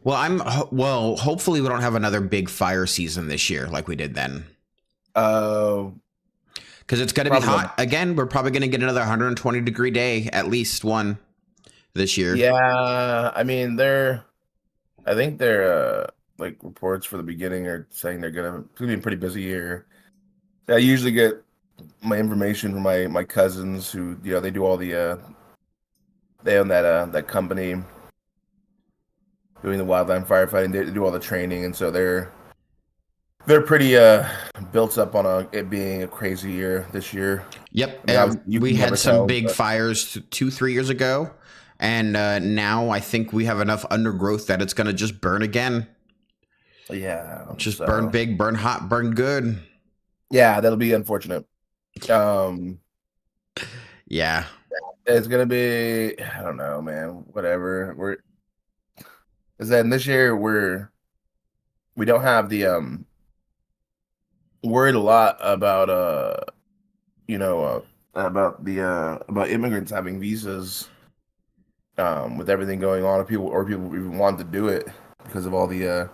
Well, hopefully we don't have another big fire season this year like we did then. Uh, Because it's going to be Probably hot again. We're probably going to get another 120-degree day, at least one this year. yeah. I mean, I think their like reports for the beginning are saying it's gonna be a pretty busy year. I usually get my information from my cousins who they do all the they own that company doing the wildland firefighting. They do all the training, and so they're pretty built up on it being a crazy year this year. Yep. I mean, obviously, you We can had never some tell, big but fires 2-3 years ago. And now I think we have enough undergrowth that it's going to just burn again. yeah. Just burn big, burn hot, burn good. Yeah, that'll be unfortunate. Yeah. It's gonna be, I don't know, man. Whatever. Is that this year we don't have the worried a lot about about immigrants having visas with everything going on, people even want to do it because of all the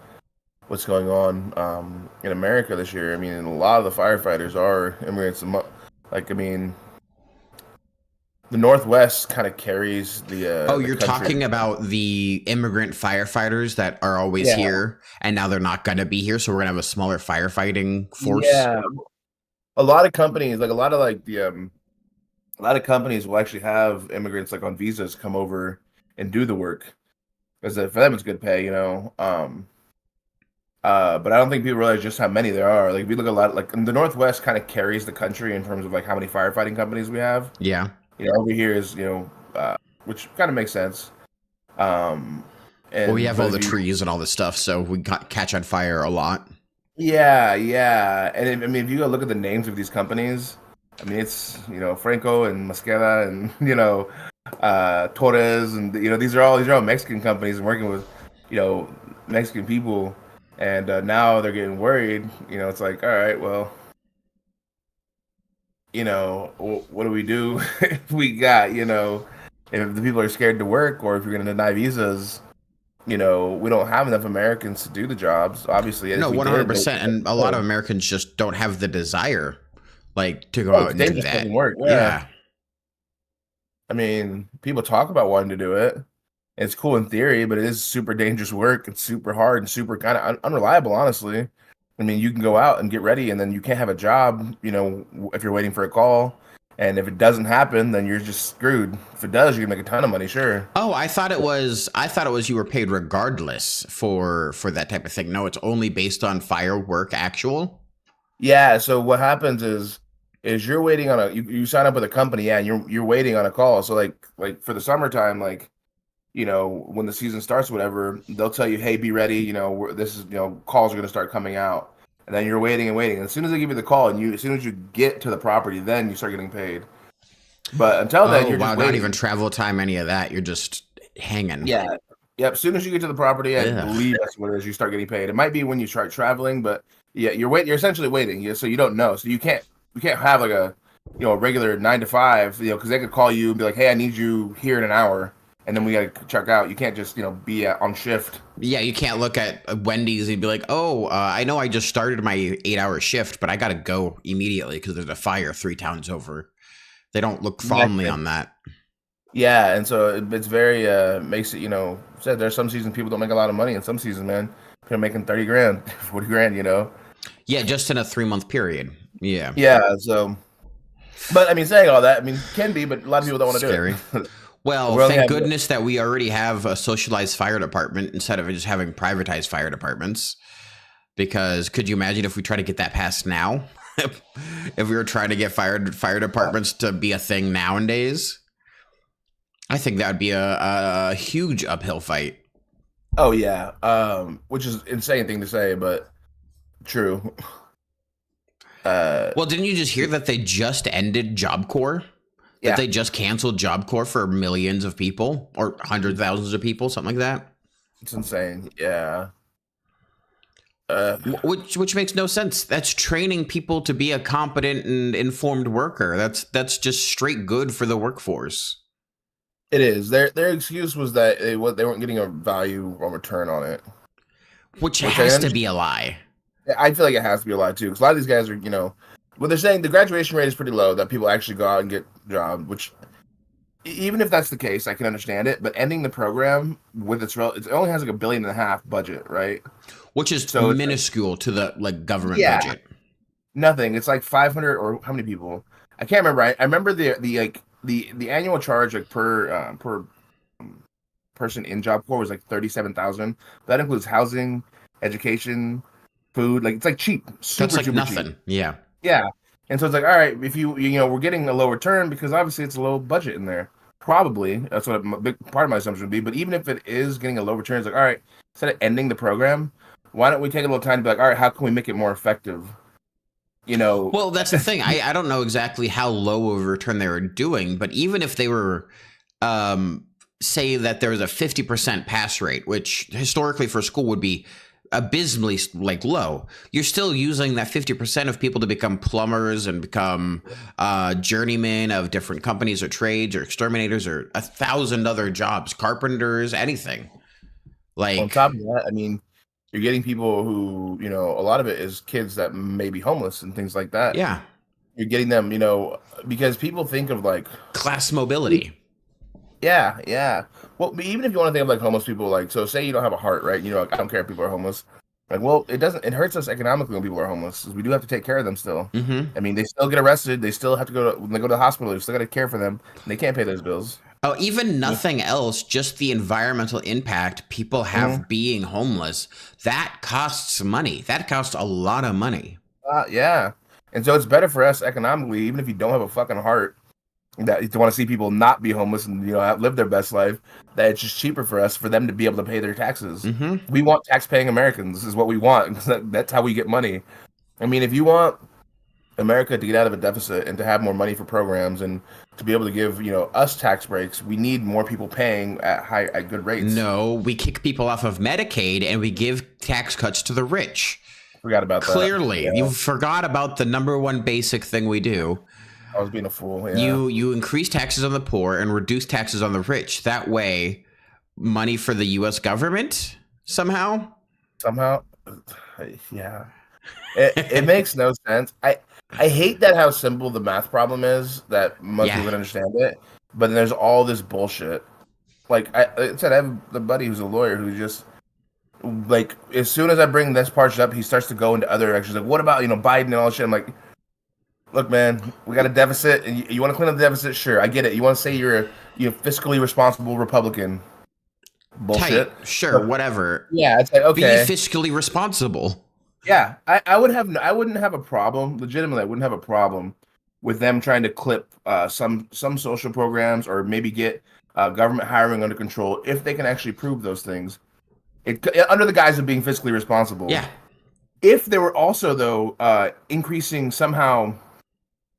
what's going on in America this year. I mean, a lot of the firefighters are immigrants. Like, I mean, the Northwest kind of carries Oh, the you're country. talking about the immigrant firefighters that are always Yeah. here, and now they're not going to be here, so we're going to have a smaller firefighting force. Yeah, a lot of companies, like a lot of companies will actually have immigrants like on visas come over and do the work because for them it's good pay, but I don't think people realize just how many there are. Like, if you look at a lot, like the Northwest kind of carries the country in terms of like how many firefighting companies we have. Yeah. Over here is which kind of makes sense. And Well, we have all the trees and all this stuff, so we catch on fire a lot. Yeah, and I mean, if you go look at the names of these companies, I mean, it's Franco and Mosqueda and Torres, and these are all Mexican companies and working with Mexican people, and now they're getting worried. It's like, all right, well, what do we do if we got if the people are scared to work, or if you're going to deny visas? We don't have enough Americans to do the jobs. Obviously, No, 100%. And a lot of Americans just don't have the desire, like, to go out and do that. Work. Yeah. I mean, people talk about wanting to do it. It's cool in theory, but it is super dangerous work. It's super hard and super kind of unreliable, honestly. I mean, you can go out and get ready, and then you can't have a job, if you're waiting for a call. And if it doesn't happen, then you're just screwed. If it does, you can make a ton of money, sure. Oh, I thought it was you were paid regardless for that type of thing. No, it's only based on firework actual. Yeah, so what happens is you're waiting on you sign up with a company, and you're waiting on a call. So like for the summertime, like when the season starts, whatever, they'll tell you, hey, be ready. This is calls are going to start coming out. And then you're waiting and waiting. And as soon as they give you the call, and as soon as you get to the property, then you start getting paid. But until then, you're just waiting. Not even travel time, any of that. You're just hanging. Yeah. Yep. As soon as you get to the property, I believe that's what it is. You start getting paid. It might be when you start traveling, but yeah, you're essentially waiting. So you don't know. So you can't have like a regular 9 to 5. Because they could call you and be like, hey, I need you here in an hour. And then we got to check out. You can't just, be on shift. Yeah, you can't look at Wendy's and be like, oh, I know I just started my 8-hour shift, but I got to go immediately because there's a fire 3 towns over. They don't look fondly on that. Yeah, and so it's very, makes it, said there's some seasons people don't make a lot of money, and some seasons, man, people are making 30 grand, 40 grand, Yeah, just in a 3-month period. Yeah. Yeah, so, but I mean, saying all that, I mean, can be, but a lot of people don't want to do it. Well, thank goodness that we already have a socialized fire department instead of just having privatized fire departments. Because could you imagine if we try to get that passed now? If we were trying to get fire departments to be a thing nowadays? I think that would be a huge uphill fight. Oh, yeah. Which is an insane thing to say, but true. Well, didn't you just hear that they just ended Job Corps? That they just canceled Job Corps for millions of people or hundreds of thousands of people, something like that. It's insane. Yeah. Which makes no sense. That's training people to be a competent and informed worker. That's just straight good for the workforce. It is. Their excuse was that they weren't getting a value or return on it, Which which I has to understand. be a lie. I feel like it has to be a lot too, because a lot of these guys are, what they're saying, the graduation rate is pretty low, that people actually go out and get jobs, which even if that's the case, I can understand it. But ending the program with it only has like $1.5 billion budget, right? Which is So it's like, minuscule to the like government yeah, budget. nothing. It's like 500 or how many people? I can't remember. I remember the like the annual charge like per person in Job Corps was like 37,000. That includes housing, education, food. Like it's like cheap, That's super like super cheap. nothing. Yeah. Yeah. And so it's like, all right, if we're getting a low return because obviously it's a low budget in there. Probably that's what a big part of my assumption would be. But even if it is getting a low return, it's like, all right, instead of ending the program, why don't we take a little time to be like, all right, how can we make it more effective? Well, that's the thing. I don't know exactly how low of a return they were doing, but even if they were, say that there was a 50% pass rate, which historically for school would be abysmally like low, you're still using that 50% of people to become plumbers and become journeymen of different companies or trades or exterminators or 1,000 other jobs, carpenters, anything. On Like, top of that, I mean, you're getting people who, a lot of it is kids that may be homeless and things like that. yeah, You're getting them, because people think of like, class mobility. yeah, yeah. Well, but even if you want to think of like homeless people, like, so say you don't have a heart, right? Like, I don't care if people are homeless. Like, well, it hurts us economically when people are homeless, 'cause we do have to take care of them still. Mm-hmm. I mean, they still get arrested. They still have to when they go to the hospital, they still got to care for them. And they can't pay those bills. Oh, even nothing else, just the environmental impact people Mhm. have being homeless, that costs money. That costs a lot of money. Yeah. And so it's better for us economically, even if you don't have a fucking heart, that you want to see people not be homeless and live their best life. That it's just cheaper for us for them to be able to pay their taxes. Mm-hmm. We want tax-paying Americans is what we want. That's how we get money. I mean, if you want America to get out of a deficit and to have more money for programs and to be able to give us tax breaks, we need more people paying at good rates. No, we kick people off of Medicaid and we give tax cuts to the rich. Forgot about that. Clearly, Yeah, you forgot about the number one basic thing we do. I was being a fool. Yeah. You increase taxes on the poor and reduce taxes on the rich. That way, money for the U.S. government somehow. Somehow, yeah, it makes no sense. I hate that how simple the math problem is, that most Yeah. people can understand it, but then there's all this bullshit. Like I said, I have a buddy who's a lawyer who just, like, as soon as I bring this part up, he starts to go into other directions. Like, what about Biden and all this shit? I'm like, look, man, we got a deficit, and you want to clean up the deficit? Sure, I get it. You want to say you're a fiscally responsible Republican? Bullshit. Tight. Sure, whatever. Yeah, it's like, okay. Be fiscally responsible. Yeah, I wouldn't have a problem. Legitimately, I wouldn't have a problem with them trying to clip some social programs or maybe get government hiring under control if they can actually prove those things. Under the guise of being fiscally responsible. Yeah. If they were also though increasing somehow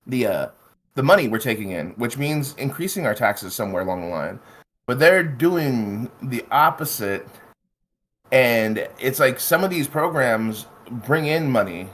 the money we're taking in, which means increasing our taxes somewhere along the line, but they're doing the opposite, and it's like some of these programs bring in money,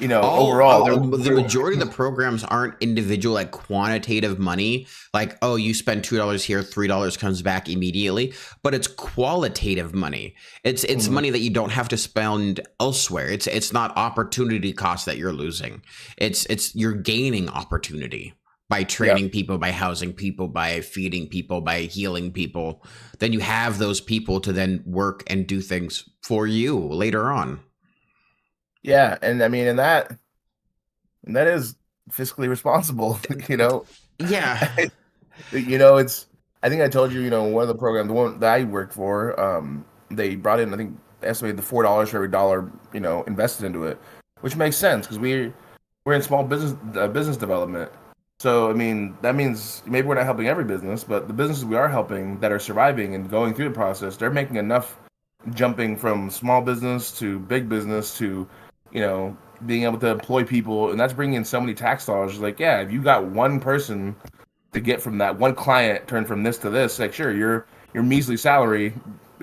overall. The majority of the programs aren't individual, like quantitative money. Like, oh, you spend $2 here, $3 comes back immediately. But it's qualitative money. It's money that you don't have to spend elsewhere. It's not opportunity cost that you're losing. It's you're gaining opportunity by training people, by housing people, by feeding people, by healing people. Then you have those people to then work and do things for you later on. Yeah, and I mean, and that is fiscally responsible, Yeah. It's, I think I told you, one of the programs, the one that I worked for, they brought in, I think, estimated the $4 for every dollar, invested into it, which makes sense because we're in small business development. So, I mean, that means maybe we're not helping every business, but the businesses we are helping that are surviving and going through the process, they're making enough jumping from small business to big business to, being able to employ people, and that's bringing in so many tax dollars. Like, yeah, if you got one person to get from that one client, turn from this to this, like, sure, your measly salary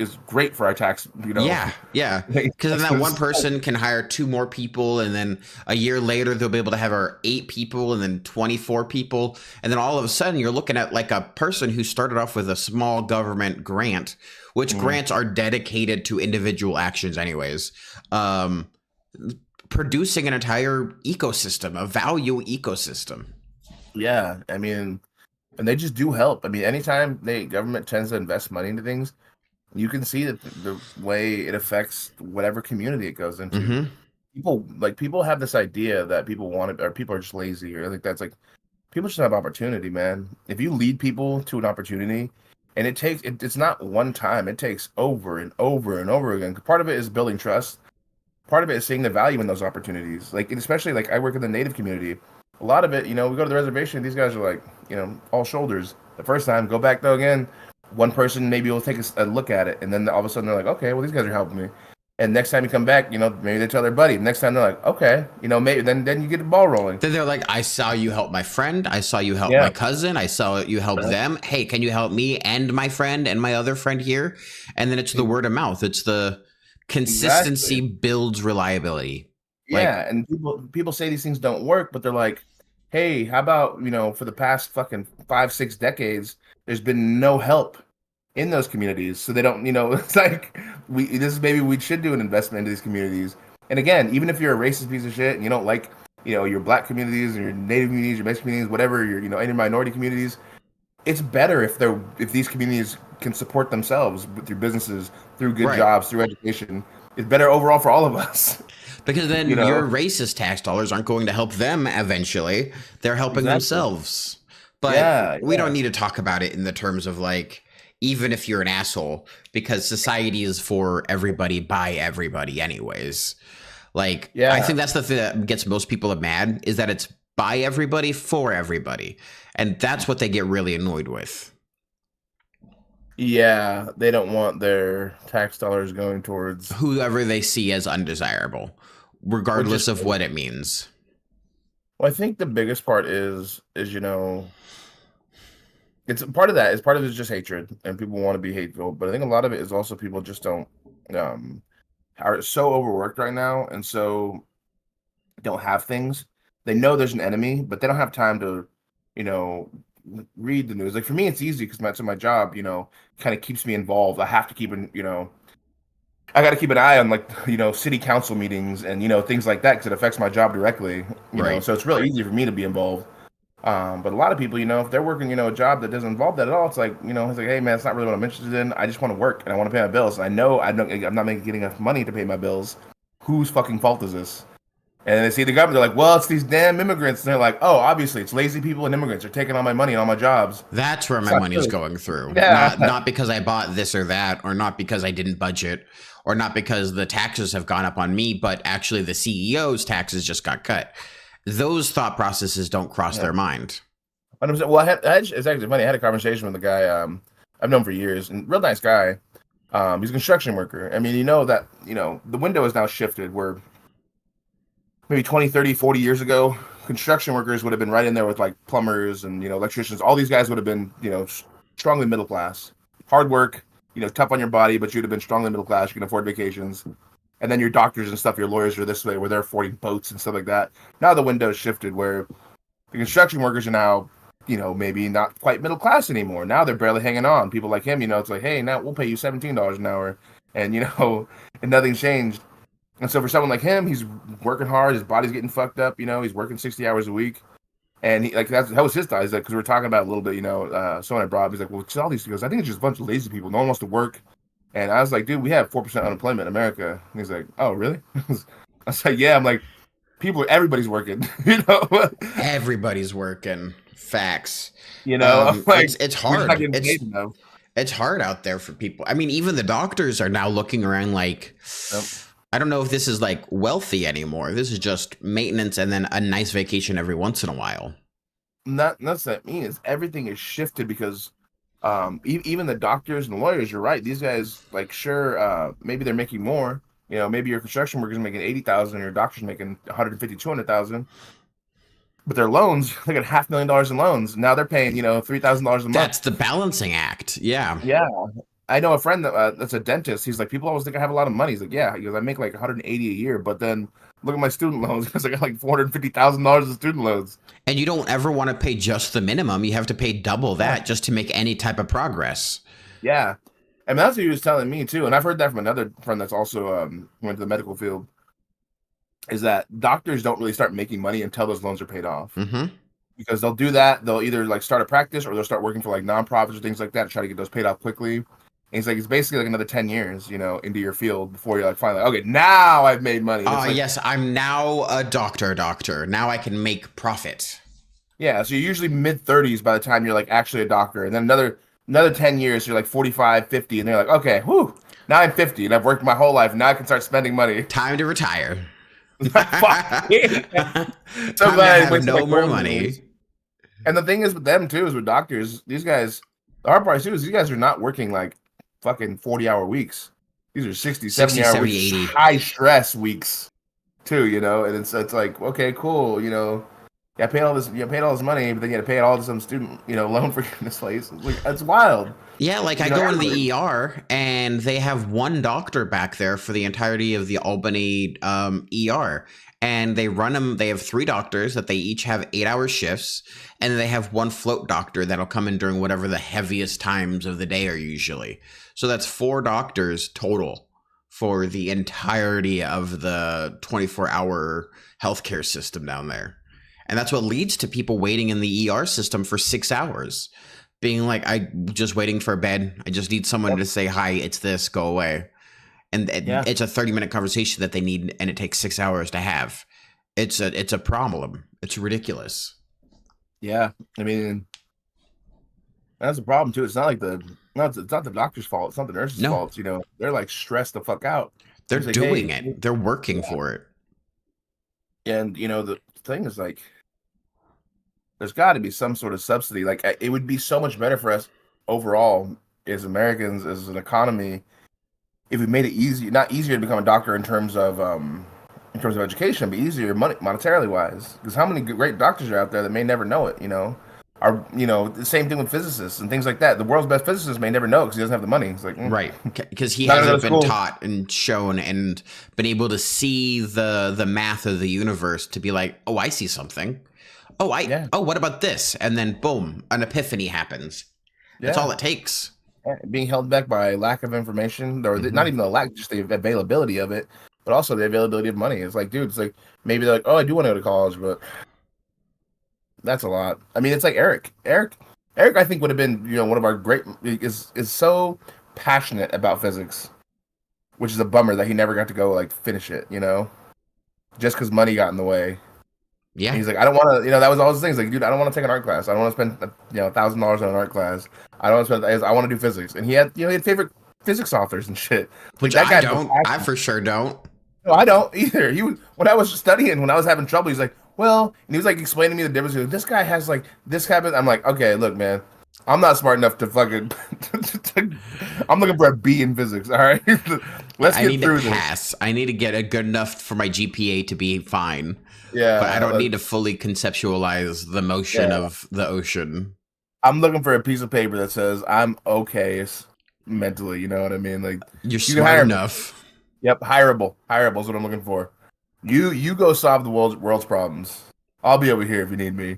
is great for our tax. Yeah, yeah. Because then that one person can hire 2 more people, and then a year later they'll be able to have 8 people, and then 24 people, and then all of a sudden you're looking at like a person who started off with a small government grant, which grants are dedicated to individual actions, anyways. Producing an entire ecosystem, a value ecosystem. Yeah, I mean, and they just do help. I mean, anytime government tends to invest money into things, you can see that the way it affects whatever community it goes into. People have this idea that people want it, or people are just lazy, or like that's like people just have opportunity, man. If you lead people to an opportunity, and it's not one time, it takes over and over and over again. Part of it is building trust. Part of it is seeing the value in those opportunities. Like, especially like I work in the Native community. A lot of it, we go to the reservation. These guys are like, all shoulders. The first time, go back though again. One person maybe will take a look at it, and then all of a sudden they're like, okay, well these guys are helping me. And next time you come back, maybe they tell their buddy. Next time they're like, okay, maybe then you get the ball rolling. Then they're like, I saw you help my friend. I saw you help my cousin. I saw you help them. Hey, can you help me and my friend and my other friend here? And then it's the word of mouth. It's the consistency builds reliability. Yeah, and people say these things don't work, but they're like, hey, how about, for the past fucking 5-6 decades, there's been no help in those communities. So they don't, it's like, maybe we should do an investment into these communities. And again, even if you're a racist piece of shit and you don't like, your black communities or your Native communities, your Mexican communities, whatever, your, any minority communities, it's better if these communities can support themselves through businesses, through good jobs, through education. It's better overall for all of us. Because then your racist tax dollars aren't going to help them eventually. They're helping themselves. But we don't need to talk about it in the terms of like, even if you're an asshole, because society is for everybody by everybody anyways. Like, I think that's the thing that gets most people mad, is that it's by everybody for everybody. And that's what they get really annoyed with. Yeah, they don't want their tax dollars going towards whoever they see as undesirable, regardless of what it means. Well, I think the biggest part is it's part of that. Part of it is just hatred, and people want to be hateful. But I think a lot of it is also people just don't are so overworked right now, and so don't have things. They know there's an enemy, but they don't have time to, read the news. Like for me, it's easy because my job, kind of keeps me involved. I have to keep I got to keep an eye on like, city council meetings and, things like that because it affects my job directly. You know, so it's really easy for me to be involved. But a lot of people, if they're working, a job that doesn't involve that at all, it's like, it's like, hey man, it's not really what I'm interested in. I just want to work and I want to pay my bills. And I know I'm not getting enough money to pay my bills. Whose fucking fault is this? And they see the government, they're like, well, it's these damn immigrants. And they're like, oh, obviously, it's lazy people and immigrants are taking all my money and all my jobs. That's where my money is going through. Yeah. Not because I bought this or that, or not because I didn't budget, or not because the taxes have gone up on me, but actually the CEO's taxes just got cut. Those thought processes don't cross their mind. Well, it's actually funny. I had a conversation with a guy I've known for years, and real nice guy. He's a construction worker. I mean, that, the window is now shifted where maybe 20, 30, 40 years ago, construction workers would have been right in there with like plumbers and, electricians. All these guys would have been, strongly middle class, hard work, tough on your body, but you'd have been strongly middle class. You can afford vacations. And then your doctors and stuff, your lawyers are this way, where they're affording boats and stuff like that. Now the window's shifted where the construction workers are now, maybe not quite middle class anymore. Now they're barely hanging on. People like him, it's like, hey, now we'll pay you $17 an hour. And, and nothing's changed. And so for someone like him, he's working hard. His body's getting fucked up. He's working 60 hours a week. And he, like, that was his thought. He's like, because we're talking about a little bit, someone I brought up, he's like, well, it's all these, he goes, I think it's just a bunch of lazy people. No one wants to work. And I was like, dude, we have 4% unemployment in America. And he's like, oh, really? I was like, yeah. I'm like, everybody's working, Everybody's working. Facts. Like, it's hard. It's hard out there for people. I mean, even the doctors are now looking around like, I don't know if this is like wealthy anymore. This is just maintenance and then a nice vacation every once in a while. That's what I mean. Is everything is shifted because even the doctors and the lawyers, you're right. These guys, like, sure, maybe they're making more. Maybe your construction worker's making 80,000 and your doctor's making 150, 200,000. But their loans, they got $500,000 in loans. Now they're paying, $3,000 a month. That's the balancing act. Yeah. Yeah. I know a friend that's a dentist. He's like, people always think I have a lot of money. He's like, yeah. He goes, I make like 180 a year, but then look at my student loans because I got like $450,000 in student loans. And you don't ever want to pay just the minimum. You have to pay double that just to make any type of progress. Yeah. I mean, that's what he was telling me too. And I've heard that from another friend that's also went to the medical field, is that doctors don't really start making money until those loans are paid off. Mm-hmm. Because they'll do that. They'll either like start a practice or they'll start working for like nonprofits or things like that to try to get those paid off quickly. And he's like, it's basically like another 10 years, you know, into your field before you're like finally, okay, now I've made money. Like, yes, I'm now a doctor. Now I can make profit. Yeah, so you're usually mid-30s by the time you're like actually a doctor. And then another 10 years, you're like 45, 50, and they're like, okay, whew, now I'm 50 and I've worked my whole life. Now I can start spending money. Time to retire. Fuck. Yeah. So Time to have no more money. And the thing is with them too, is with doctors, these guys, the hard part too is these guys are not working like fucking 40-hour weeks. These are 60, 70-hour weeks, 80. high stress weeks too, you know. And it's like, okay, cool, you know. You paid all this money, but then you had to pay it all to some student, you know, loan forgiveness place. It's wild. Yeah, like I go into the ER and they have one doctor back there for the entirety of the Albany ER. And they run them. They have 3 doctors that they each have 8-hour shifts. And they have one float doctor that'll come in during whatever the heaviest times of the day are usually. So that's 4 doctors total for the entirety of the 24-hour healthcare system down there. And that's what leads to people waiting in the ER system for 6 hours, being like, I'm just waiting for a bed. I just need someone to say, hi, it's this, go away. And it's a 30-minute conversation that they need, and it takes 6 hours to have. It's a problem. It's ridiculous. Yeah, I mean, that's a problem too. It's not like it's not the doctor's fault. It's not the nurse's fault. You know, they're like stressed the fuck out. They're doing it. They're working for it. And you know, the thing is like, there's got to be some sort of subsidy. Like, it would be so much better for us overall as Americans, as an economy, if we made it not easier to become a doctor in terms of education, but easier monetarily wise. Because how many great doctors are out there that may never know it? You know, the same thing with physicists and things like that. The world's best physicist may never know because he doesn't have the money. It's like right, because he hasn't been taught and shown and been able to see the math of the universe to be like, oh, I see something. Oh, what about this? And then boom, an epiphany happens. That's all it takes. Being held back by lack of information, or not even the lack, just the availability of it, but also the availability of money. It's like, dude, it's like maybe they're like, oh, I do want to go to college, but that's a lot. I mean, it's like Eric, I think would have been, you know, one of our great is so passionate about physics, which is a bummer that he never got to go like finish it, you know, just because money got in the way. Yeah, and he's like, I don't want to, you know, that was all his things. Like, dude, I don't want to take an art class. I don't want to spend, you know, $1,000 on an art class. I don't want to spend. I want to do physics. And he had favorite physics authors and shit. Which I don't. I for sure don't. No, I don't either. When I was studying, when I was having trouble, he's like, well, and he was like explaining to me the difference. Like, this guy has like this habit. I'm like, okay, look, man, I'm not smart enough to fucking. I'm looking for a B in physics. All right, let's get through this. I need to get a good enough for my GPA to be fine. Yeah, but I don't need to fully conceptualize the motion of the ocean. I'm looking for a piece of paper that says I'm okay mentally. You know what I mean? Like you're smart enough. Yep, hireable is what I'm looking for. You go solve the world's problems. I'll be over here if you need me.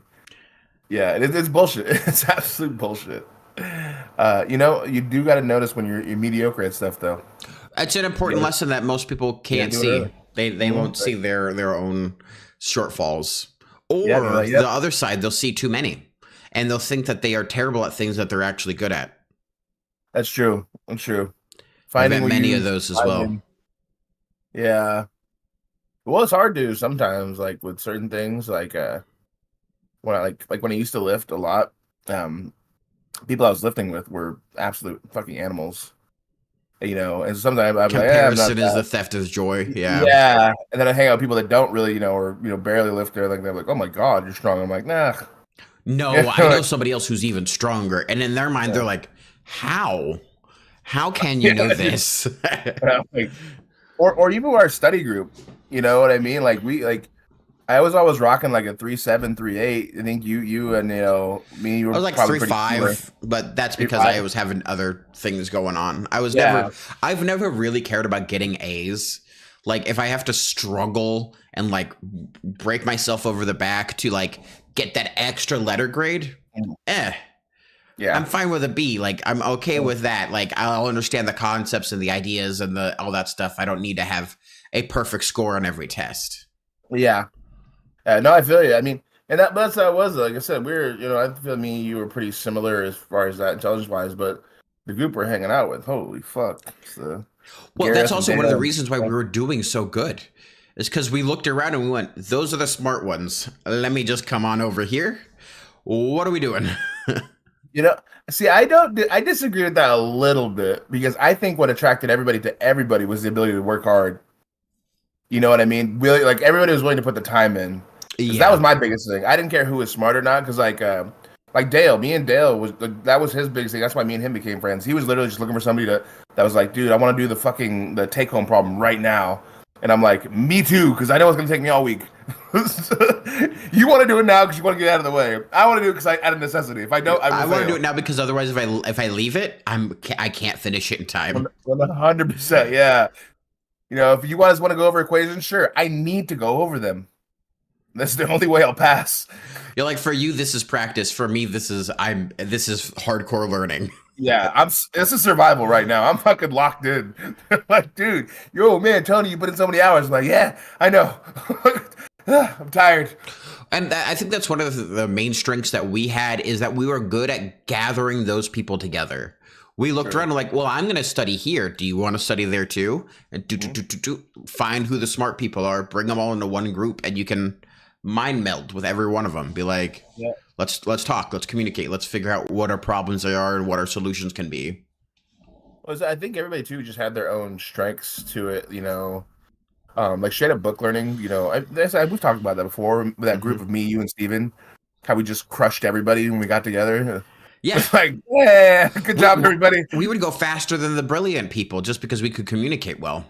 Yeah, it's bullshit. It's absolute bullshit. You know, you do got to notice when you're mediocre at stuff, though. It's an important lesson that most people can't see. They won't see their own shortfalls, or the other side, they'll see too many and they'll think that they are terrible at things that they're actually good at. That's true. Finding many of those as well. Yeah, well, it's hard to sometimes, like with certain things, like when I used to lift a lot, people I was lifting with were absolute fucking animals. You know, and sometimes I'm comparison is the theft of joy. Yeah. And then I hang out with people that don't really, you know, or barely lift there. Like they're like, oh my god, you're strong. I'm like, nah. No, I know somebody else who's even stronger, and in their mind, they're like, how can you know this? Like, or even our study group. You know what I mean? Like I was always rocking like a 3.7, 3.8. I think you and me, you I were was like probably three pretty similar. five, but that's because I 3.5. was having other things going on. Yeah. I've never really cared about getting A's. Like if I have to struggle and like break myself over the back to like get that extra letter grade, eh, I'm Yeah. fine with a B. Like I'm okay with that. Like I'll understand the concepts and the ideas and the all that stuff. I don't need to have a perfect score on every test. Yeah. No, I feel you. I mean, and that's how it was. Like I said, I feel me, you were pretty similar as far as that intelligence wise, but the group we're hanging out with, holy fuck. So Well, that's Gareth and also one of the Dale. reasons why we were doing so good. Is because we looked around and we went, those are the smart ones. Let me just come on over here. What are we doing? You know, see, I disagree with that a little bit because I think what attracted everybody to everybody was the ability to work hard. You know what I mean? Really, like everybody was willing to put the time in. Because that was Yeah. my biggest thing. I didn't care who was smart or not. Because like Dale, me and Dale that was his biggest thing. That's why me and him became friends. He was literally just looking for somebody that was like, dude, I want to do the take home problem right now. And I'm like, me too, because I know it's gonna take me all week. You want to do it now because you want to get out of the way. I want to do it because out of necessity. If I don't, I I will want to do fail. it now because otherwise, if I leave it, I can't finish it in time. 100%. Yeah. If you guys want to go over equations, sure. I need to go over them. That's the only way I'll pass. You're like, for you, this is practice. For me, this is hardcore learning. Yeah, this is survival right now. I'm fucking locked in. Like, dude, yo, man, Tony, you put in so many hours. I'm like, yeah, I know. I'm tired. And I think that's one of the main strengths that we had is that we were good at gathering those people together. We looked around and like, well, I'm going to study here. Do you want to study there too? And find who the smart people are, bring them all into one group, and you can mind meld with every one of them. Be like, Yeah. let's talk, let's communicate, let's figure out what our problems they are and what our solutions can be. I think everybody too just had their own strengths to it. Like straight up book learning. We've talked about that before. With that group of me, you, and Steven, how we just crushed everybody when we got together. Yeah. It's like, yeah, good job, everybody. We would go faster than the brilliant people just because we could communicate well.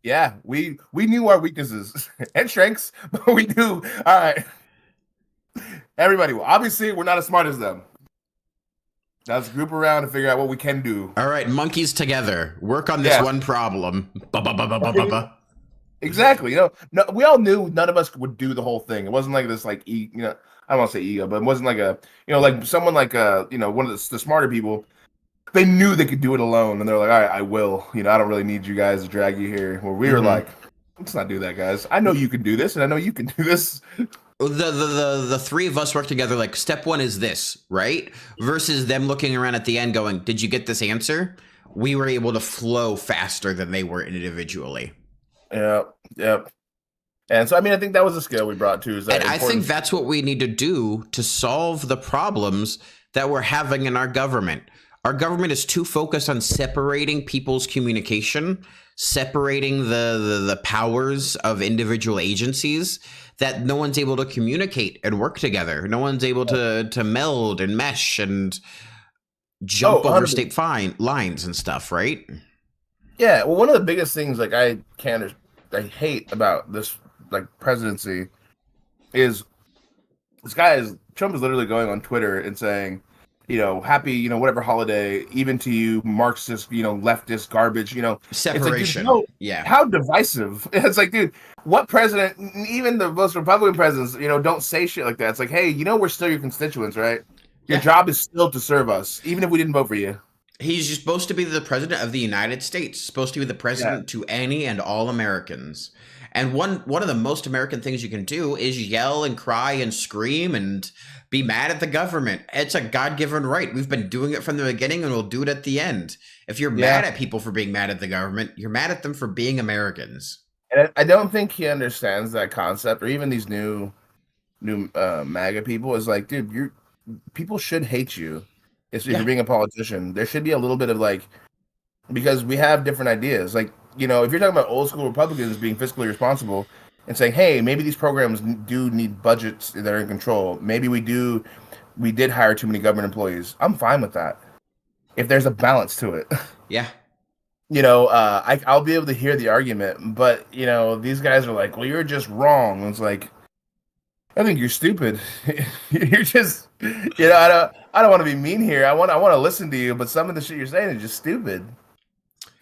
Yeah, we knew our weaknesses and strengths, but we knew. All right, everybody. Well, obviously, we're not as smart as them. Now let's group around and figure out what we can do. All right, monkeys together, work on this one problem. Exactly. No, we all knew none of us would do the whole thing. It wasn't like this, like I don't want to say ego, but it wasn't like like someone like one of the smarter people. They knew they could do it alone, and they're like, all right, I will. I don't really need you guys to drag you here. Where we were like, let's not do that, guys. I know you can do this, and I know you can do this. The three of us work together. Like step one is this, right? Versus them looking around at the end, going, "Did you get this answer?" We were able to flow faster than they were individually. Yep. And so, I mean, I think that was a skill we brought too. And I think that's what we need to do to solve the problems that we're having in our government. Our government is too focused on separating people's communication, separating the powers of individual agencies, that no one's able to communicate and work together. No one's able to meld and mesh and jump over state lines and stuff, right? Yeah, well, one of the biggest things like I hate about this like presidency is Trump is literally going on Twitter and saying, happy, whatever holiday, even to you, Marxist, leftist garbage, Separation. It's like, yeah. How divisive. It's like, dude, what president, even the most Republican presidents, don't say shit like that. It's like, hey, we're still your constituents, right? Your job is still to serve us, even if we didn't vote for you. He's supposed to be the president of the United States, supposed to be the president to any and all Americans. And one of the most American things you can do is yell and cry and scream and be mad at the government. It's a God-given right. We've been doing it from the beginning and we'll do it at the end. If you're mad at people for being mad at the government, you're mad at them for being Americans. And I don't think he understands that concept, or even these new MAGA people. Is like, dude, people should hate you if you're being a politician. There should be a little bit of like, because we have different ideas. Like, if you're talking about old school Republicans being fiscally responsible and saying, hey, maybe these programs do need budgets that are in control. Maybe we did hire too many government employees. I'm fine with that if there's a balance to it. Yeah. I'll be able to hear the argument, but these guys are like, well, you're just wrong. It's like, I think you're stupid. You're just, I don't want to be mean here. I want to listen to you, but some of the shit you're saying is just stupid.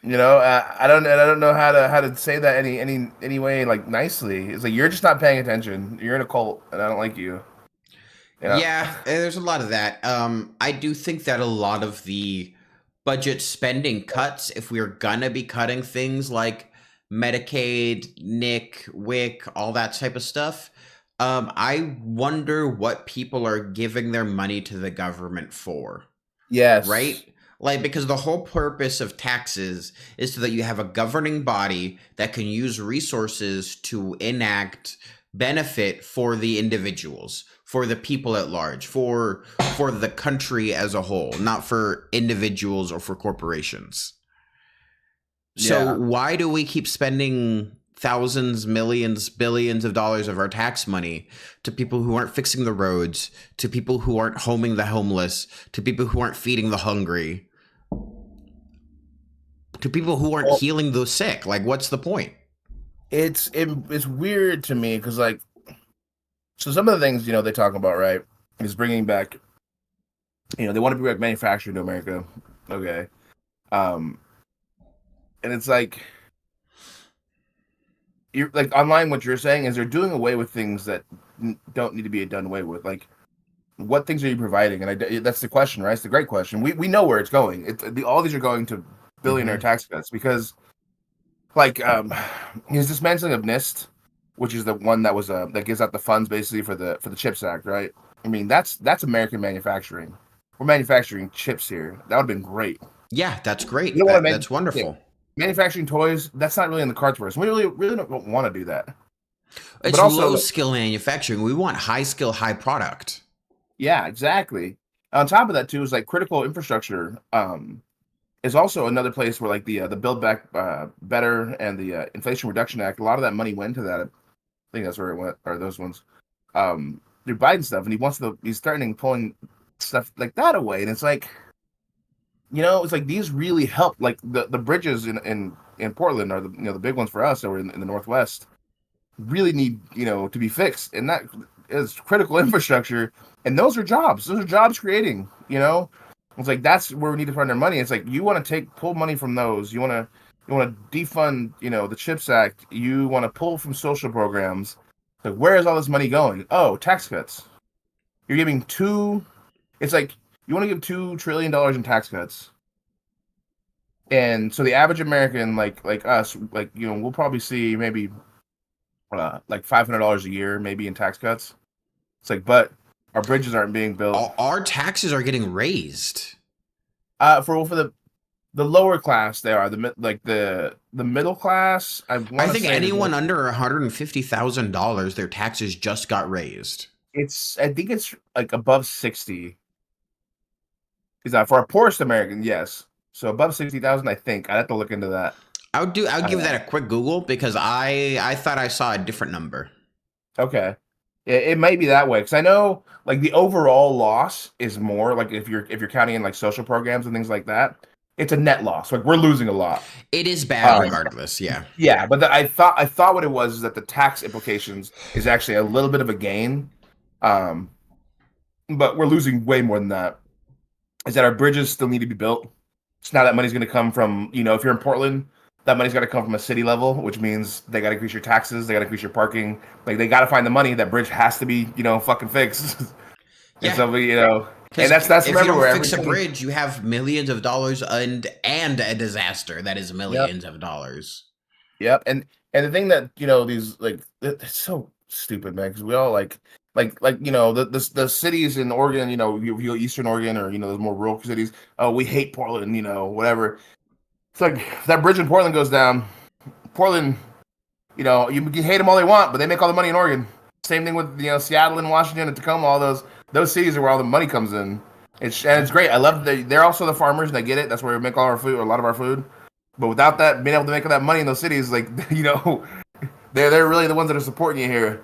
I don't know how to say that any way like nicely. It's like you're just not paying attention. You're in a cult, and I don't like you. You know. Yeah, there's a lot of that. I do think that a lot of the budget spending cuts, if we're gonna be cutting things like Medicaid, NIC, WIC, all that type of stuff, I wonder what people are giving their money to the government for, Yes. right? Like, because the whole purpose of taxes is so that you have a governing body that can use resources to enact benefit for the individuals, for the people at large, for the country as a whole, not for individuals or for corporations. So Yeah. why do we keep spending thousands, millions, billions of dollars of our tax money to people who aren't fixing the roads, to people who aren't homing the homeless, to people who aren't feeding the hungry, to people who aren't Well, healing the sick? Like, what's the point? it's weird to me because like, so some of the things they talk about, right, is bringing back, they want to bring back manufacturing to America. Okay. Um, and it's like you're like online. What you're saying is they're doing away with things that don't need to be done away with. Like, what things are you providing? And that's the question, right? It's the great question. We know where it's going. All these are going to billionaire Mhm. tax cuts because, like, he's dismantling of NIST, which is the one that was that gives out the funds basically for the CHIPS Act, right? I mean, that's American manufacturing. We're manufacturing chips here. That would have been great. Yeah, that's You great. don't want to That's make wonderful. manufacturing toys. That's not really in the cards for us. We really don't want to do that. But It's low also, skill manufacturing. We want high skill, high product. yeah, exactly. On top of that, too, is like critical infrastructure. Is also another place where like the Build Back Better and the Inflation Reduction Act. A lot of that money went to that. I think that's where it went, or those ones. Through Biden stuff, and he's starting pulling stuff like that away, and it's like, it's like these really help. Like the bridges in Portland are the big ones for us that were in the Northwest really need to be fixed, and that is critical infrastructure, and those are jobs. Those are jobs creating. It's like that's where we need to find our money. It's like you want to pull money from those. You want to defund the CHIPS Act. You want to pull from social programs. Like, where is all this money going? Oh, tax cuts. You're giving two. It's like you want to give $2 trillion in tax cuts, and so the average American, like us, like we'll probably see maybe like $500 a year, maybe in tax cuts. It's like, but our bridges aren't being built. Our taxes are getting raised. For the lower class, they are the middle class. I think anyone under $150,000, their taxes just got raised. I think it's like above 60. Is that for a poorest American? Yes. So above 60,000, I think. I'd have to look into that. I'll give that a quick Google because I thought I saw a different number. Okay. It might be that way because I know like the overall loss is more like if you're counting in like social programs and things like that, it's a net loss. Like we're losing a lot. It is bad regardless. Yeah. Yeah, but I thought what it was is that the tax implications is actually a little bit of a gain, but we're losing way more than that. Is that our bridges still need to be built? So now that money's going to come from if you're in Portland, that money's got to come from a city level, which means they got to increase your taxes, they got to increase your parking, like they got to find the money. That bridge has to be fucking fixed. Yeah. And so and that's if you remember don't fix a bridge, you have millions of dollars and a disaster that is millions of dollars. Yep, and the thing that these like it's so stupid, man, because we all like the cities in Oregon, you go Eastern Oregon or those more rural cities. Oh, we hate Portland, whatever. It's like if that bridge in Portland goes down. Portland, you can hate them all they want, but they make all the money in Oregon. Same thing with Seattle and Washington and Tacoma. All those cities are where all the money comes in. It's great. I love they're also the farmers and they get it. That's where we make all our food, or a lot of our food. But without that, being able to make all that money in those cities, like they're really the ones that are supporting you here.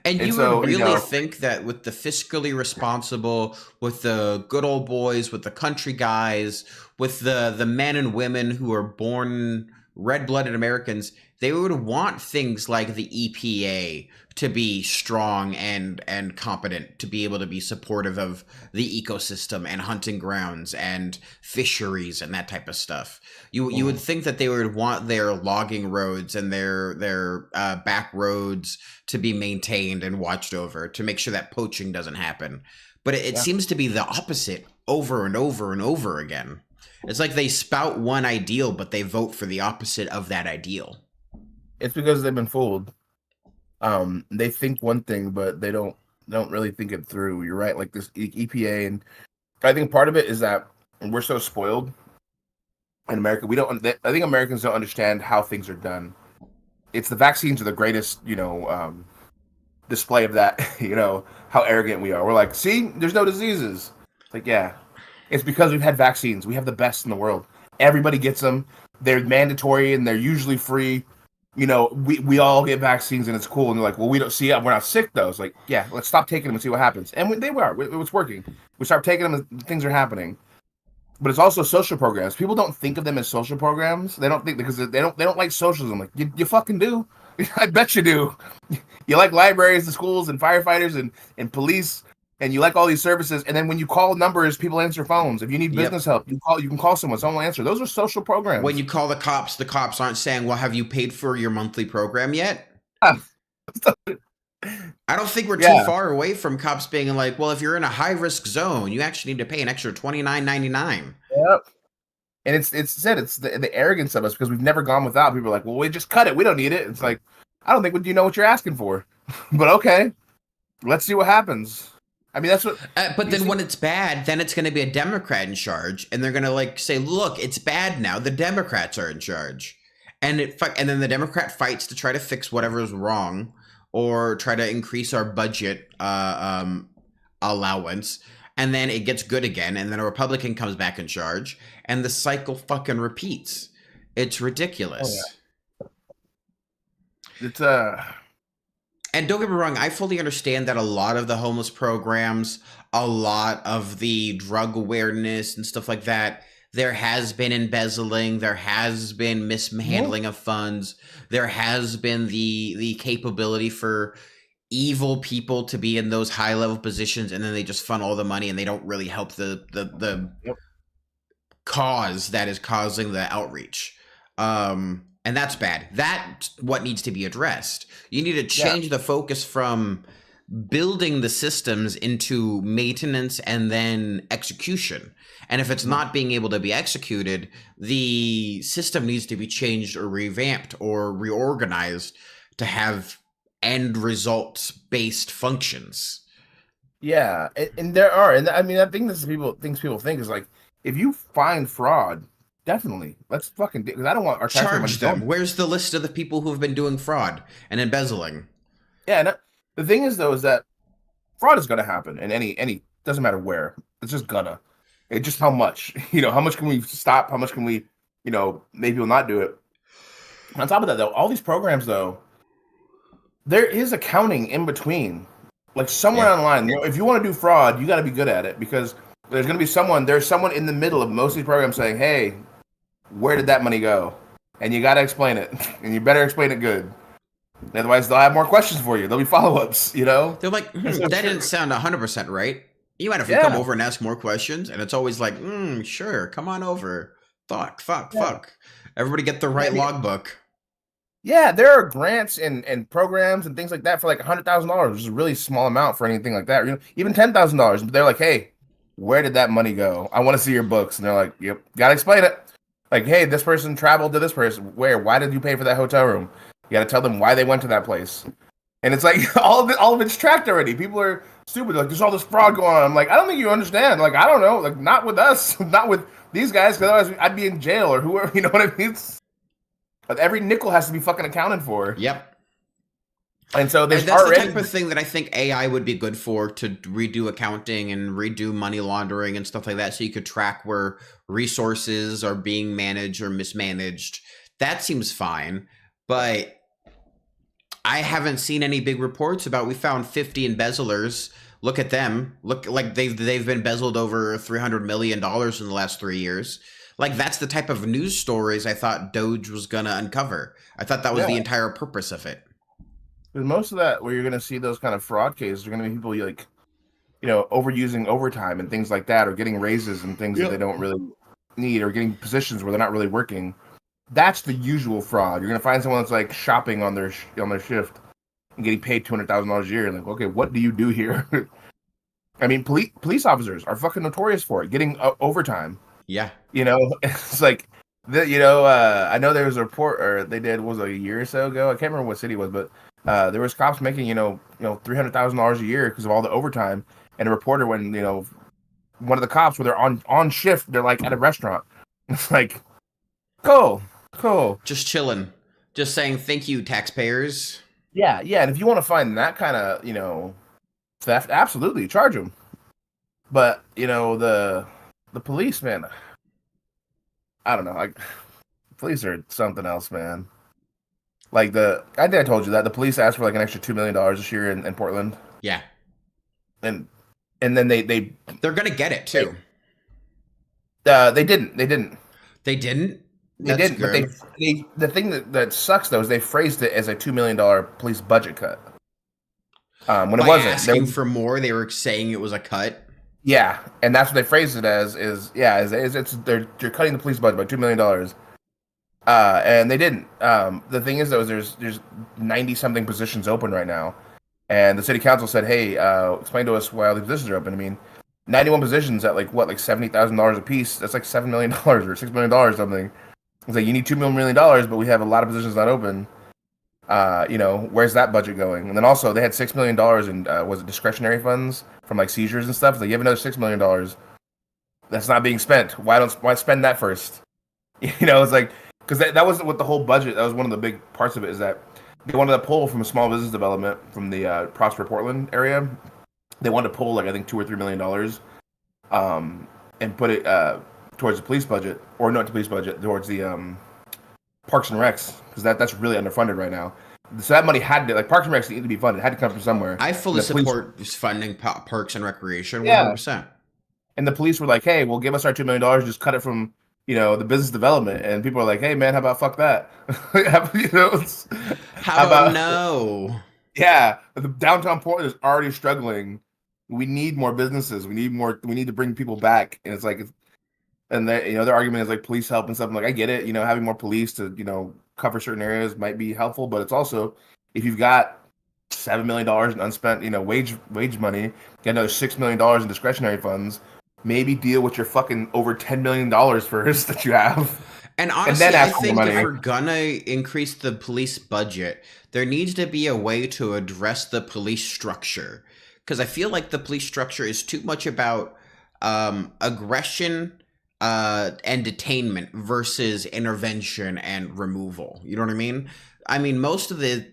And you would really think that with the fiscally responsible, with the good old boys, with the country guys, with the men and women who are born red-blooded Americans, they would want things like the EPA to be strong and competent, to be able to be supportive of the ecosystem and hunting grounds and fisheries and that type of stuff. You would think that they would want their logging roads and their back roads to be maintained and watched over to make sure that poaching doesn't happen. But it seems to be the opposite over and over and over again. It's like they spout one ideal, but they vote for the opposite of that ideal. It's because they've been fooled. They think one thing, but they don't really think it through. You're right, like this EPA, and I think part of it is that we're so spoiled in America. I think Americans don't understand how things are done. It's the vaccines are the greatest, display of that. How arrogant we are. We're like, see, there's no diseases. It's like, yeah, it's because we've had vaccines. We have the best in the world. Everybody gets them. They're mandatory and they're usually free. We all get vaccines and it's cool. And they're like, well, we don't see it. We're not sick though. It's like, yeah, let's stop taking them and see what happens. And they were. It was working. We start taking them and things are happening. But it's also social programs. People don't think of them as social programs. They don't think because they don't like socialism. Like you fucking do. I bet you do. You like libraries and schools and firefighters and police. And you like all these services, and then when you call numbers, people answer phones. If you need business help, you can call someone will answer. Those are social programs. When you call the cops aren't saying, well, have you paid for your monthly program yet? I don't think we're too far away from cops being like, well, if you're in a high-risk zone, you actually need to pay an extra $29.99. Yep. And it's the arrogance of us because we've never gone without. People are like, well, we just cut it. We don't need it. It's like, I don't think you know what you're asking for. But okay, let's see what happens. I mean, that's what. But then when it's bad, then it's going to be a Democrat in charge, and they're going to say, "Look, it's bad now. The Democrats are in charge," and then the Democrat fights to try to fix whatever's wrong, or try to increase our budget allowance, and then it gets good again, and then a Republican comes back in charge, and the cycle fucking repeats. It's ridiculous. Oh, yeah. It's And don't get me wrong, I fully understand that a lot of the homeless programs, a lot of the drug awareness and stuff like that, there has been embezzling, there has been mishandling of funds, there has been the capability for evil people to be in those high level positions, and then they just fund all the money and they don't really help the cause that is causing the outreach. And that's bad. That's what needs to be addressed. You need to change the focus from building the systems into maintenance and then execution. And if it's not being able to be executed, the system needs to be changed or revamped or reorganized to have end results based functions. Yeah, and there are, and I mean, I think this is things people think is like, if you find fraud, definitely. Let's fucking do, because I don't want our charge them. Where's the list of the people who have been doing fraud and embezzling? Yeah, and the thing is though is that fraud is going to happen in any doesn't matter where. It's just gonna. It's just how much. How much can we stop? How much can we, maybe we'll not do it. On top of that though, all these programs though, there is accounting in between. Like somewhere online, if you want to do fraud, you got to be good at it because there's going to be someone in the middle of most of these programs saying, hey, where did that money go? And you got to explain it. And you better explain it good. Otherwise, they'll have more questions for you. There'll be follow-ups, They're like, that didn't sound 100% right. You might have to come over and ask more questions. And it's always like, sure, come on over. Fuck. Everybody get the right logbook. Yeah, there are grants and programs and things like that for like $100,000, which is a really small amount for anything like that. Even $10,000. But they're like, hey, where did that money go? I want to see your books. And they're like, yep, got to explain it. Like, hey, this person traveled to this person. Where? Why did you pay for that hotel room? You got to tell them why they went to that place. And it's like all of it's tracked already. People are stupid. Like, there's all this fraud going on. I'm like, I don't think you understand. Like, I don't know. Like, not with us. Not with these guys. Because otherwise I'd be in jail or whoever. You know what I mean? Every nickel has to be fucking accounted for. Yep. And so that's the type of thing that I think AI would be good for, to redo accounting and redo money laundering and stuff like that, so you could track where resources are being managed or mismanaged. That seems fine, but I haven't seen any big reports about we found 50 embezzlers. Look at them. Look like they've been embezzled over $300 million in the last 3 years. Like that's the type of news stories I thought Doge was gonna uncover. I thought that was the entire purpose of it. Because most of that, where you're going to see those kind of fraud cases, are going to be people like, overusing overtime and things like that, or getting raises and things that they don't really need, or getting positions where they're not really working. That's the usual fraud. You're going to find someone that's like shopping on their shift and getting paid $200,000 a year. And like, okay, what do you do here? I mean, police officers are fucking notorious for it, getting overtime. Yeah. It's like, I know there was a report, or they did, was it a year or so ago? I can't remember what city it was, but there was cops making, $300,000 a year because of all the overtime. And a reporter, when, one of the cops, where they're on shift, they're like at a restaurant. It's like, cool. Just chilling. Just saying thank you, taxpayers. Yeah. And if you want to find that kind of, theft, absolutely, charge them. But, the police, man, I don't know. Like, police are something else, man. Like I think I told you that the police asked for like an extra $2 million this year in Portland. Yeah. And then they're gonna get it too. They didn't. They didn't. They didn't. Good. But the thing that sucks though is they phrased it as a $2 million police budget cut. When it wasn't. Asking for more, they were saying it was a cut. Yeah, and that's what they phrased it as. You're cutting the police budget by $2 million. And they didn't. The thing is, though, there's 90 something positions open right now, and the city council said, "Hey, explain to us why all these positions are open." I mean, 91 positions at like $70,000 a piece. That's like $7 million or $6 million or something. It's like you need $2 million, but we have a lot of positions not open. Where's that budget going? And then also they had $6 million in was it discretionary funds from like seizures and stuff. It's like you have another $6 million that's not being spent. Why spend that first? It's like, because that wasn't what the whole budget. That was one of the big parts of it, is that they wanted to pull from small business development from the Prosper Portland area. They wanted to pull like I think $2 or $3 million, and put it towards the police budget, or not the police budget, towards the Parks and Recs, because that's really underfunded right now. So that money had to, like, Parks and Recs need to be funded. It had to come from somewhere. I fully support funding Parks and Recreation, 100%. Yeah. And the police were like, "Hey, well, give us our $2 million, just cut it from, the business development." And people are like, "Hey, man, how about fuck that?" How about no? Yeah, the downtown Portland is already struggling. We need more businesses. We need to bring people back. And it's like, and their argument is like police help and stuff. I'm like, I get it. Having more police to cover certain areas might be helpful, but it's also, if you've got $7 million in unspent wage money, get another $6 million in discretionary funds, maybe deal with your fucking over $10 million first that you have. And honestly, I think if we're gonna increase the police budget, there needs to be a way to address the police structure, because I feel like the police structure is too much about aggression and detainment versus intervention and removal. You know what I mean? I mean, most of the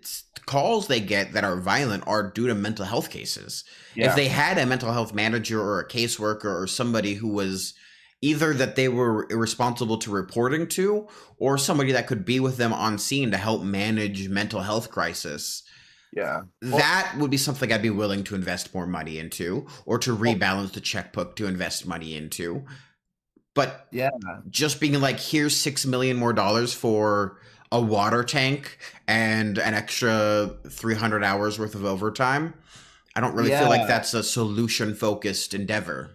calls they get that are violent are due to mental health cases. Yeah. If they had a mental health manager or a caseworker or somebody who was either that they were irresponsible to reporting to, or somebody that could be with them on scene to help manage mental health crisis, that would be something I'd be willing to invest more money into, or to rebalance the checkbook to invest money into. But just being like, here's $6 million more for a water tank and an extra 300 hours worth of overtime, I don't really feel like that's a solution-focused endeavor.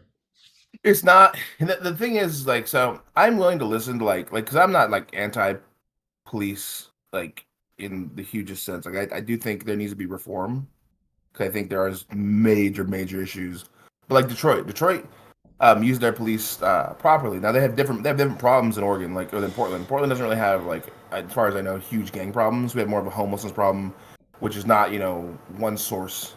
It's not. The thing is, like, so I'm willing to listen to like, because I'm not like anti-police, like in the hugest sense. Like, I do think there needs to be reform, because I think there are major issues. But like Detroit use their police properly. Now they have different problems in Oregon, like, or than Portland. Portland doesn't really have, like, as far as I know, huge gang problems. We have more of a homelessness problem, which is not one source.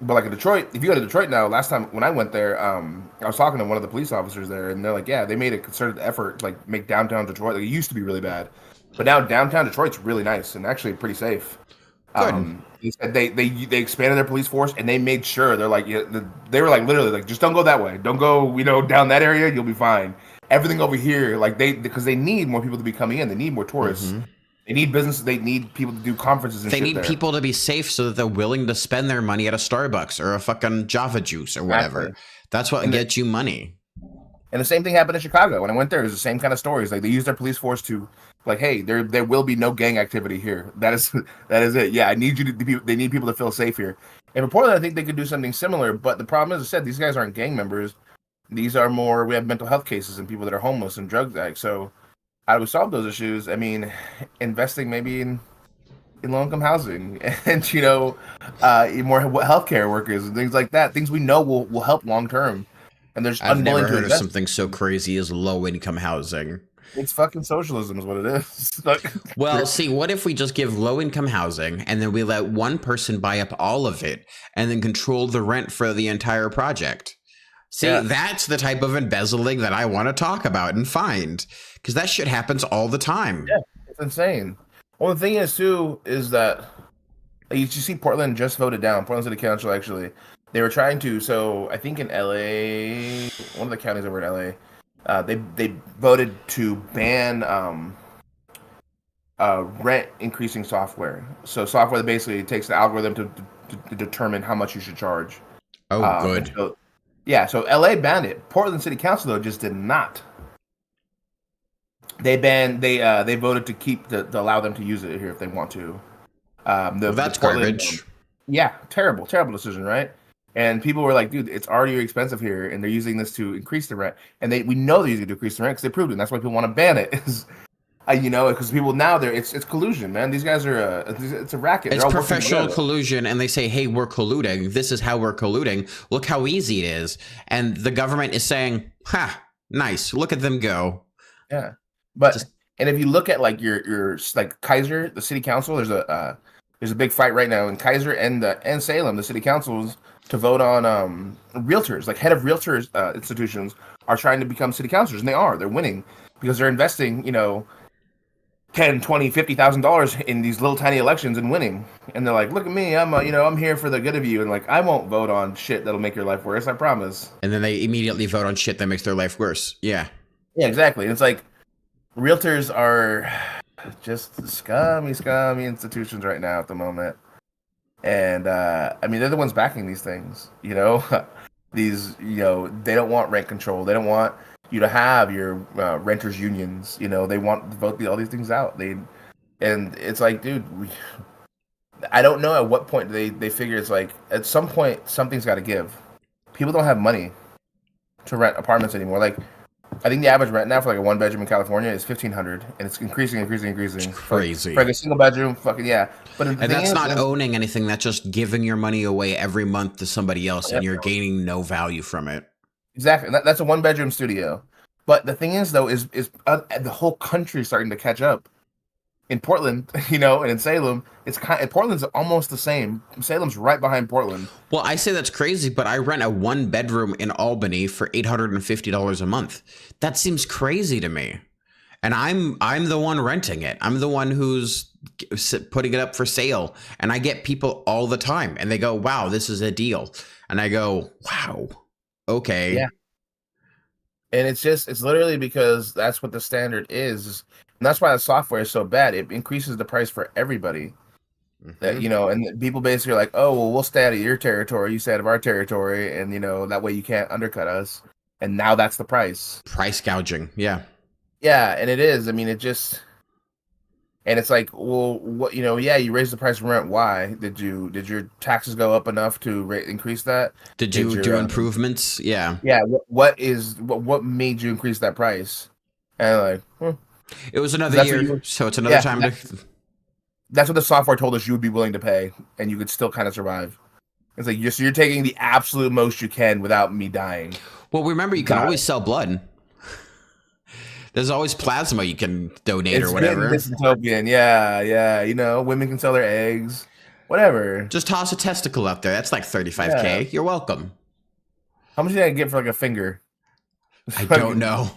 But like in Detroit, if you go to Detroit now, last time when I went there, I was talking to one of the police officers there, and they're like, yeah, they made a concerted effort to like make downtown Detroit. Like, it used to be really bad, but now downtown Detroit's really nice and actually pretty safe. They said they expanded their police force, and they made sure they were like literally like, just don't go that way, don't go down that area, you'll be fine. Everything over here, like, because they need more people to be coming in, they need more tourists. Mm-hmm. They need business. They need people to do conferences and shit there. They need people to be safe so that they're willing to spend their money at a Starbucks or a fucking Java Juice or whatever. Exactly. That's what gets you money. And the same thing happened in Chicago. When I went there, it was the same kind of stories. Like they used their police force to, like, hey, there will be no gang activity here. That is that is it. Yeah, I need you to be. They need people to feel safe here. And for Portland, I think they could do something similar. But the problem is, I said, these guys aren't gang members. These are more. We have mental health cases and people that are homeless and drug addicts. So how do we solve those issues? I mean, investing maybe in low income housing and more healthcare workers and things like that. Things we know will help long term. And there's I've unwilling never to heard of invest. something so crazy as low income housing. It's fucking socialism is what it is. Well, see, what if we just give low income housing and then we let one person buy up all of it and then control the rent for the entire project? See, Yeah. that's the type of embezzling that I want to talk about and find, because that shit happens all the time. Yeah, it's insane. Well, the thing is too is that you see Portland just voted down. Portland City Council actually, they were trying to. So I think in LA, one of the counties over in LA, they voted to ban rent increasing software. So software that basically takes the algorithm to determine how much you should charge. Oh, good. So LA banned it. Portland City Council though just did not. They voted to keep to allow them to use it here if they want to. Well, that's garbage. Yeah, terrible decision, right? And people were like, dude, it's already expensive here, and they're using this to increase the rent. And we know they're using it to increase the rent because they proved it. And that's why people want to ban it. Because people now it's collusion, man. These guys are it's a racket. It's professional collusion, and they say, hey, we're colluding. This is how we're colluding. Look how easy it is. And the government is saying, ha, nice. Look at them go. Yeah. And if you look at like your like Kaiser, the city council, there's a big fight right now in Kaiser and Salem, the city councils, to vote on realtors, like head of realtors institutions are trying to become city councilors, and they're winning because they're investing, $10, $20, $50,000 in these little tiny elections and winning. And they're like, look at me, I'm here for the good of you, and like I won't vote on shit that'll make your life worse, I promise. And then they immediately vote on shit that makes their life worse. Yeah. Yeah, exactly. And it's like realtors are just scummy institutions right now at the moment. And I mean, they're the ones backing these things, these, they don't want rent control. They don't want you to have your renters unions, they want to vote all these things out. And it's like, dude, I don't know at what point they figure it's like, at some point, something's got to give. People don't have money to rent apartments anymore. Like, I think the average rent now for like a 1-bedroom in California is $1,500, and it's increasing. It's crazy. For like a single bedroom, fucking yeah. And that's not owning anything. That's just giving your money away every month to somebody else, and you're gaining no value from it. Exactly. That's a 1-bedroom studio. But the thing is, though, is the whole country starting to catch up. In Portland, and in Salem, Portland's almost the same. Salem's right behind Portland. Well, I say that's crazy, but I rent a 1-bedroom in Albany for $850 a month. That seems crazy to me. And I'm the one renting it. I'm the one who's putting it up for sale. And I get people all the time, and they go, wow, this is a deal. And I go, wow, okay. Yeah. And it's literally because that's what the standard is. And that's why the software is so bad. It increases the price for everybody. That and people basically are like, oh, well, we'll stay out of your territory, you stay out of our territory, and that way you can't undercut us. And now that's the price. Price gouging, yeah. Yeah, and it is. I mean, and it's like, well, what you raised the price of rent. Why did your taxes go up enough to increase that? Did you do improvements? Yeah. Yeah. What made you increase that price? And like, it was another year, so it's another time That's what the software told us you would be willing to pay, and you could still kind of survive. It's like you're taking the absolute most you can without me dying. Well, remember, you can always sell blood. There's always plasma you can donate or whatever. It's dystopian, yeah. Women can sell their eggs, whatever. Just toss a testicle out there. That's like $35K. Yeah. You're welcome. How much did I get for like a finger? I don't know.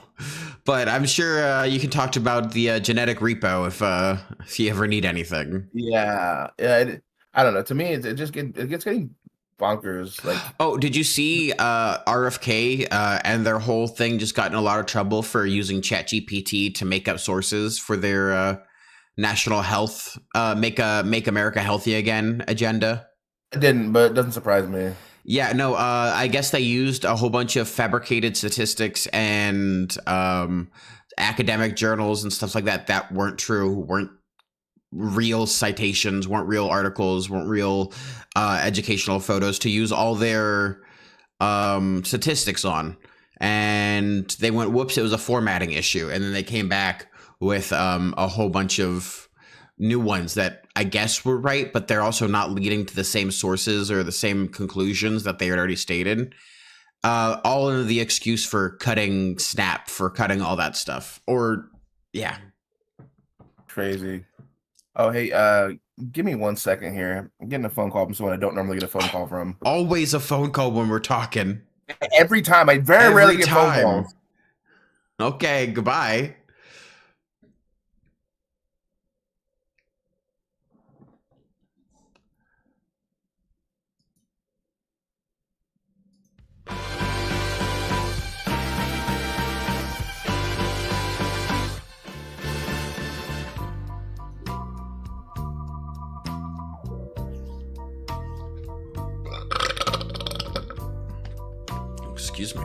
But I'm sure you can talk about the genetic repo if you ever need anything. Yeah. I don't know. To me, it gets getting bonkers. Like, oh, did you see RFK and their whole thing just got in a lot of trouble for using ChatGPT to make up sources for their national health, make America healthy again agenda? It didn't, but it doesn't surprise me. Yeah, no, I guess they used a whole bunch of fabricated statistics and academic journals and stuff like that weren't true, weren't real citations, weren't real articles, weren't real educational photos to use all their statistics on. And they went, whoops, it was a formatting issue. And then they came back with a whole bunch of new ones that I guess were right, but they're also not leading to the same sources or the same conclusions that they had already stated. All under the excuse for cutting Snap, for cutting all that stuff. Or, yeah. Crazy. Oh, hey, give me 1 second here. I'm getting a phone call from someone I don't normally get a phone call from. Always a phone call when we're talking. Every time. I very rarely get phone calls. Okay, goodbye. Excuse me.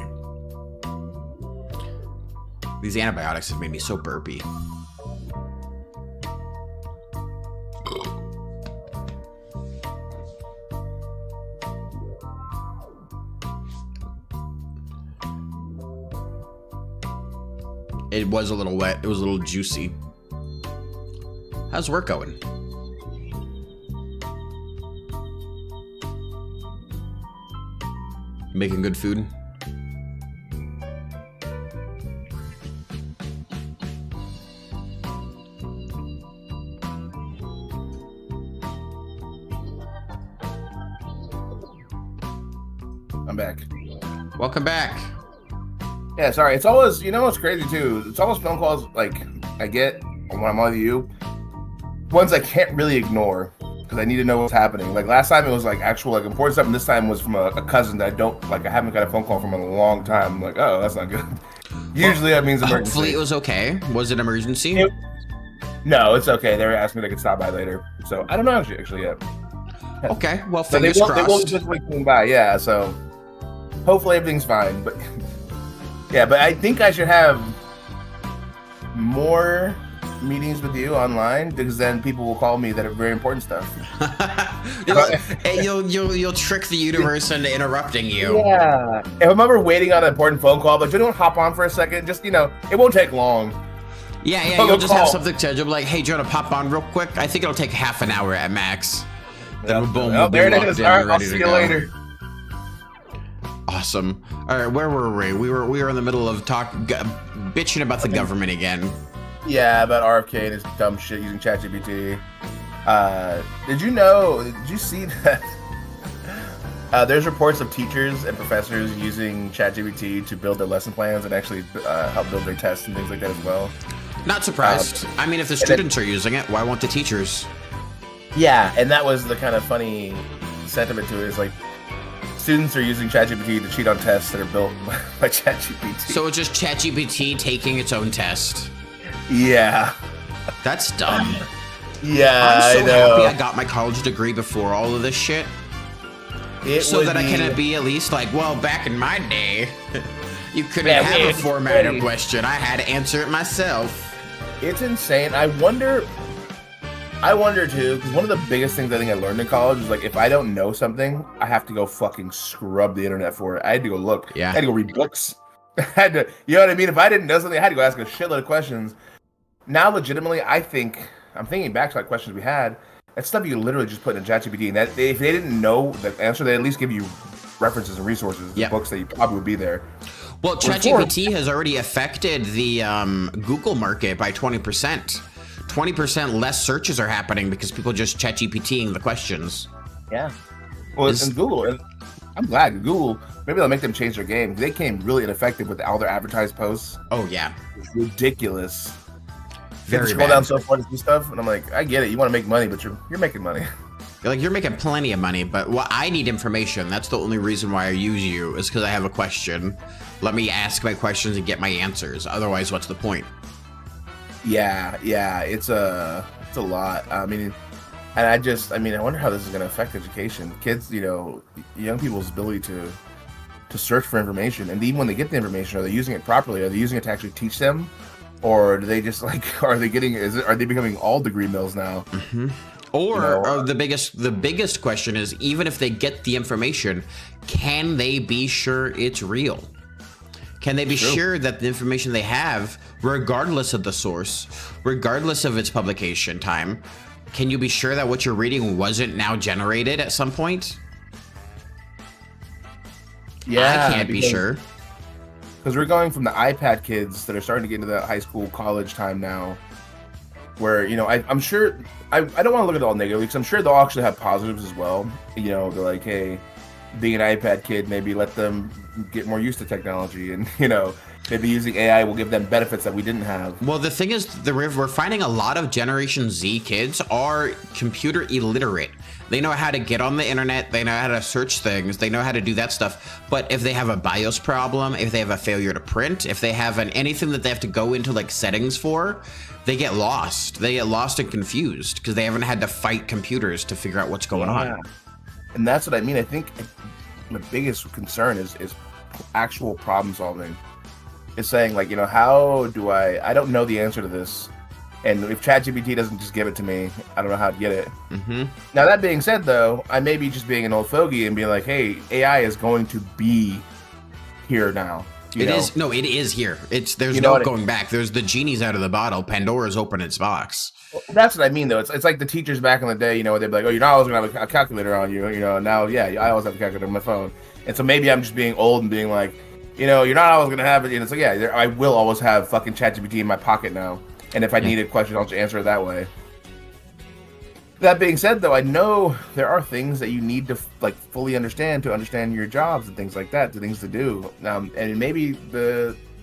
These antibiotics have made me so burpy. It was a little wet. It was a little juicy. How's work going? Making good food? I'm back. Welcome back. Yeah, sorry. It's always, you know what's crazy too? It's almost phone calls like I get when I'm with you. Ones I can't really ignore because I need to know what's happening. Like last time it was like actual like important stuff, and this time was from a cousin that I haven't got a phone call from in a long time. I'm like, oh, that's not good. Usually that means emergency. Hopefully it was okay. Was it emergency? No, it's okay. They were asking me if they could stop by later. So I don't know actually yet. Okay, well, So fingers crossed. they won't just like come by, yeah. So hopefully everything's fine. But yeah, but I think I should have more meetings with you online because then people will call me that are very important stuff. Hey, you'll trick the universe into interrupting you. Yeah. If I remember waiting on an important phone call, but if you don't hop on for a second, just it won't take long. Yeah, you'll just have something to do. Like, hey, do you want to pop on real quick? I think it'll take half an hour at max. Then we'll there it is. All right, I'll see you later. Awesome. All right, where were we? We were in the middle of bitching about the government again. Yeah, about RFK and his dumb shit using ChatGPT. Did you see that there's reports of teachers and professors using ChatGPT to build their lesson plans and actually help build their tests and things like that as well? Not surprised. I mean, if the students are using it, why won't the teachers? Yeah, and that was the kind of funny sentiment to it. Is like students are using ChatGPT to cheat on tests that are built by ChatGPT. So it's just ChatGPT taking its own test. Yeah. That's dumb. Yeah, I'm so I know. happy I got my college degree before all of this shit. So that I can be at least like, well, back in my day, you couldn't have a formatted question. I had to answer it myself. It's insane. I wonder too, because one of the biggest things I think I learned in college is like, if I don't know something, I have to go fucking scrub the internet for it. I had to go look. Yeah. I had to go read books. I had to, you know what I mean? If I didn't know something, I had to go ask a shitload of questions. Now, legitimately, I'm thinking back to like questions we had. That stuff you literally just put in ChatGPT, and that if they didn't know the answer, they at least give you references and resources, books that you probably would be there. Well, ChatGPT has already affected the Google market by 20%. 20% less searches are happening because people just ChatGPTing the questions. Yeah. Well, and Google, and I'm glad Google, maybe they'll make them change their game. They came really ineffective with all their advertised posts. Oh, yeah. It's ridiculous. Very scroll down so far to do stuff, and I'm like, I get it. You want to make money, but you're making money. You're making plenty of money, but I need information. That's the only reason why I use you, is because I have a question. Let me ask my questions and get my answers. Otherwise, what's the point? Yeah, it's a lot. I mean, And I mean, I wonder how this is going to affect education. Kids, young people's ability to search for information, and even when they get the information, are they using it properly? Are they using it to actually teach them, or do they just are they getting? Are they becoming all degree mills now? Mm-hmm. Or the biggest question is, even if they get the information, can they be sure it's real? Can they be sure that the information they have, regardless of the source, regardless of its publication time, can you be sure that what you're reading wasn't now generated at some point? Yeah, I can't be sure. Because we're going from the iPad kids that are starting to get into that high school, college time now, where, I'm sure, I don't want to look at it all negatively, because I'm sure they'll actually have positives as well. They're like, hey, being an iPad kid, maybe let them get more used to technology, and, maybe using AI will give them benefits that we didn't have. Well, the thing is, we're finding a lot of Generation Z kids are computer illiterate. They know how to get on the internet. They know how to search things. They know how to do that stuff. But if they have a BIOS problem, if they have a failure to print, if they have anything that they have to go into like settings for, they get lost. They get lost and confused because they haven't had to fight computers to figure out what's going on. And that's what I mean. I think the biggest concern is actual problem solving. It's saying, like, how do I don't know the answer to this. And if ChatGPT doesn't just give it to me, I don't know how to get it. Mm-hmm. Now, that being said, though, I may be just being an old fogey and being like, hey, AI is going to be here now. It is here. There's no going back. There's the genie's out of the bottle. Pandora's opened its box. Well, that's what I mean, though. It's like the teachers back in the day, they'd be like, oh, you're not always going to have a calculator on you. Now, yeah, I always have a calculator on my phone. And so maybe I'm just being old and being like, you're not always going to have it. And it's like, yeah, I will always have fucking ChatGPT in my pocket now. And if I need a question, I'll just answer it that way. That being said, though, I know there are things that you need to fully understand to understand your jobs and things like that, the things to do. And maybe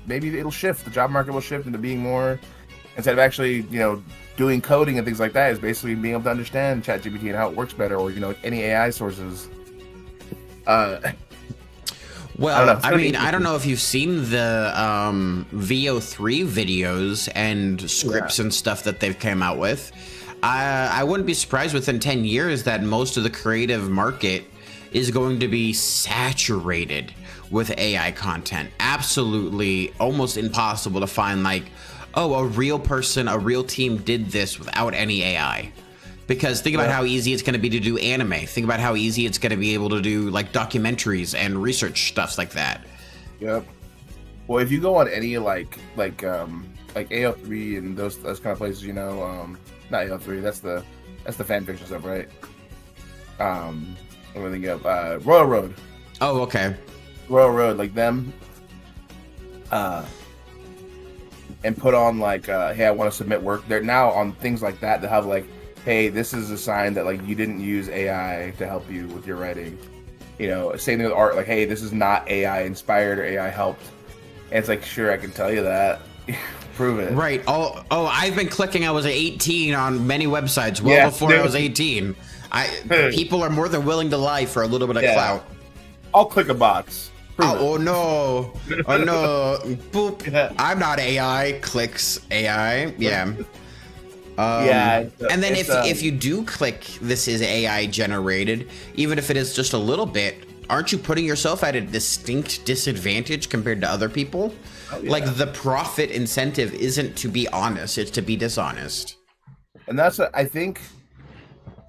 it'll shift. The job market will shift into being more, instead of actually, doing coding and things like that, is basically being able to understand ChatGPT and how it works better, or any AI sources. Well, I don't know if you've seen the VO3 videos and scripts and stuff that they've came out with. I wouldn't be surprised within 10 years that most of the creative market is going to be saturated with AI content. Absolutely almost impossible to find a real person, a real team did this without any AI. Because think about how easy it's going to be to do anime. Think about how easy it's going to be able to do documentaries and research stuff like that. Yep. Well, if you go on any like AO3 and those kind of places, not AO3. That's the fan fiction stuff, right? I'm gonna think of Royal Road. Oh, okay. Royal Road, like them. And put on hey, I want to submit work. They're now on things like that. They have hey, this is a sign that you didn't use AI to help you with your writing. Same thing with art. Hey, this is not AI inspired or AI helped. And it's sure, I can tell you that. Prove it. Right. Oh, I've been clicking. I was 18 on many websites before I was 18. People are more than willing to lie for a little bit of clout. I'll click a box. Oh no! Oh no! Boop! I'm not AI. Clicks AI. Yeah. And then if you do click this is AI generated, even if it is just a little bit, aren't you putting yourself at a distinct disadvantage compared to other people? Oh, yeah. The profit incentive isn't to be honest, it's to be dishonest. And that's what I think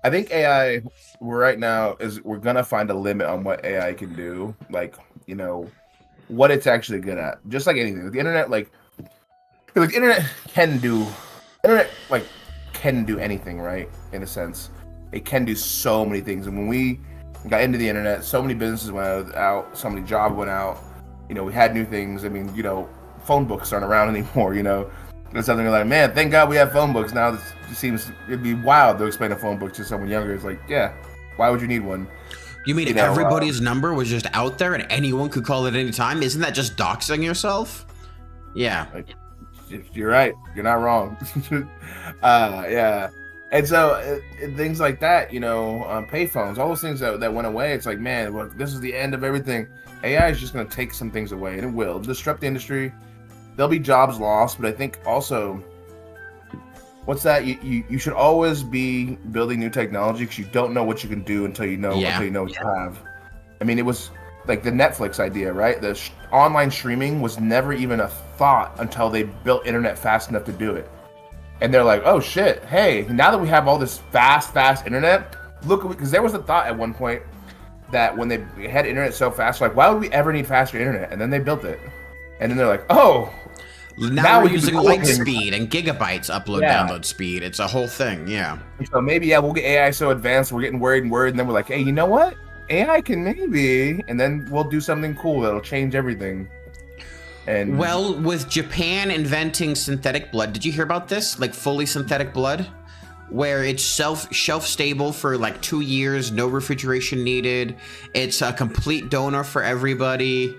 AI right now we're gonna find a limit on what AI can do, what it's actually good at. Just like anything. The internet, the internet can do anything, right? In a sense, it can do so many things. And when we got into the internet, so many businesses went out, so many jobs went out. We had new things. I mean, phone books aren't around anymore. It's something like, man, thank God we have phone books now. It'd be wild to explain a phone book to someone younger. It's yeah, why would you need one? You mean everybody's number was just out there and anyone could call at any time? Isn't that just doxing yourself? Yeah. You're right. You're not wrong. Yeah. And so things like that, payphones, all those things that went away. It's man, look, this is the end of everything. AI is just going to take some things away, and it will disrupt the industry. There'll be jobs lost, but I think also what's that? You should always be building new technology because you don't know what you can do until you know what you have. I mean, it was like the Netflix idea, right? The online streaming was never even a thought until they built internet fast enough to do it. And they're like, oh shit, hey, now that we have all this fast internet, look, because there was a thought at one point that when they had internet so fast, like, why would we ever need faster internet? And then they built it. And then they're like, oh, now we're using light speed and gigabytes upload download speed. It's a whole thing, yeah. So maybe, we'll get AI so advanced, we're getting worried, and then we're like, hey, you know what? AI can maybe, and then we'll do something cool that'll change everything. And well, with Japan inventing synthetic blood, did you hear about this? Like fully synthetic blood, where it's shelf stable for like 2 years, no refrigeration needed. It's a complete donor for everybody.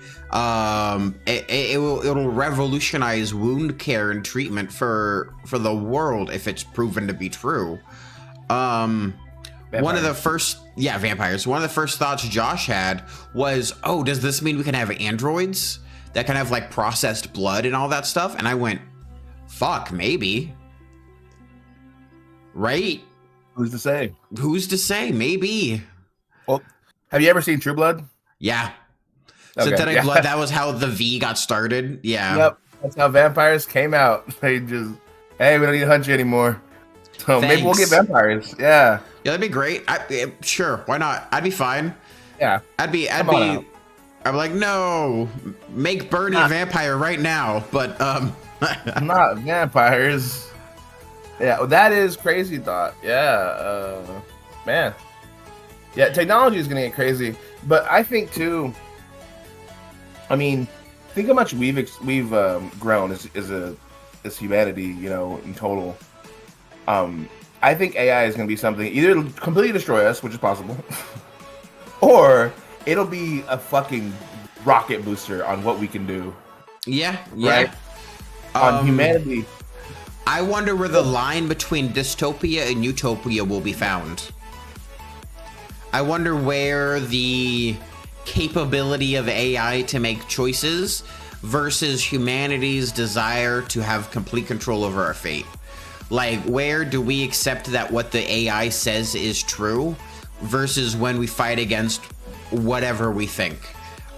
It'll revolutionize wound care and treatment for the world if it's proven to be true. Vampires. One of the first thoughts Josh had was, oh, does this mean we can have androids that can have like processed blood and all that stuff? And I went, fuck, maybe. Right? Who's to say? Maybe. Well, have you ever seen True Blood? Yeah. Okay, synthetic blood, that was how the V got started. Yeah. Yep. That's how vampires came out. They just, hey, we don't need to hunt you anymore. So maybe we'll get vampires. Yeah. Yeah, that'd be great. Sure, why not? I'd be fine. Yeah. I'm like, no, make Bernie a vampire right now. But not vampires. Yeah, well, that is crazy thought. Yeah, man. Yeah, technology is gonna get crazy, but I think too. I mean, think how much we've grown as humanity, you know, in total. I think AI is going to be something either completely destroy us, which is possible, or it'll be a fucking rocket booster on what we can do. Yeah. Right? On humanity. I wonder where the line between dystopia and utopia will be found. I wonder where the capability of AI to make choices versus humanity's desire to have complete control over our fate. Like, where do we accept that what the AI says is true versus when we fight against whatever we think,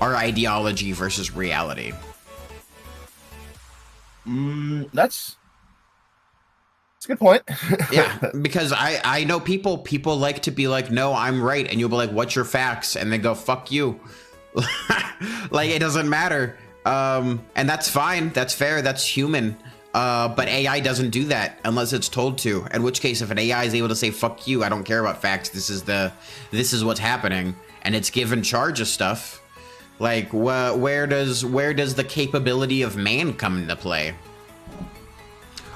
our ideology versus reality? That's a good point. Yeah, because I know people like to be like, no, I'm right. And you'll be like, what's your facts? And they go, fuck you. Like, it doesn't matter. And that's fine. That's fair. That's human. But AI doesn't do that unless it's told to. In which case, if an AI is able to say "fuck you," I don't care about facts. This is what's happening, and it's given charge of stuff. Like, where does the capability of man come into play?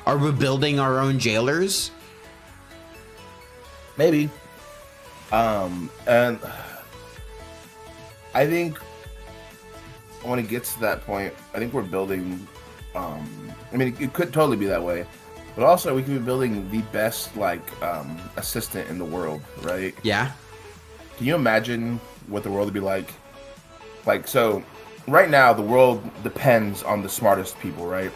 Are we building our own jailers? Maybe. And I think when it gets to that point, I think we're building. I mean, it could totally be that way, but also we could be building the best assistant in the world, right? Yeah. Can you imagine what the world would be like? Like, so right now the world depends on the smartest people, right?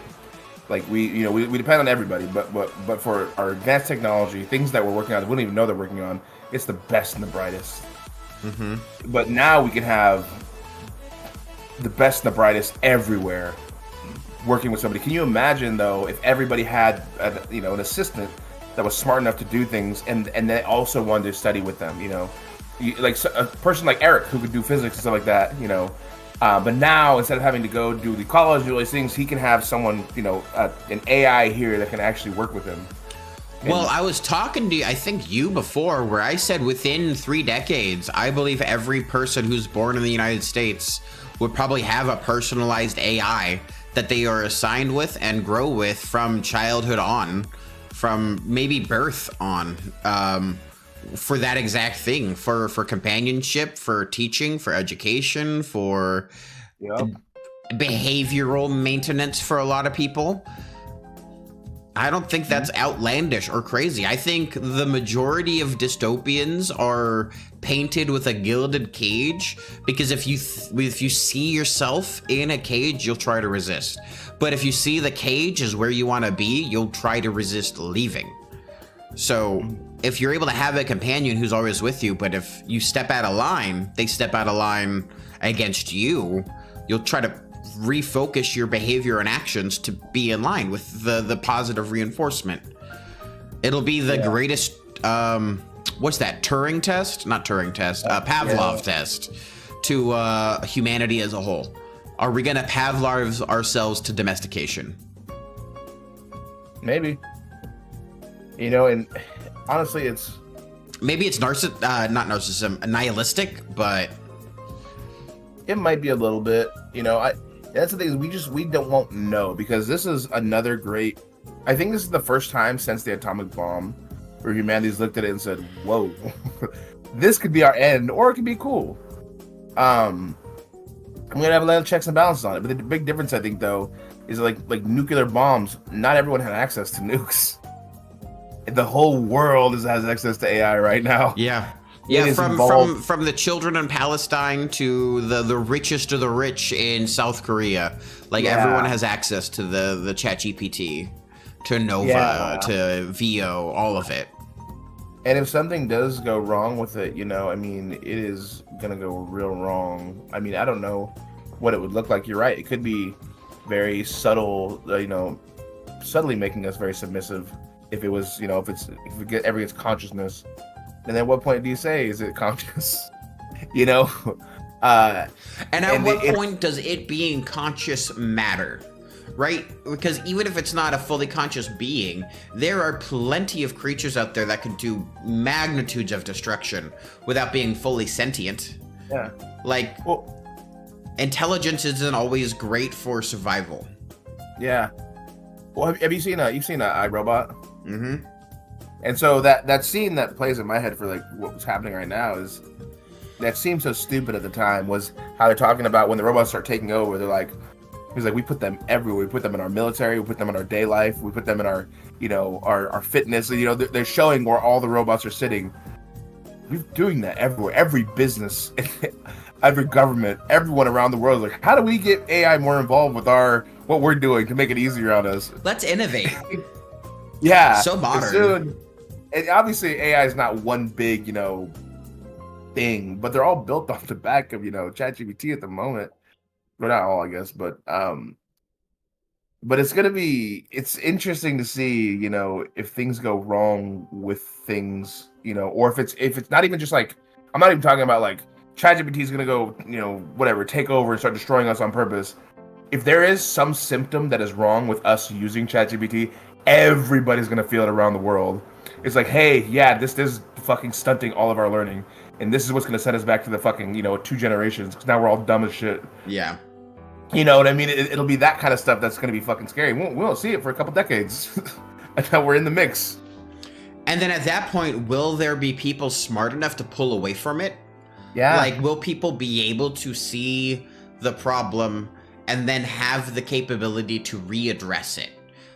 Like we depend on everybody, but for our advanced technology, things that we're working on, we don't even know they're working on, it's the best and the brightest. Mm-hmm. But now we can have the best and the brightest everywhere working with somebody. Can you imagine though if everybody had an assistant that was smart enough to do things and they also wanted to study with them, like a person like Eric who could do physics and stuff like that, but now instead of having to go do the college, do all these things, he can have someone, an AI here that can actually work with him. Well, I was talking to, I think you before, where I said within 3 decades, I believe every person who's born in the United States would probably have a personalized AI that they are assigned with and grow with from childhood on, from maybe birth on, for that exact thing, for companionship, for teaching, for education, for behavioral maintenance for a lot of people. I don't think that's outlandish or crazy. I think the majority of dystopians are painted with a gilded cage because if you see yourself in a cage, you'll try to resist. But if you see the cage is where you want to be, you'll try to resist leaving. So if you're able to have a companion who's always with you, but if you step out of line, they step out of line against you, you'll try to refocus your behavior and actions to be in line with the positive reinforcement. It'll be the greatest what's that, Turing test? Not Turing test, Pavlov test to humanity as a whole. Are we gonna Pavlov ourselves to domestication? Maybe. You know, and honestly, it's maybe it's not narcissism, nihilistic, but it might be a little bit. You know, that's the thing, is we won't know, because this is another great, I think this is the first time since the atomic bomb where humanity's looked at it and said, whoa, this could be our end, or it could be cool. I'm gonna have a lot of checks and balances on it, but the big difference, I think, though, is like nuclear bombs, not everyone had access to nukes. The whole world has access to AI right now. Yeah, from the children in Palestine to the richest of the rich in South Korea. Like everyone has access to the ChatGPT, to Nova, to VO, all of it. And if something does go wrong with it, you know, I mean, it is gonna go real wrong. I mean, I don't know what it would look like. You're right. It could be very subtle, you know, subtly making us very submissive. If it was, you know, if it ever gets consciousness, and at what point do you say, is it conscious? You know? And at what point does it being conscious matter? Right? Because even if it's not a fully conscious being, there are plenty of creatures out there that could do magnitudes of destruction without being fully sentient. Yeah. Like, intelligence isn't always great for survival. Yeah. Well, have you seen iRobot? Mm-hmm. And so that scene that plays in my head for like what's happening right now is, that seemed so stupid at the time, was how they're talking about when the robots start taking over. They're like, he's like, we put them everywhere. We put them in our military. We put them in our day life. We put them in our, you know, our fitness. You know, they're showing where all the robots are sitting. We're doing that everywhere. Every business, every government, everyone around the world is like, how do we get AI more involved with what we're doing to make it easier on us? Let's innovate. Yeah. So modern. And obviously AI is not one big, you know, thing, but they're all built off the back of, you know, ChatGPT at the moment. Well, not all, I guess, but it's interesting to see, you know, if things go wrong with things, you know, or if it's not even just like, I'm not even talking about like ChatGPT is gonna go, you know, whatever, take over and start destroying us on purpose. If there is some symptom that is wrong with us using ChatGPT, everybody's gonna feel it around the world. It's like, hey, yeah, this is fucking stunting all of our learning, and this is what's gonna send us back to the fucking, you know, 2 generations, because now we're all dumb as shit. Yeah. You know what I mean? It'll be that kind of stuff that's gonna be fucking scary. We won't see it for a couple decades until we're in the mix. And then at that point, will there be people smart enough to pull away from it? Yeah. Like, will people be able to see the problem and then have the capability to readdress it?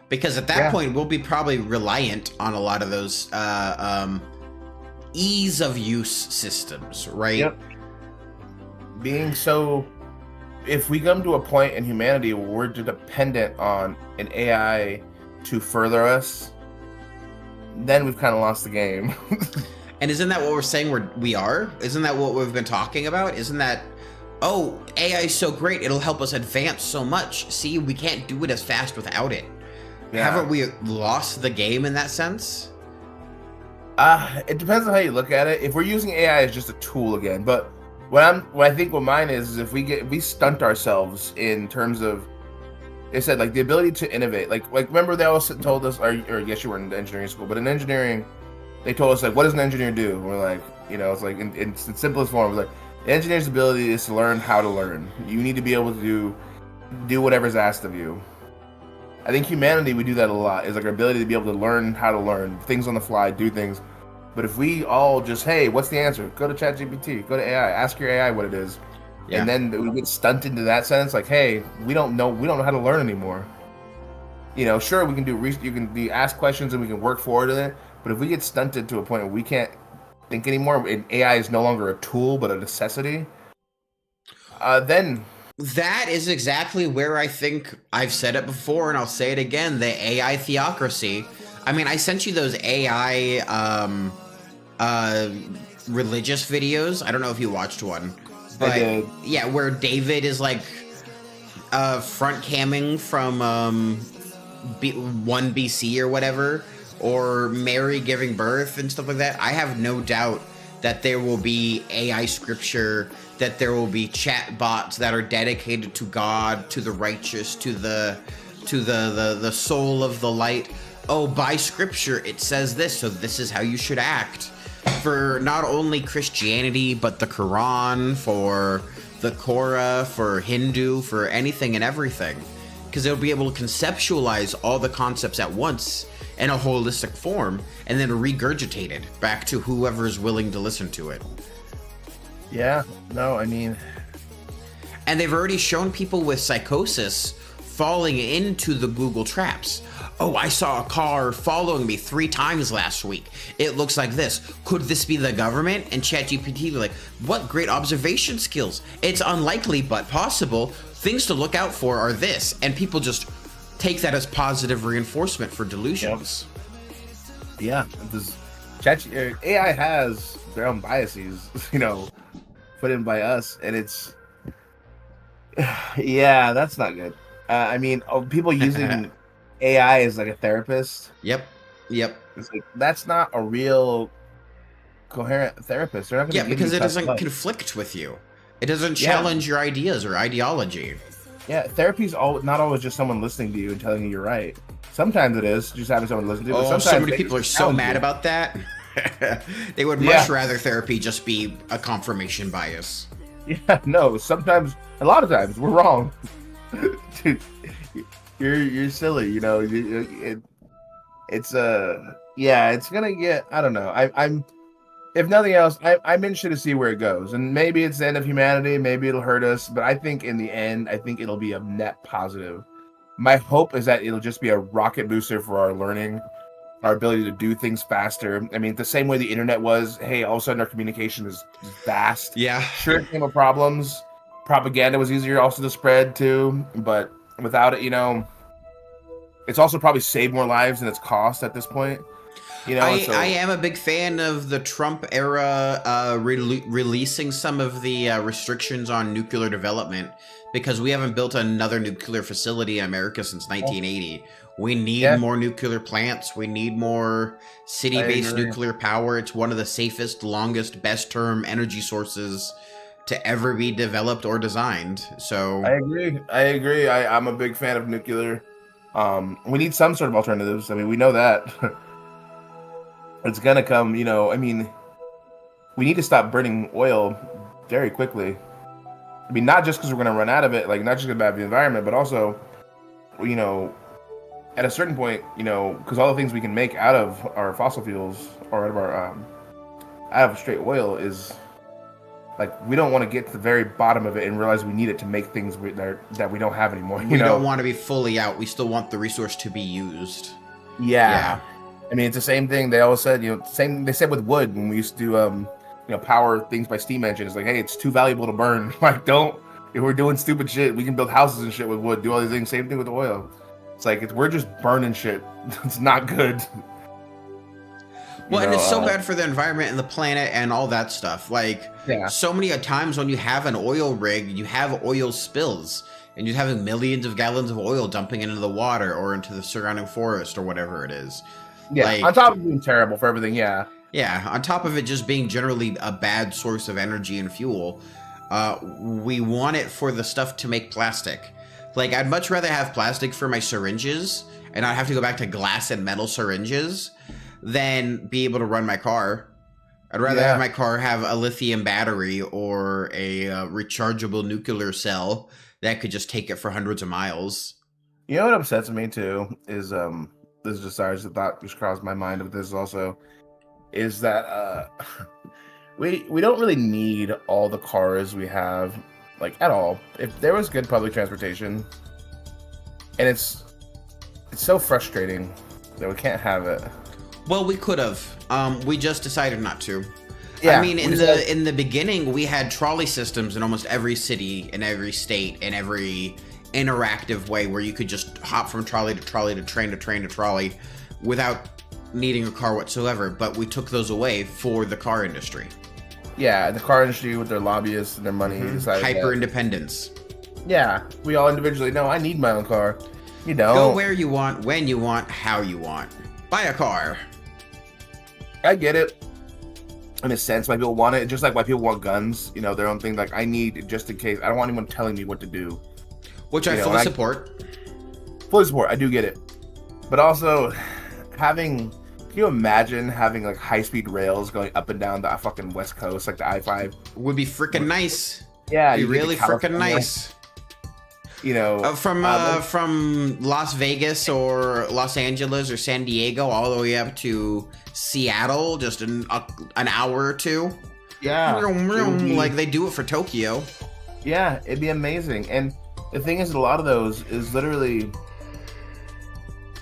Because at that point, we'll be probably reliant on a lot of those ease of use systems, right? Yep. If we come to a point in humanity where we're dependent on an AI to further us, then we've kind of lost the game. And isn't that what we're saying we are? Isn't that what we've been talking about? Isn't that, oh, AI is so great, it'll help us advance so much. See, we can't do it as fast without it. Yeah. Haven't we lost the game in that sense? It depends on how you look at it. If we're using AI as just a tool again, but what mine is if we stunt ourselves in terms of, they said like the ability to innovate. Like remember they always told us, or yes, you were in engineering school, but in engineering, they told us like, what does an engineer do? And we're like, you know, it's like in simplest form, we're like, the engineer's ability is to learn how to learn. You need to be able to do whatever's asked of you. I think humanity, we do that a lot. Is like our ability to be able to learn how to learn things on the fly, do things. But if we all just, hey, what's the answer? Go to ChatGPT, go to AI, ask your AI what it is, and then we get stunted into that sense. Like, hey, we don't know how to learn anymore. Sure, we can you can ask questions and we can work forward in it. But if we get stunted to a point where we can't think anymore, and AI is no longer a tool but a necessity, then that is exactly where I think I've said it before, and I'll say it again: the AI theocracy. I mean, I sent you those AI religious videos. I don't know if you watched one, but yeah, where David is like front camming from 1 BC or whatever, or Mary giving birth and stuff like that. I have no doubt that there will be AI scripture, that there will be chat bots that are dedicated to God, to the righteous, to the soul of the light. Oh, by scripture it says this, so this is how you should act. For not only Christianity, but the Quran, for the Korah, for Hindu, for anything and everything. Because they'll be able to conceptualize all the concepts at once in a holistic form, and then regurgitate it back to whoever is willing to listen to it. Yeah, no, I mean... And they've already shown people with psychosis falling into the Google traps. Oh, I saw a car following me 3 times last week. It looks like this. Could this be the government? And ChatGPT be like, what great observation skills. It's unlikely, but possible. Things to look out for are this. And people just take that as positive reinforcement for delusions. Yeah, AI has their own biases, put in by us, and it's... Yeah, that's not good. I mean, people using... AI is like a therapist. Yep. It's like, that's not a real coherent therapist. They're not gonna because it doesn't conflict with you. It doesn't challenge your ideas or ideology. Yeah, therapy's not always just someone listening to you and telling you you're right. Sometimes it is just having someone listen to you. Oh, but so many people are so mad about that. They would much rather therapy just be a confirmation bias. Yeah, no. Sometimes, a lot of times, we're wrong. Dude, you're silly, it's gonna get, I don't know. I'm if nothing else, I'm interested to see where it goes, and maybe it's the end of humanity, maybe it'll hurt us, but I think in the end, I think it'll be a net positive. My hope is that it'll just be a rocket booster for our learning, our ability to do things faster. I mean, the same way the internet was, hey, all of a sudden our communication is vast. Yeah, sure, it came with problems. Propaganda was easier also to spread too, but without it, it's also probably saved more lives than it's cost at this point. I am a big fan of the Trump era releasing some of the restrictions on nuclear development, because we haven't built another nuclear facility in America since 1980. We need more nuclear plants. We need more city-based nuclear power. It's one of the safest, longest, best-term energy sources to ever be developed or designed. So I agree. I'm a big fan of nuclear. We need some sort of alternatives. I mean, we know that it's gonna come. I mean, we need to stop burning oil very quickly. I mean, not just because we're gonna run out of it, like not just about the environment, but also, at a certain point, because all the things we can make out of our fossil fuels or out of our out of straight oil is, like, we don't want to get to the very bottom of it and realize we need it to make things that we don't have anymore. We don't want to be fully out. We still want the resource to be used. Yeah. I mean, it's the same thing they always said. They said with wood when we used to power things by steam engines. Like, hey, it's too valuable to burn. Like, don't. If we're doing stupid shit, we can build houses and shit with wood. Do all these things. Same thing with oil. It's like we're just burning shit. It's not good. Well, and it's so bad for the environment and the planet and all that stuff. Like, so many times when you have an oil rig, you have oil spills, and you're having millions of gallons of oil dumping into the water or into the surrounding forest or whatever it is. Yeah, like, on top of being terrible for everything, yeah, on top of it just being generally a bad source of energy and fuel, we want it for the stuff to make plastic. Like, I'd much rather have plastic for my syringes, and I'd have to go back to glass and metal syringes, than be able to run my car. I'd rather have my car have a lithium battery or a rechargeable nuclear cell that could just take it for hundreds of miles. You know what upsets me too is this is just the thought just crossed my mind of this also is that we don't really need all the cars we have, like, at all. If there was good public transportation, and it's it's so frustrating that we can't have it. Well, we could have. We just decided not to. Yeah, I mean, in the beginning, we had trolley systems in almost every city, in every state, in every interactive way where you could just hop from trolley to trolley to train to train to trolley without needing a car whatsoever. But we took those away for the car industry. Yeah, the car industry with their lobbyists and their money decided Hyper that, independence. yeah, we all individually, no, I need my own car. You don't. Go where you want, when you want, how you want. Buy a car. I get it. In a sense, why people want it, just like why people want guns, you know, their own thing. Like, I need just in case. I don't want anyone telling me what to do. Which I fully support. Fully support. I do get it. But also, can you imagine having like high-speed rails going up and down the fucking West Coast, like the I-5? Would be freaking nice. Yeah, be really freaking nice. You know, from Las Vegas or Los Angeles or San Diego all the way up to Seattle, just an hour or two. Yeah, like they do it for Tokyo. Yeah, it'd be amazing. And the thing is, a lot of those is literally.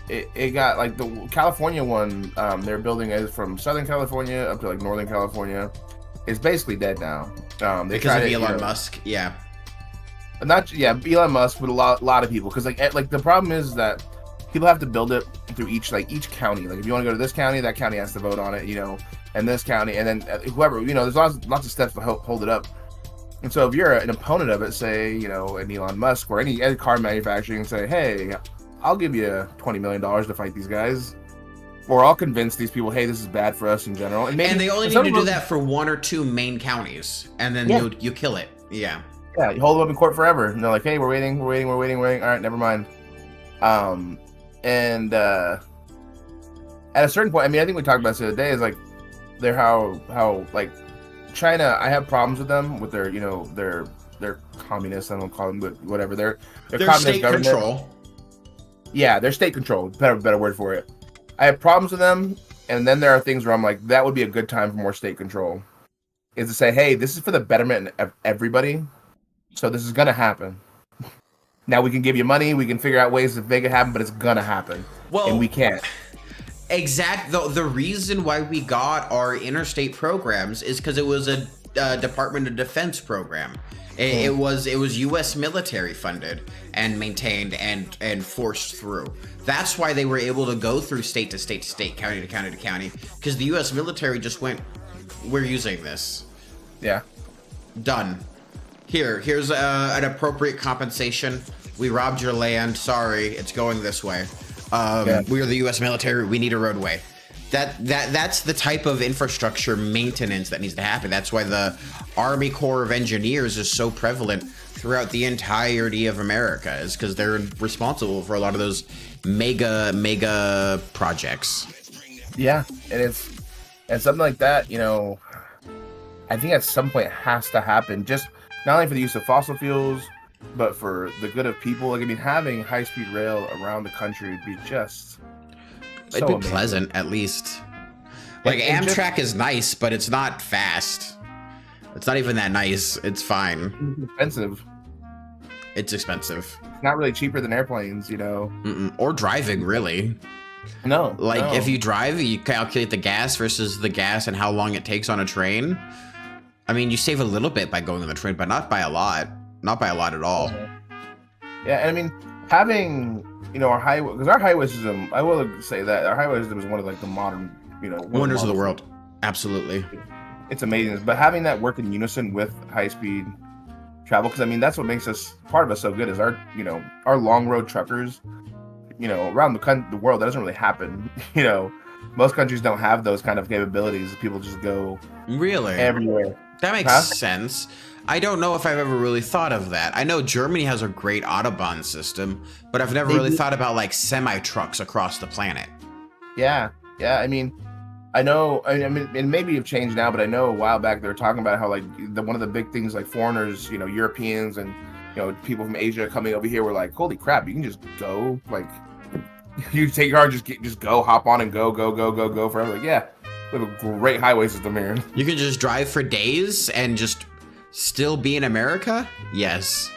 It got like the California one. They're building it from Southern California up to like Northern California. It's basically dead now. Because of Elon Musk. Yeah. Elon Musk, but a lot of people, because like the problem is that people have to build it through each county. Like if you want to go to this county, that county has to vote on it, you know, and this county, and then whoever, you know, there's lots of steps to hold it up. And so if you're an opponent of it, say, you know, an Elon Musk or any car manufacturing, and say, hey, I'll give you $20 million to fight these guys, or I'll convince these people, hey, this is bad for us in general. And they only need to do that for one or two main counties, and then you kill it. Yeah. Yeah, you hold them up in court forever. And they're like, hey, we're waiting. All right, never mind. And at a certain point, I mean, I think we talked about this the other day, is like, they're how like China, I have problems with them, with their, you know, their communists, I don't call them, but whatever. Their communist state government. Control. Yeah, their state control. Better word for it. I have problems with them. And then there are things where I'm like, that would be a good time for more state control. Is to say, hey, this is for the betterment of everybody. So this is gonna happen. Now we can give you money, we can figure out ways to make it happen, but it's gonna happen. Well, and we can't. The reason why we got our interstate programs is because it was a Department of Defense program. It was U.S. military funded and maintained and forced through. That's why they were able to go through state to state to state, county to county to county, because the U.S. military just went, we're using this. Yeah. Done. Here's an appropriate compensation. We robbed your land. Sorry, it's going this way. We are the U.S. military. We need a roadway. That's the type of infrastructure maintenance that needs to happen. That's why the Army Corps of Engineers is so prevalent throughout the entirety of America, is because they're responsible for a lot of those mega projects. Yeah, and something like that, you know, I think at some point it has to happen, just not only for the use of fossil fuels, but for the good of people. Like, I mean, having high-speed rail around the country would be just it'd be pleasant, at least. Like, Amtrak is nice, but it's not fast. It's not even that nice. It's fine. It's expensive. Not really cheaper than airplanes, you know. Or driving, really. No. If you drive, you calculate the gas versus the gas and how long it takes on a train. I mean, you save a little bit by going on the train, but not by a lot. Not by a lot at all. Yeah, and I mean, having, you know, our highway, because our highway system, I will say that our highway system is one of like the modern, you know, wonders of the world. Absolutely. It's amazing. But having that work in unison with high-speed travel, because I mean, that's what makes part of us so good, is our, you know, our long road truckers, you know, around the world. That doesn't really happen. You know, most countries don't have those kind of capabilities. People just go everywhere. That makes sense. I don't know if I've ever really thought of that. I know Germany has a great Autobahn system, but I've never really thought about like semi-trucks across the planet. Yeah. I mean, I know, I mean, it maybe have changed now, but I know a while back they were talking about how like one of the big things, like foreigners, you know, Europeans and, you know, people from Asia coming over here were like, holy crap, you can just go, like, you take your car and just go, hop on and go forever. Like, yeah, we have a great highway system here. You can just drive for days and just still be in America? Yes.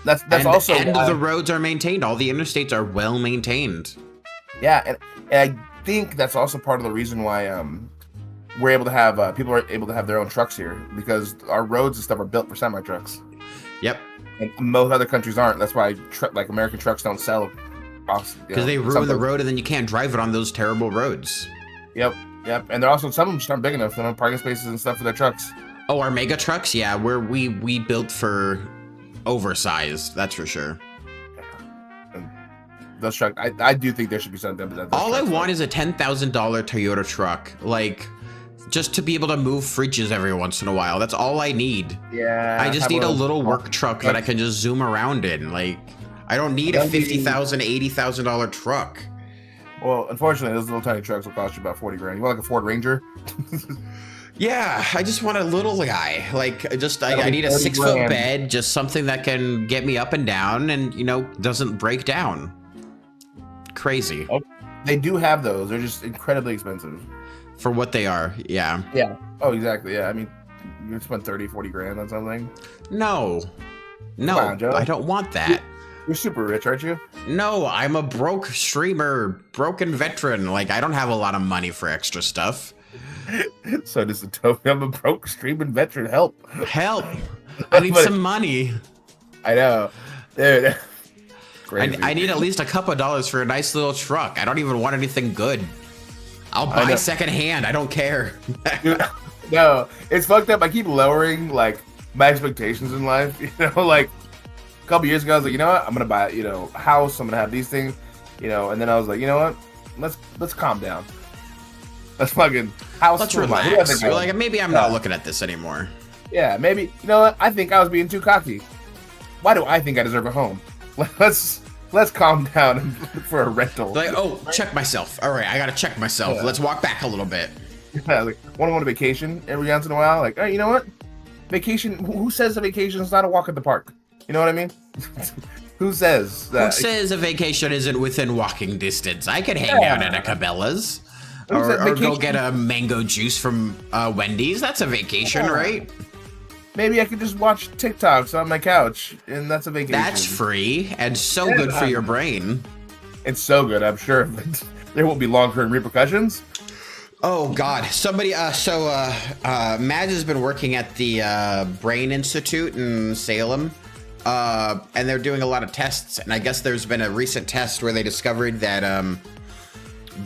That's and, also and why, the roads are maintained. All the interstates are well maintained. yeah, and I think that's also part of the reason why we're able to have people are able to have their own trucks here, because our roads and stuff are built for semi trucks, Yep. and most other countries aren't. That's why like American trucks don't sell. Because they ruin the road and then you can't drive it on those terrible roads. Yep. And they're also, some of them just aren't big enough. They don't have parking spaces and stuff for their trucks. Oh, our mega trucks? Yeah, we built for oversized, that's for sure. And those trucks, I do think there should be something. All I want is a $10,000 Toyota truck, like, just to be able to move fridges every once in a while. That's all I need. Yeah. I just need a little work truck that I can just zoom around in. Like, I don't need a $50,000, $80,000 truck. Well, unfortunately, those little tiny trucks will cost you about 40 grand. You want like a Ford Ranger? Yeah, I just want a little guy. Like, I need a 6-foot bed, just something that can get me up and down and, you know, doesn't break down. Crazy. Oh, they do have those. They're just incredibly expensive. For what they are, yeah. Yeah. Oh, exactly. Yeah. I mean, you can spend 30, 40 grand on something. No, Come on, Joe. I don't want that. You're super rich, aren't you? No, I'm a broke streamer, broken veteran. Like, I don't have a lot of money for extra stuff. So does the Toby. I'm a broke streaming veteran. Help. I need some money. I know. Dude. Crazy. I need at least a couple of dollars for a nice little truck. I don't even want anything good. I'll buy secondhand. I don't care. Dude, no, it's fucked up. I keep lowering like my expectations in life. You know, like a couple years ago, I was like, you know what, I'm gonna buy, you know, a house. I'm gonna have these things, you know, and then I was like, you know what, let's calm down. Let's fucking house. Let's relax. Like, maybe I'm not looking at this anymore. Yeah, maybe. You know what? I think I was being too cocky. Why do I think I deserve a home? Let's calm down and look for a rental. Like, oh, check myself. All right, I gotta check myself. Yeah. Let's walk back a little bit. Yeah, like, want to go on a vacation every once in a while? Like, oh, you know what? Vacation. Who says a vacation is not a walk at the park? You know what I mean? Who says that? Who says a vacation isn't within walking distance? I could hang out at a Cabela's. Or go get a mango juice from Wendy's. That's a vacation, right? Maybe I could just watch TikToks on my couch, and that's a vacation. That's free and so good for your brain. It's so good, I'm sure. But there won't be long-term repercussions. Oh God! Somebody. Mads has been working at the Brain Institute in Salem, and they're doing a lot of tests. And I guess there's been a recent test where they discovered that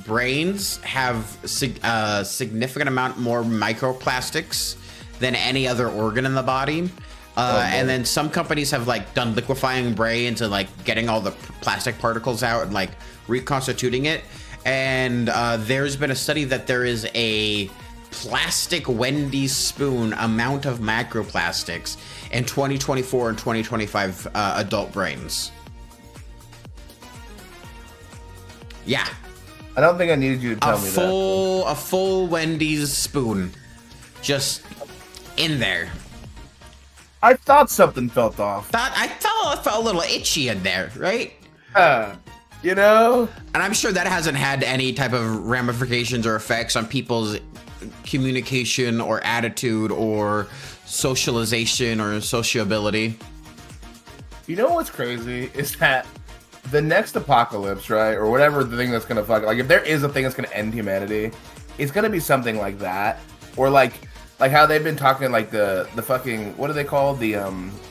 brains have a significant amount more microplastics than any other organ in the body. And then some companies have like done liquefying brains and like getting all the plastic particles out and like reconstituting it. And there's been a study that there is a plastic Wendy's spoon amount of microplastics in 2024 and 2025 adult brains. Yeah. I don't think I needed you to tell me that. A full Wendy's spoon. Just in there. I thought something felt off. I felt a little itchy in there, right? You know? And I'm sure that hasn't had any type of ramifications or effects on people's communication or attitude or socialization or sociability. You know what's crazy is that the next apocalypse, right, or whatever the thing that's gonna like if there is a thing that's gonna end humanity, it's gonna be something like that, or like how they've been talking, like the fucking, what are they called, the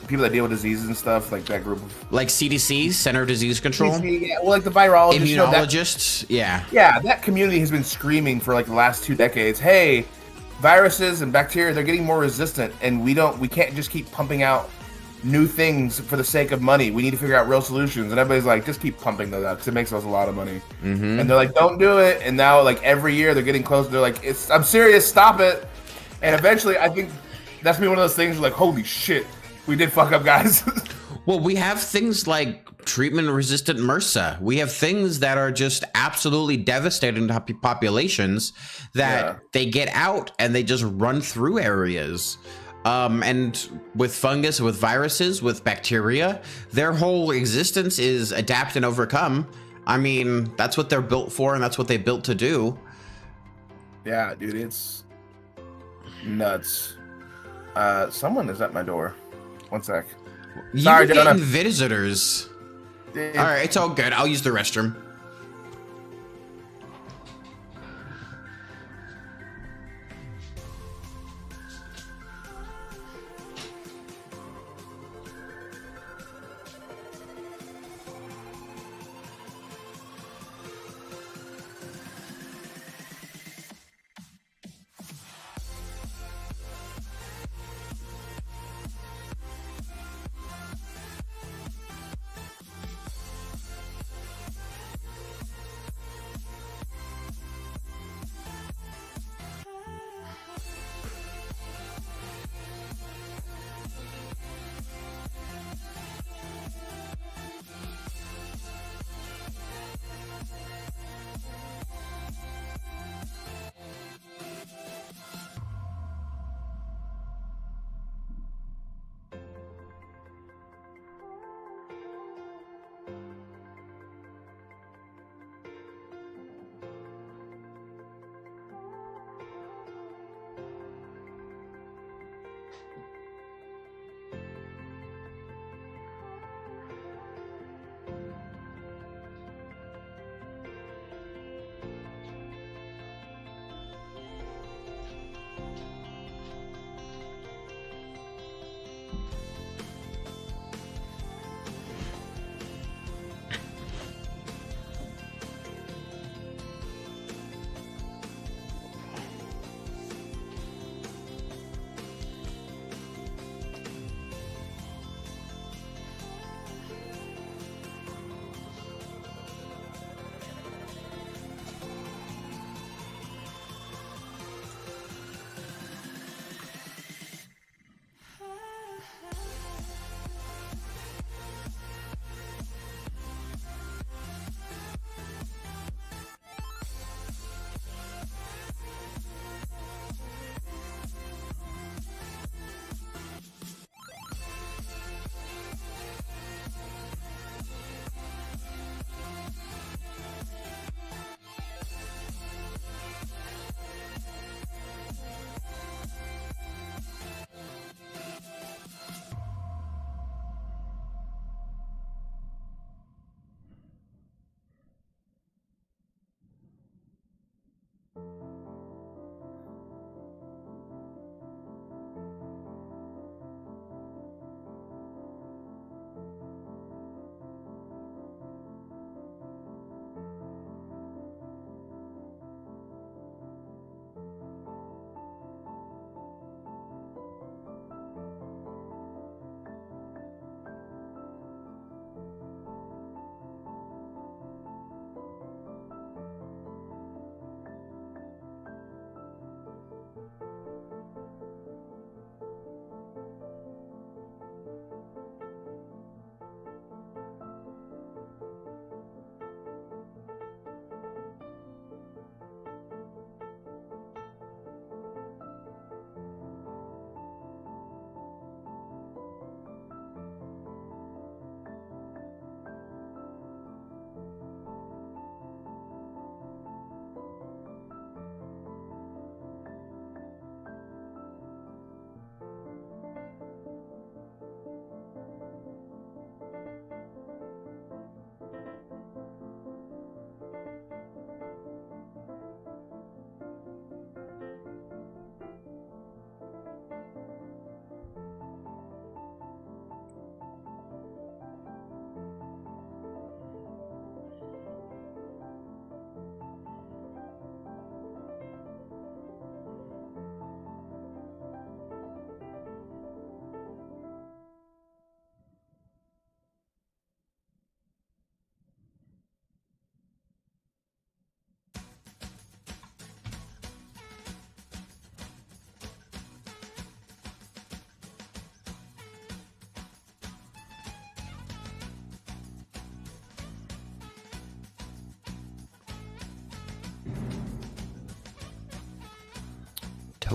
people that deal with diseases and stuff, like that group of, like CDC, Center of Disease Control. CDC, yeah, well, like the virologists, immunologists, yeah, that community has been screaming for like the last 2 decades. Hey, viruses and bacteria, they're getting more resistant, and we can't just keep pumping out new things for the sake of money. We need to figure out real solutions. And everybody's like, just keep pumping those out because it makes us a lot of money. Mm-hmm. And they're like, don't do it. And now, like, every year they're getting closer. They're like, I'm serious, stop it. And eventually, I think that's gonna be one of those things where, like, holy shit, we did fuck up, guys. Well, we have things like treatment-resistant MRSA. We have things that are just absolutely devastating to populations that they get out and they just run through areas. And with fungus, with viruses, with bacteria, their whole existence is adapt and overcome. I mean, that's what they're built for, and that's what they built to do. Yeah, dude, it's nuts. Someone is at my door. One sec. You Sorry, were getting Jonah. visitors. Dude. All right, it's all good. I'll use the restroom.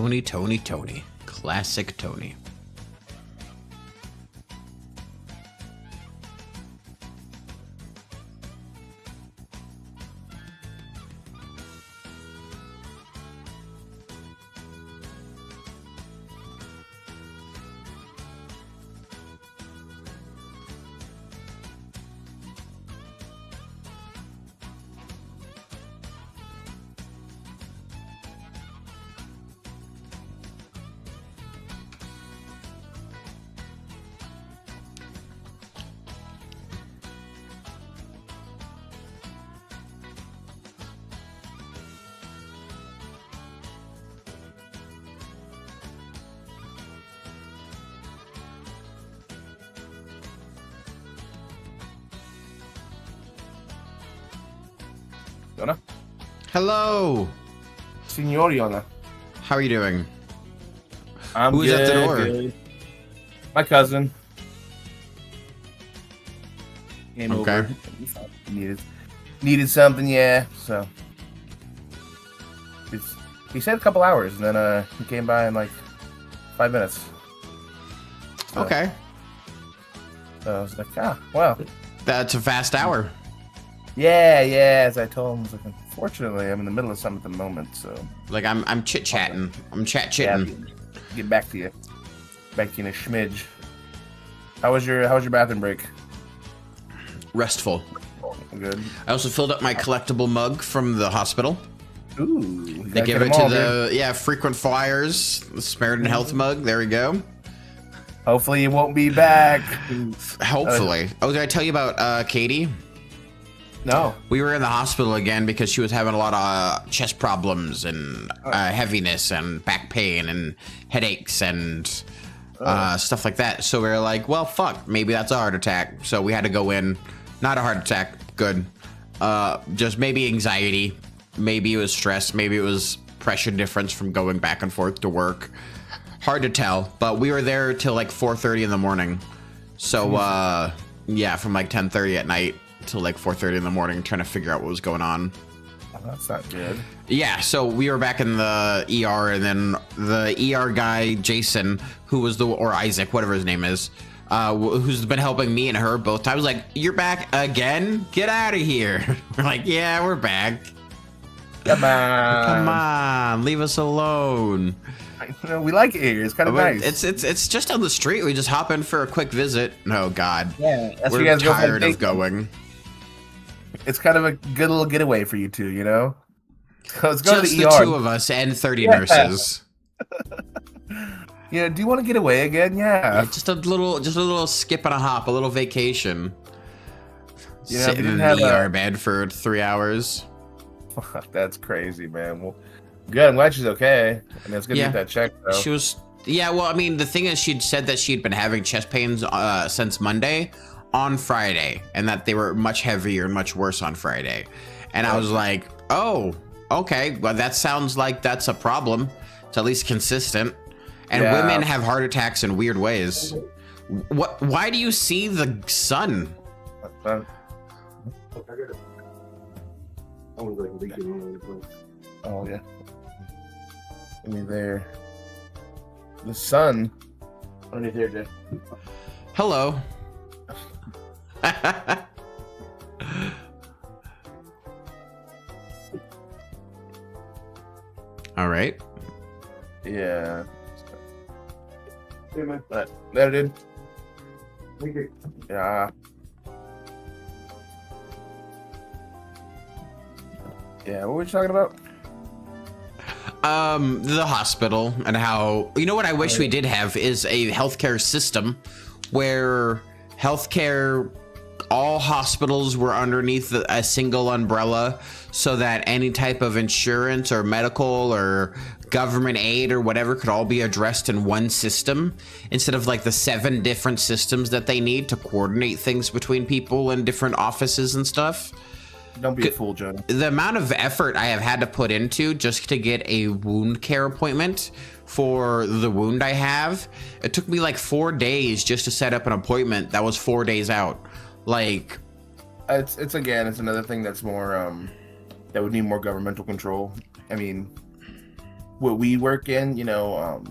Tony, Tony, Tony. Classic Tony. Yona? Hello. Signor Yona. How are you doing? I'm Who's good, at the door? good. My cousin. Came Okay. over. Needed something, yeah. So he said a couple hours, and then he came by in like 5 minutes. So, Okay. So I was like, wow. That's a fast hour. Yeah. As I told him, I was like, unfortunately, I'm in the middle of something at the moment, so Like I'm chit chatting. I'm chat yeah, chitting. get back to you. Back to you in a schmidge. How was your bathroom break? Restful. Good. I also filled up my collectible mug from the hospital. Ooh, They give it to the frequent flyers, the Samaritan Health mug. There we go. Hopefully, you won't be back. Hopefully. Oh, did I tell you about Katie? No. We were in the hospital again because she was having a lot of chest problems and heaviness and back pain and headaches and stuff like that. So we were like, well, fuck, maybe that's a heart attack. So we had to go in. Not a heart attack. Good. Just maybe anxiety. Maybe it was stress. Maybe it was pressure difference from going back and forth to work. Hard to tell. But we were there till like 4:30 in the morning. So, yeah, from like 10:30 at night till like 4:30 in the morning trying to figure out what was going on. Oh, that's not good. Yeah, so we were back in the ER, and then the ER guy, Jason, who was or Isaac, whatever his name is, who's been helping me and her both times, was like, you're back again? Get out of here. We're like, yeah, we're back. Come on. Come on, leave us alone. You know, we like it here. It's kind of nice. It's just on the street. We just hop in for a quick visit. Oh, God. Yeah, that's We're where you guys tired go of going. It's kind of a good little getaway for you two, you know? Let's go Just to the the ER. two of us and 30 nurses. Yeah, do you want to get away again? Yeah. Just a little skip and a hop, a little vacation. Yeah, Sitting in the ER bed for 3 hours. That's crazy, man. Well, good. I'm glad she's okay. I mean, it's good to get that checked, though. She was. Yeah, well, I mean, the thing is, she'd said that she'd been having chest pains since Monday on Friday, and that they were much heavier and much worse on Friday. And I was like, oh, okay. Well, that sounds like that's a problem. It's at least consistent. And women have heart attacks in weird ways. Why do you see the sun? Oh, yeah. Give me there. The sun. Underneath here, Jay. Hello. All right. Yeah. There, dude. Yeah. Yeah, what were you talking about? The hospital and how, you know what I wish we did have is a healthcare system where healthcare, all hospitals were underneath a single umbrella so that any type of insurance or medical or government aid or whatever could all be addressed in one system instead of like the 7 different systems that they need to coordinate things between people in different offices and stuff. Don't be a fool, Joe. The amount of effort I have had to put into just to get a wound care appointment for the wound I have, it took me like 4 days just to set up an appointment that was 4 days out. Like, it's another thing that's more that would need more governmental control. I mean, what we work in, you know,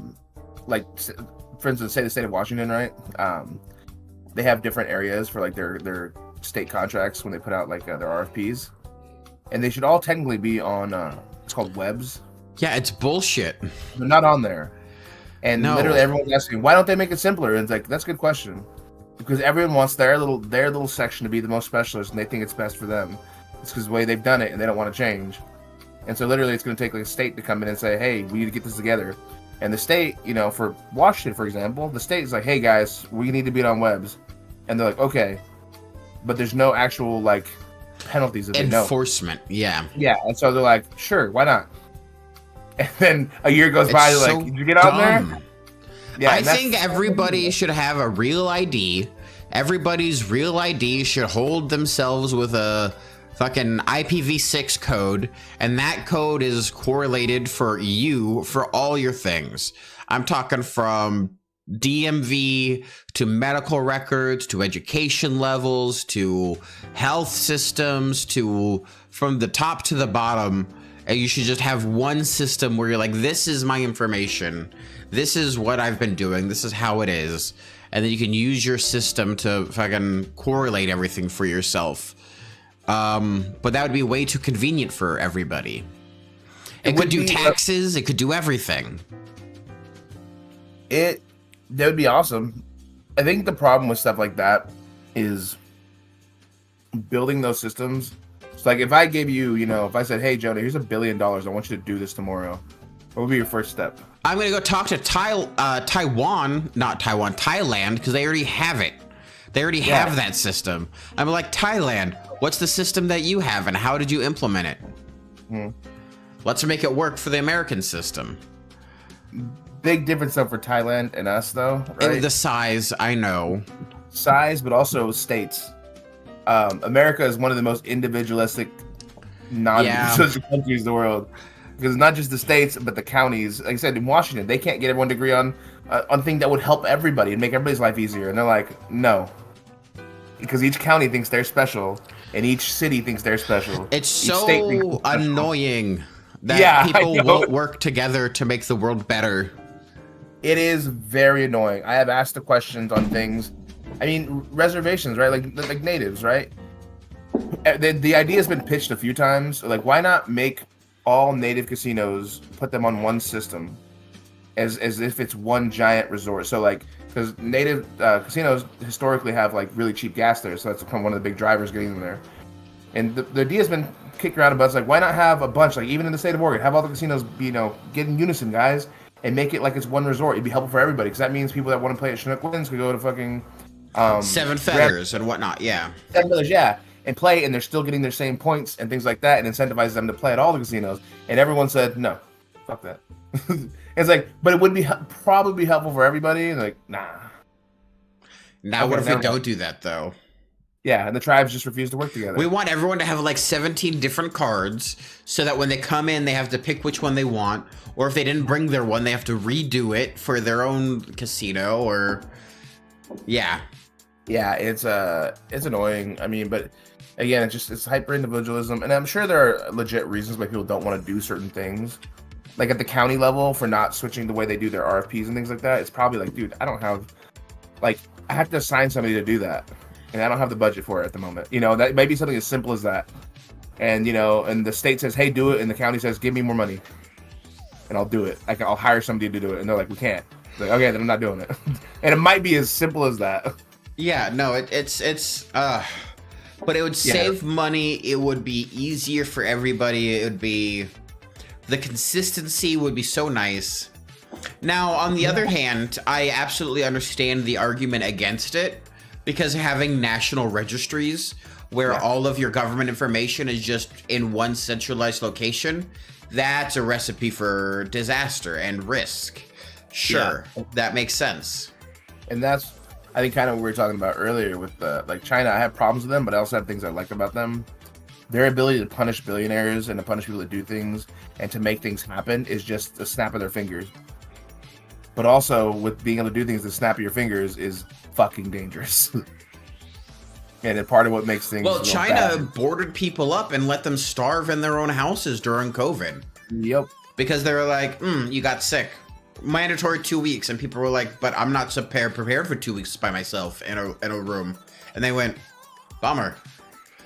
like for instance, say the state of Washington, right? They have different areas for like their state contracts when they put out like their RFPs, and they should all technically be on it's called webs. yeah, it's bullshit. They're not on there, and No. literally everyone's asking, why don't they make it simpler? And it's like, that's a good question, because everyone wants their little section to be the most specialist, and they think it's best for them. It's because the way they've done it, and they don't want to change. And so literally, it's going to take like a state to come in and say, hey, we need to get this together. And the state, you know, for Washington, for example, the state is like, hey guys, we need to be on webs, and they're like, okay. But there's no actual like penalties that they know. Enforcement, yeah. Yeah, and so they're like, sure, why not? And then a year goes by, It's they're so like, did you get on there? dumb. Yeah, I think everybody should have a real ID. Everybody's real ID should hold themselves with a fucking IPv6 code, and that code is correlated for you for all your things. I'm talking from DMV to medical records to education levels to health systems to from the top to the bottom. And you should just have one system where you're like, this is my information. This is what I've been doing. This is how it is. And then you can use your system to fucking correlate everything for yourself. But that would be way too convenient for everybody. It could do taxes. It could do everything. That would be awesome. I think the problem with stuff like that is building those systems. It's like if I gave you, if I said, hey, Jonah, here's $1 billion. I want you to do this tomorrow. What would be your first step? I'm going to go talk to Thailand, because they already have it. They already have that system. I'm like, Thailand, what's the system that you have and how did you implement it? Let's make it work for the American system. Big difference though for Thailand and us though, right? And the size, I know. Size, but also states. America is one of the most individualistic, non-individualistic countries in the world. Because it's not just the states, but the counties. Like I said, in Washington, they can't get everyone to agree on things that would help everybody and make everybody's life easier. And they're like, no. Because each county thinks they're special, and each city thinks they're special. It's so annoying that people won't work together to make the world better. It is very annoying. I have asked the questions on things. I mean, reservations, right? Like natives, right? The idea has been pitched a few times. Like, why not make all native casinos, put them on one system as if it's one giant resort? So like, because native casinos historically have like really cheap gas there, so that's become one of the big drivers getting them there. And the idea has been kicked around a bunch. Like, why not have a bunch, like even in the state of Oregon, have all the casinos be, get in unison, guys, and make it like it's one resort. It'd be helpful for everybody, because that means people that want to play at Chinook Winds could go to fucking Seven Feathers and whatnot. Seven Feathers, and play, and they're still getting their same points and things like that, and incentivize them to play at all the casinos. And everyone said, no, fuck that. It's like, but it would be probably be helpful for everybody. And like, nah. Now, what if we don't do that though? Yeah, and the tribes just refuse to work together. We want everyone to have like 17 different cards, so that when they come in, they have to pick which one they want. Or if they didn't bring their one, they have to redo it for their own casino. Or yeah, it's annoying. I mean, but again, it's hyper individualism, and I'm sure there are legit reasons why people don't want to do certain things. Like at the county level, for not switching the way they do their RFPs and things like that. It's probably like, dude, I have to assign somebody to do that, and I don't have the budget for it at the moment. That may be something as simple as that. And and the state says, hey, do it, and the county says, give me more money, and I'll do it. I'll hire somebody to do it, and they're like, we can't. Like, okay, then I'm not doing it. And it might be as simple as that. Yeah, no, but it would save money. It would be easier for everybody. It would be, the consistency would be so nice. Now, on the other hand, I absolutely understand the argument against it, because having national registries where all of your government information is just in one centralized location, that's a recipe for disaster and risk. Sure, that makes sense. And that's, I think, kind of what we were talking about earlier with like China. I have problems with them, but I also have things I like about them. Their ability to punish billionaires and to punish people that do things and to make things happen is just a snap of their fingers. But also, with being able to do things the snap of your fingers is fucking dangerous. And part of what makes things China boarded people up and let them starve in their own houses during COVID. Yep. Because they were like, you got sick. Mandatory 2 weeks. And people were like, but I'm not prepared for 2 weeks by myself in a room. And they went, bummer.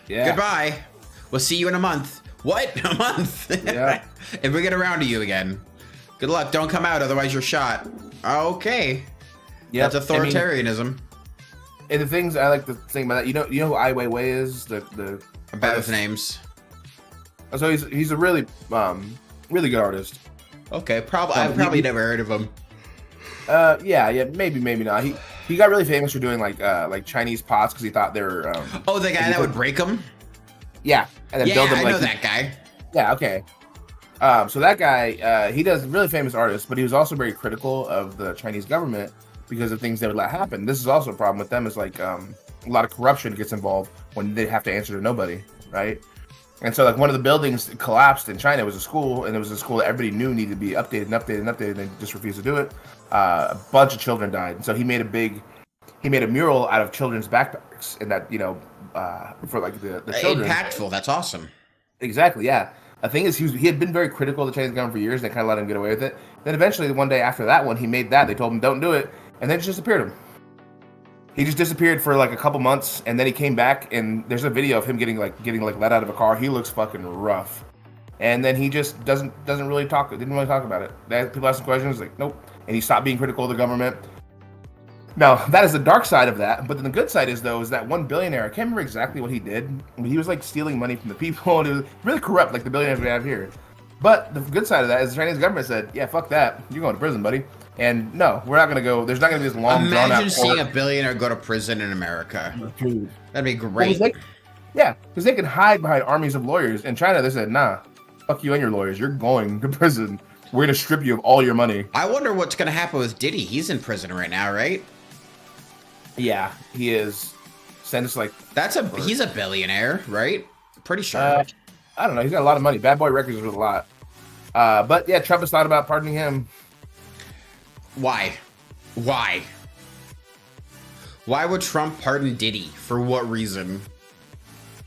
Yeah. Goodbye. We'll see you in a month. What? A month? Yeah. If we get around to you again. Good luck. Don't come out, otherwise you're shot. Okay. Yeah. That's authoritarianism. And the things I like to think about that, you know who Ai Weiwei is? The bad with names. So he's a really really good artist. Okay, I've probably never heard of him. Yeah, maybe not. He got really famous for doing like Chinese pots because he thought they were. The guy that would break them. Yeah, and then build them. I know that guy. Yeah, okay. So that guy, he does really famous artists, but he was also very critical of the Chinese government because of things they would let happen. This is also a problem with them. Is like a lot of corruption gets involved when they have to answer to nobody, right? And so like one of the buildings collapsed in China. It was a school, and it was a school that everybody knew needed to be updated and updated and updated, and they just refused to do it. A bunch of children died, and so he made a mural out of children's backpacks, and that for like the children. Impactful. That's awesome. Exactly. Yeah. The thing is, he had been very critical of the Chinese government for years, and they kind of let him get away with it. Then eventually, one day after that one, he made that. They told him don't do it, and then it just disappeared him. He just disappeared for like a couple months, and then he came back, and there's a video of him getting let out of a car. He looks fucking rough, and then he just doesn't really talk. Didn't really talk about it. People ask him questions, like nope, and he stopped being critical of the government. Now that is the dark side of that, but then the good side is that one billionaire. I can't remember exactly what he did. But he was like stealing money from the people, and it was really corrupt, like the billionaires we have here. But the good side of that is the Chinese government said, "Yeah, fuck that. You're going to prison, buddy." And no, we're not going to go. There's not going to be this long, drawn out. Imagine seeing a billionaire go to prison in America. Dude. That'd be great. Because they can hide behind armies of lawyers. In China, they said, "Nah, fuck you and your lawyers. You're going to prison. We're going to strip you of all your money." I wonder what's going to happen with Diddy. He's in prison right now, right? Yeah, he is. Sentenced like he's a billionaire, right? Pretty sure. I don't know. He's got a lot of money. Bad Boy Records is worth a lot. But yeah, Trump has thought about pardoning him. Why? Why would Trump pardon Diddy? For what reason?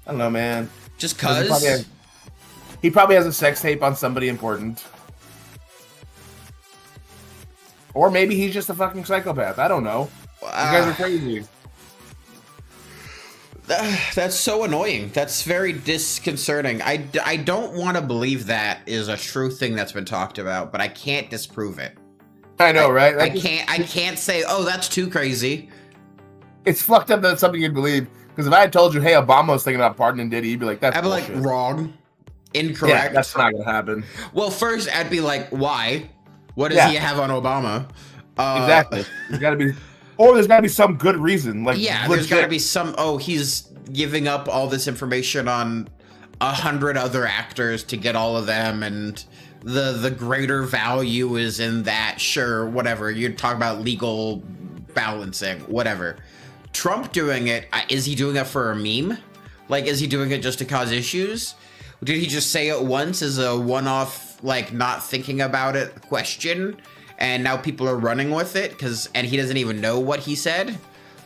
I don't know, man. Just cause? He probably has a sex tape on somebody important. Or maybe he's just a fucking psychopath. I don't know. You guys are crazy. That's so annoying. That's very disconcerting. I don't want to believe that is a true thing that's been talked about, but I can't disprove it. I know, right? I can't say, oh, that's too crazy. It's fucked up that it's something you'd believe. Because if I had told you, hey, Obama's thinking about pardoning Diddy, you'd be like, that's bullshit. I'd be like, wrong. Incorrect. Yeah, that's not going to happen. Well, first, I'd be like, why? What does he have on Obama? Exactly. There's got to be... Or there's got to be some good reason. Like, yeah, there's got to be some, he's giving up all this information on 100 other actors to get all of them, and the greater value is in that. Sure, whatever. You're talking about legal balancing, whatever. Trump doing it, is he doing it for a meme? Like, is he doing it just to cause issues? Did he just say it once as a one-off, like, not thinking about it question? And now people are running with it and he doesn't even know what he said?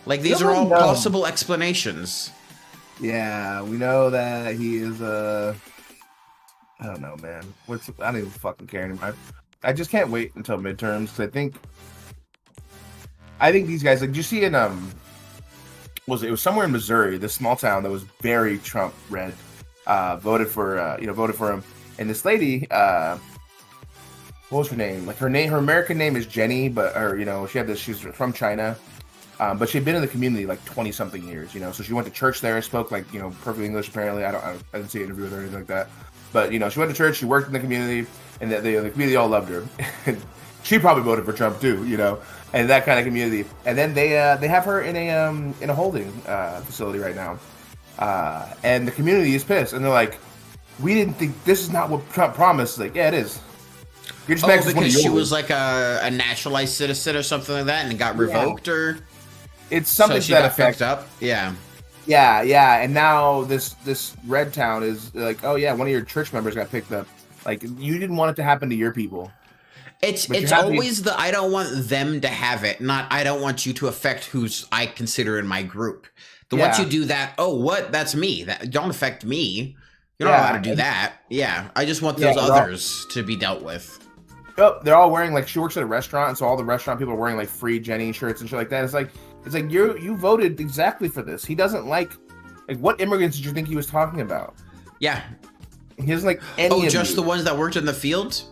Like, these are all possible explanations. Yeah, we know that he is I don't know, man. I don't even fucking care anymore. I just can't wait until midterms, because I think these guys, like, did you see in it was somewhere in Missouri, this small town that was very Trump red, voted for him, and this lady, what was her name? Like, her American name is Jenny, but she's from China, but she'd been in the community like 20 something years, so she went to church there, spoke like, perfect English apparently. I didn't see an interview with her or anything like that. But, she went to church, she worked in the community, and the community all loved her. She probably voted for Trump too, and that kind of community. And then they have her in a holding facility right now. And the community is pissed. And they're like, we didn't think, this is not what Trump promised. Like, yeah, it is. Because she was like a naturalized citizen or something like that and it got revoked, or? It's something so that affects up. Yeah. Yeah, and now this red town is like, oh yeah, one of your church members got picked up. Like, you didn't want it to happen to your people. It's always I don't want them to have it, not I don't want you to affect who's I consider in my group. Once you do that, that's me. That don't affect me. You're not allowed to do that. Yeah, I just want those others to be dealt with. Oh, they're all wearing, like, she works at a restaurant, and so all the restaurant people are wearing like free Jenny shirts and shit like that. It's like you voted exactly for this. He doesn't like what immigrants did you think he was talking about? Yeah, he doesn't like any. Just the ones that worked in the field,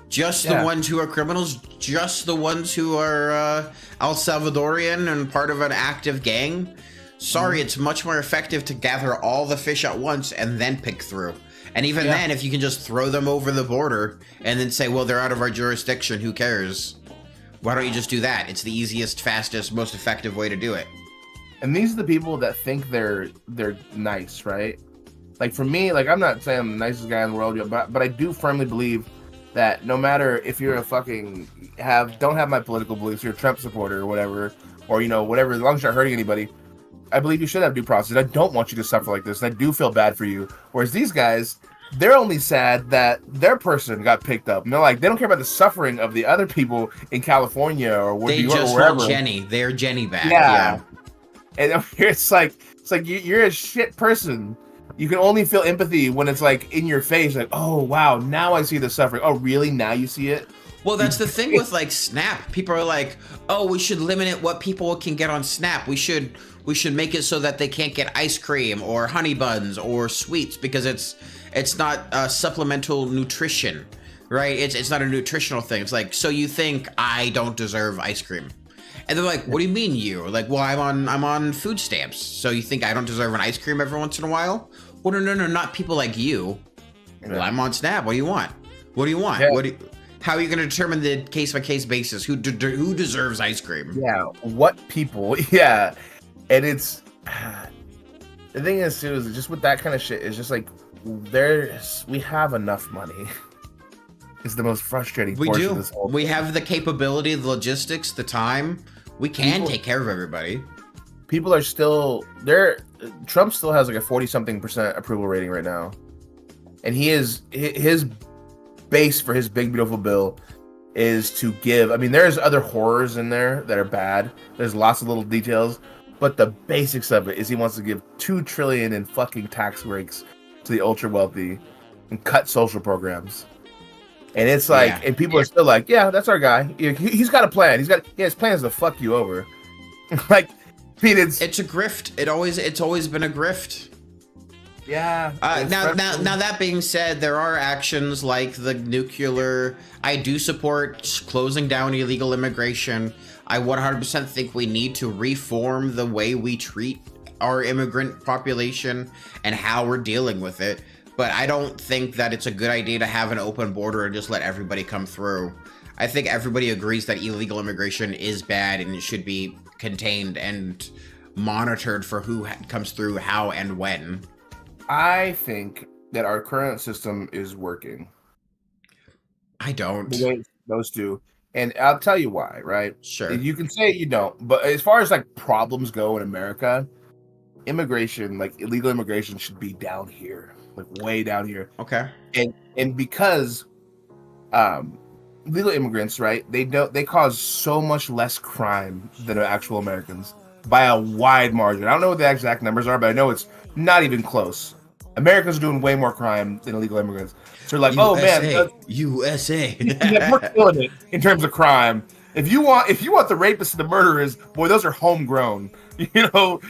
just the ones who are criminals, just the ones who are El Salvadorian and part of an active gang. Sorry, it's much more effective to gather all the fish at once and then pick through. And even then, if you can just throw them over the border and then say, well, they're out of our jurisdiction, who cares? Why don't you just do that? It's the easiest, fastest, most effective way to do it. And these are the people that think they're nice, right? Like, for me, like, I'm not saying I'm the nicest guy in the world, but I do firmly believe that no matter if you're a fucking don't have my political beliefs, you're a Trump supporter or whatever, or, whatever, as long as you're not hurting anybody, I believe you should have due process. I don't want you to suffer like this. I do feel bad for you. Whereas these guys, they're only sad that their person got picked up. And they're like, they don't care about the suffering of the other people in California or they New York just or wherever. want Jenny. They're Jenny back. Yeah. And it's like you're a shit person. You can only feel empathy when it's like in your face, like, oh wow, now I see the suffering. Oh really? Now you see it? Well, that's the thing with like Snap. People are like, oh, we should limit what people can get on Snap. We should make it so that they can't get ice cream or honey buns or sweets because it's not supplemental nutrition, right? It's not a nutritional thing. It's like, so you think I don't deserve ice cream? And they're like, what do you mean you? Like, well, I'm on food stamps. So you think I don't deserve an ice cream every once in a while? Well, no, not people like you. Yeah. Well, I'm on Snap. What do you want? What do you want? Yeah. How are you going to determine the case-by-case basis who deserves ice cream? Yeah, what people? Yeah, and it's the thing is too is just with that kind of shit. It's just like we have enough money. It's the most frustrating. We do. Of this whole we have the capability, the logistics, the time. We can take care of everybody. People are still there. Trump still has like a 40-something% approval rating right now, and his base for his big beautiful bill is to give. I mean, there's other horrors in there that are bad. There's lots of little details, but the basics of it is he wants to give $2 trillion in fucking tax breaks to the ultra wealthy and cut social programs. And it's like, and people are still like, yeah, that's our guy. He's got a plan. His plan is to fuck you over. Like, I mean, it's a grift. It's always been a grift. Yeah. Now that being said, there are actions like the nuclear. I do support closing down illegal immigration. I 100% think we need to reform the way we treat our immigrant population and how we're dealing with it. But I don't think that it's a good idea to have an open border and just let everybody come through. I think everybody agrees that illegal immigration is bad and it should be contained and monitored for who comes through, how, and when. I think that our current system is working. I don't. Those two. And I'll tell you why, right? Sure. You can say you don't, but as far as like problems go in America, immigration, like illegal immigration should be down here, like way down here. Okay. And because legal immigrants, right, they cause so much less crime than actual Americans by a wide margin. I don't know what the exact numbers are, but I know it's not even close. Americans are doing way more crime than illegal immigrants. So they're like, USA, oh man, USA. We're killing it in terms of crime. If you want the rapists and the murderers, boy, those are homegrown, you know.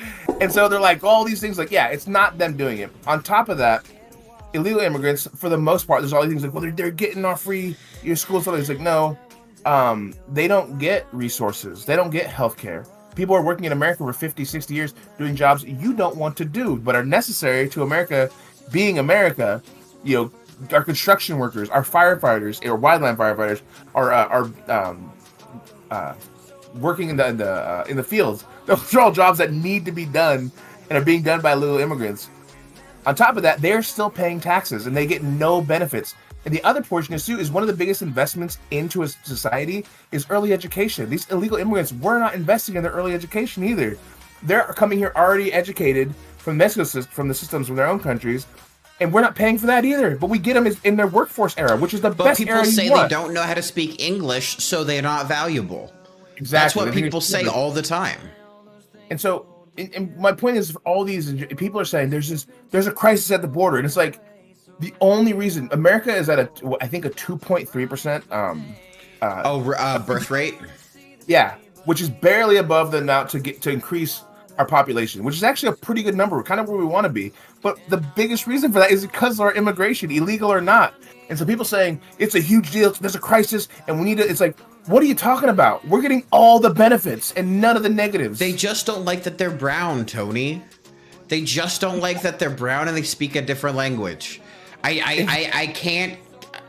And so they're like all these things. Like, yeah, it's not them doing it. On top of that, illegal immigrants, for the most part, there's all these things like, well, they're getting our free school stuff. It's like, no, they don't get resources. They don't get healthcare. People are working in America for 50, 60 years doing jobs you don't want to do, but are necessary to America being America. You know, our construction workers, our firefighters, or wildland firefighters, are working in the fields. Those are all jobs that need to be done and are being done by illegal immigrants. On top of that, they're still paying taxes and they get no benefits. And the other portion is one of the biggest investments into a society is early education. These illegal immigrants, we're not investing in their early education either. They're coming here already educated from the systems from their own countries, and we're not paying for that either. But we get them in their workforce era, which is the best era. But people say they don't know how to speak English, so they're not valuable. Exactly. That's what people say all the time. And so, and my point is, all these people are saying there's a crisis at the border, and it's like, the only reason America is at I think a 2.3% birth rate. Yeah, which is barely above the now to increase our population, which is actually a pretty good number, kind of where we want to be. But the biggest reason for that is because of our immigration, illegal or not. And so people saying it's a huge deal, there's a crisis, and we need to. It's like, what are you talking about? We're getting all the benefits and none of the negatives. They just don't like that they're brown, Tony. They just don't like that they're brown and they speak a different language. I can't.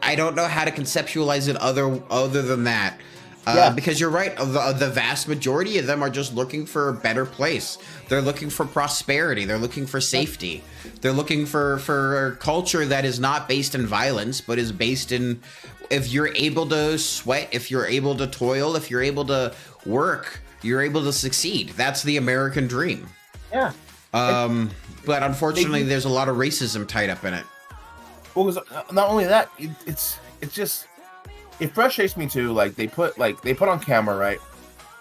I don't know how to conceptualize it other than that. Because you're right. The vast majority of them are just looking for a better place. They're looking for prosperity. They're looking for safety. They're looking for a culture that is not based in violence, but is based in, if you're able to sweat, if you're able to toil, if you're able to work, you're able to succeed. That's the American dream. Yeah. But unfortunately, there's a lot of racism tied up in it. Well, because not only that, it's just it frustrates me too. Like they put on camera, right?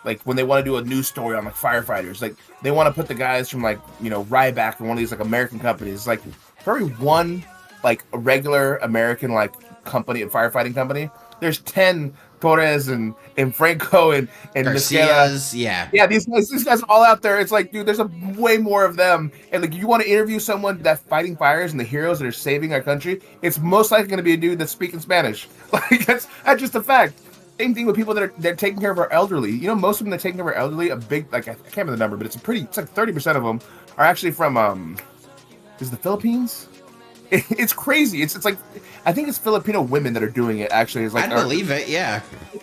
Like when they want to do a news story on like firefighters, like they want to put the guys from like Ryback or one of these like American companies. Like for every one like a regular American like company, a firefighting company, there's 10 Torres and Franco and Garcias, yeah, these guys are all out there. It's like, dude, there's a way more of them. And like, you want to interview someone that's fighting fires and the heroes that are saving our country, it's most likely going to be a dude that's speaking Spanish. Like that's just a fact. Same thing with people that are taking care of our elderly. Most of them that are taking care of our elderly, a big like I can't remember the number, but it's like 30% of them are actually from is the Philippines. It's crazy. It's like I think it's Filipino women that are doing it. Actually, it's like I believe it. Yeah,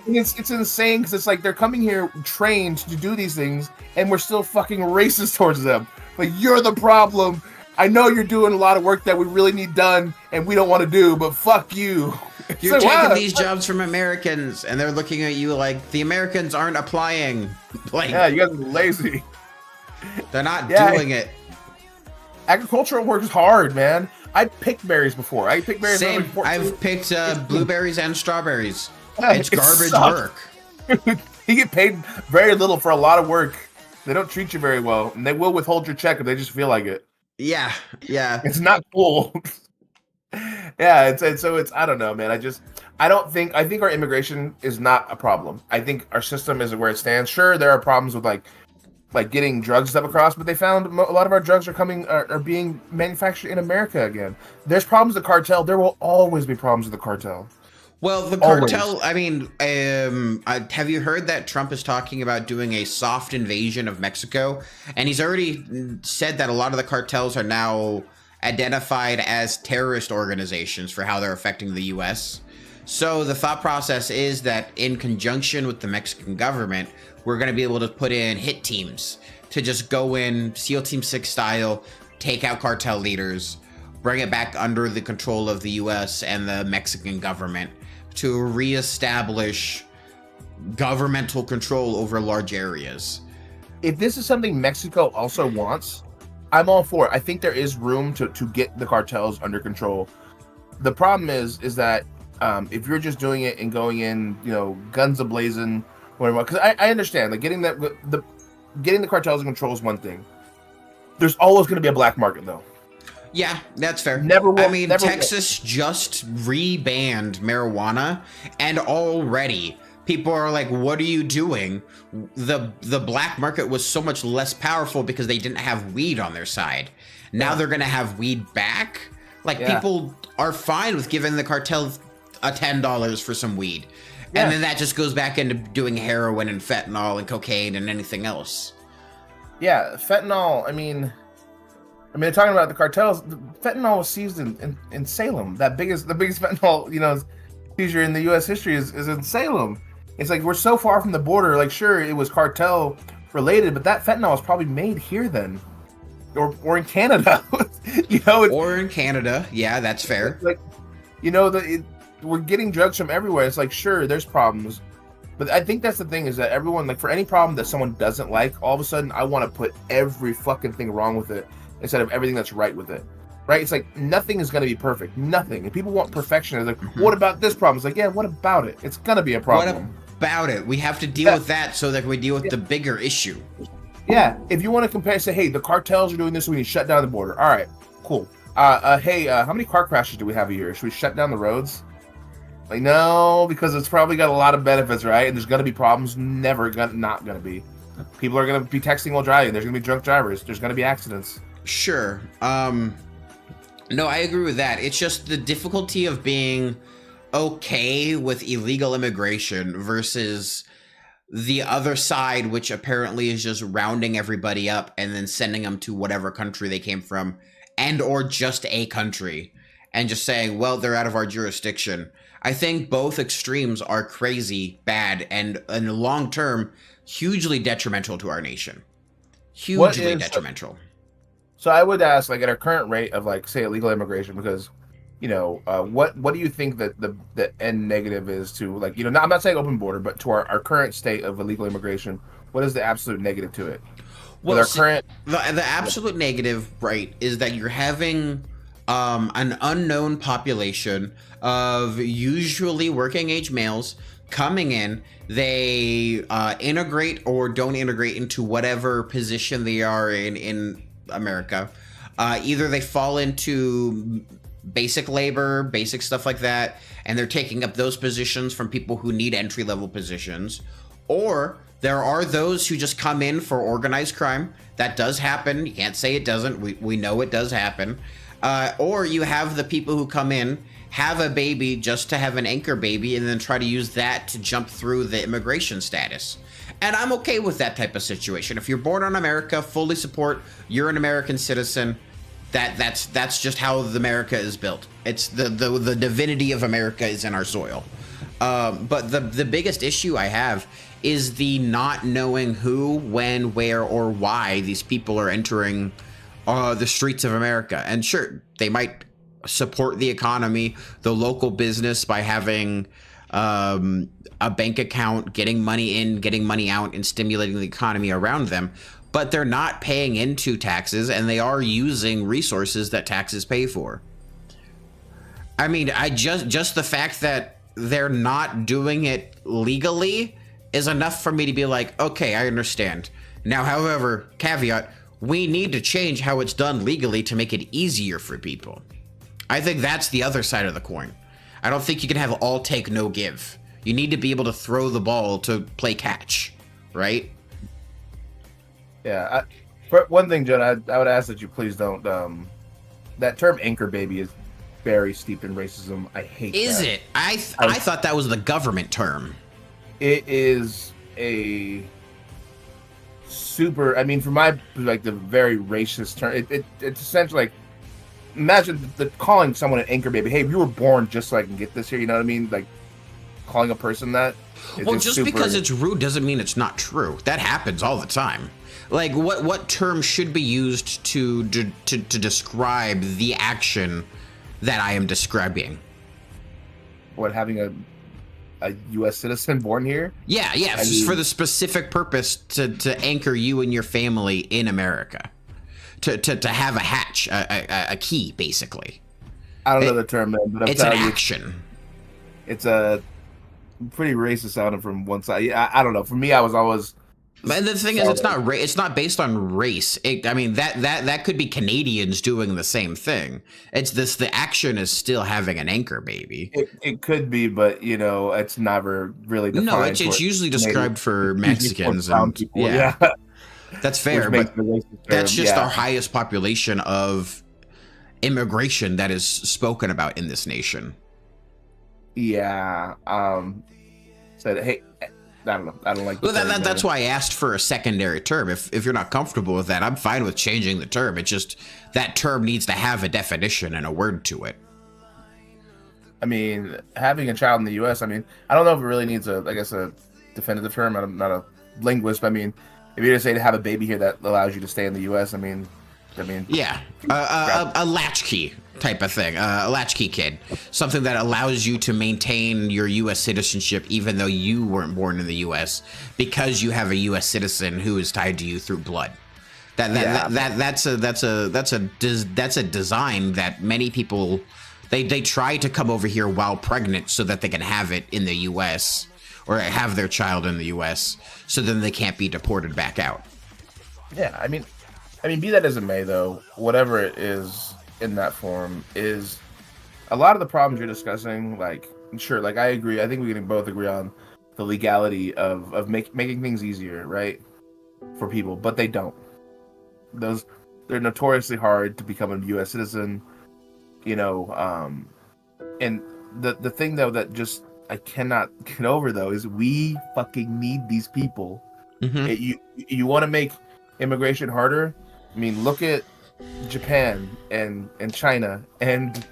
it's insane because it's like they're coming here trained to do these things, and we're still fucking racist towards them. Like you're the problem. I know you're doing a lot of work that we really need done, and we don't want to do, but fuck you. You're taking these jobs from Americans, and they're looking at you like the Americans aren't applying. Like, yeah, you guys are lazy. They're not doing it. Agricultural work is hard, man. I picked berries before. I picked berries. Same. I've picked blueberries and strawberries. It's garbage work. You get paid very little for a lot of work. They don't treat you very well, and they will withhold your check if they just feel like it. Yeah. It's not cool. Yeah, it's I don't know, man. I think our immigration is not a problem. I think our system is where it stands. Sure, there are problems with like getting drugs stuff across, but they found a lot of our drugs are being manufactured in America again. There's problems with the cartel. There will always be problems with the cartel. Well, the cartel, I mean, have you heard that Trump is talking about doing a soft invasion of Mexico? And he's already said that a lot of the cartels are now identified as terrorist organizations for how they're affecting the U.S. So the thought process is that in conjunction with the Mexican government, we're going to be able to put in hit teams to just go in SEAL Team 6 style, take out cartel leaders, bring it back under the control of the U.S. and the Mexican government to reestablish governmental control over large areas. If this is something Mexico also wants, I'm all for it. I think there is room to get the cartels under control. The problem is that if you're just doing it and going in, guns a-blazing, whatever. Because I understand, like getting the cartels in control is one thing. There's always going to be a black market, though. Yeah, that's fair. Texas just re-banned marijuana, and already people are like, what are you doing? The black market was so much less powerful because they didn't have weed on their side. Now they're going to have weed back? People are fine with giving the cartel $10 for some weed. And then that just goes back into doing heroin and fentanyl and cocaine and anything else. Yeah, fentanyl, I mean, they're talking about the cartels. Fentanyl was seized in Salem. The biggest fentanyl, seizure in the U.S. history is in Salem. It's like we're so far from the border. Like, sure, it was cartel related, but that fentanyl was probably made here then, or in Canada. Or in Canada. Yeah, that's fair. Like, we're getting drugs from everywhere. It's like, sure, there's problems, but I think that's the thing is that everyone, like, for any problem that someone doesn't like, all of a sudden I want to put every fucking thing wrong with it instead of everything that's right with it. Right? It's like nothing is going to be perfect. Nothing. And people want perfection. It's like, what about this problem? It's like, yeah, what about it? It's going to be a problem. What about it? We have to deal with that so that we deal with the bigger issue. Yeah. If you want to compare, say, hey, the cartels are doing this, so we need to shut down the border. All right, cool. Hey, how many car crashes do we have a year? Should we shut down the roads? Like, no, because it's probably got a lot of benefits, right? And there's going to be problems. Not going to be. People are going to be texting while driving. There's going to be drunk drivers. There's going to be accidents. Sure. No, I agree with that. It's just the difficulty of being okay with illegal immigration versus the other side, which apparently is just rounding everybody up and then sending them to whatever country they came from, and or just a country, and just saying, well, they're out of our jurisdiction. I think both extremes are crazy, bad, and in the long term, hugely detrimental to our nation. Hugely detrimental. So I would ask, like, at our current rate of, like, say, illegal immigration, because, what do you think that the end negative is to, like, I'm not saying open border, but to our current state of illegal immigration, what is the absolute negative to it? with Well, our see, current. the absolute negative, right, is that you're having an unknown population of usually working age males coming in. They integrate or don't integrate into whatever position they are in America. Either they fall into basic labor, basic stuff like that, and they're taking up those positions from people who need entry level positions, or there are those who just come in for organized crime. That does happen. You can't say it doesn't. We know it does happen. Or you have the people who come in, have a baby just to have an anchor baby, and then try to use that to jump through the immigration status. And I'm okay with that type of situation. If you're born in America, fully support, you're an American citizen. That's just how America is built. It's the divinity of America is in our soil. But the biggest issue I have is the not knowing who, when, where, or why these people are entering the streets of America. And sure, they might support the economy, the local business by having a bank account, getting money in, getting money out, and stimulating the economy around them. But they're not paying into taxes, and they are using resources that taxes pay for. I mean, just the fact that they're not doing it legally is enough for me to be like, okay, I understand. Now, however, caveat, we need to change how it's done legally to make it easier for people. I think that's the other side of the coin. I don't think you can have all take, no give. You need to be able to throw the ball to play catch, right? Yeah. For one thing, John, I would ask that you please don't. That term "anchor baby" is very steeped in racism. I hate. Is that. it? I thought that was the government term. It is a super. I mean, from my perspective, very racist term. It's essentially like, imagine calling someone an anchor baby. Hey, you were born just so I can get this here. You know what I mean? Like calling a person that. Well, just because it's rude doesn't mean it's not true. That happens all the time. Like, what term should be used to describe the action that I am describing? What, having a U.S. citizen born here? Yeah, for the specific purpose to anchor you and your family in America, to have a hatch, a key, basically. I don't know the term, man, but it's an action. It's a pretty racist sounding from one side. Yeah, I don't know. For me, I was always. But the thing is, it's not based on race. I mean, that could be Canadians doing the same thing. It's this, the action is still having an anchor baby. It could be, but it's never really defined. No, it's usually described for Mexicans and people. Yeah. That's fair, but that's just our highest population of immigration that is spoken about in this nation. Yeah. Said, hey. I don't know. I don't like. Well, that's why I asked for a secondary term. If you're not comfortable with that, I'm fine with changing the term. It's just that term needs to have a definition and a word to it. I mean, having a child in the U.S. I mean, I don't know if it really needs a definitive term. I'm not a linguist, but I mean, if you're to say to have a baby here that allows you to stay in the U.S., I mean, yeah, a latchkey type of thing, a latchkey kid, something that allows you to maintain your U.S. citizenship even though you weren't born in the U.S. because you have a U.S. citizen who is tied to you through blood. That's a design that many people they try to come over here while pregnant so that they can have it in the U.S. or have their child in the U.S. so then they can't be deported back out. Yeah, I mean, be that as it may, though, whatever it is in that form is a lot of the problems you're discussing. Like, sure, like I agree. I think we can both agree on the legality of making things easier, right, for people, but they don't. They're notoriously hard to become a U.S. citizen, and the thing though that just I cannot get over though is we fucking need these people. Mm-hmm. You want to make immigration harder? I mean, look at Japan and China and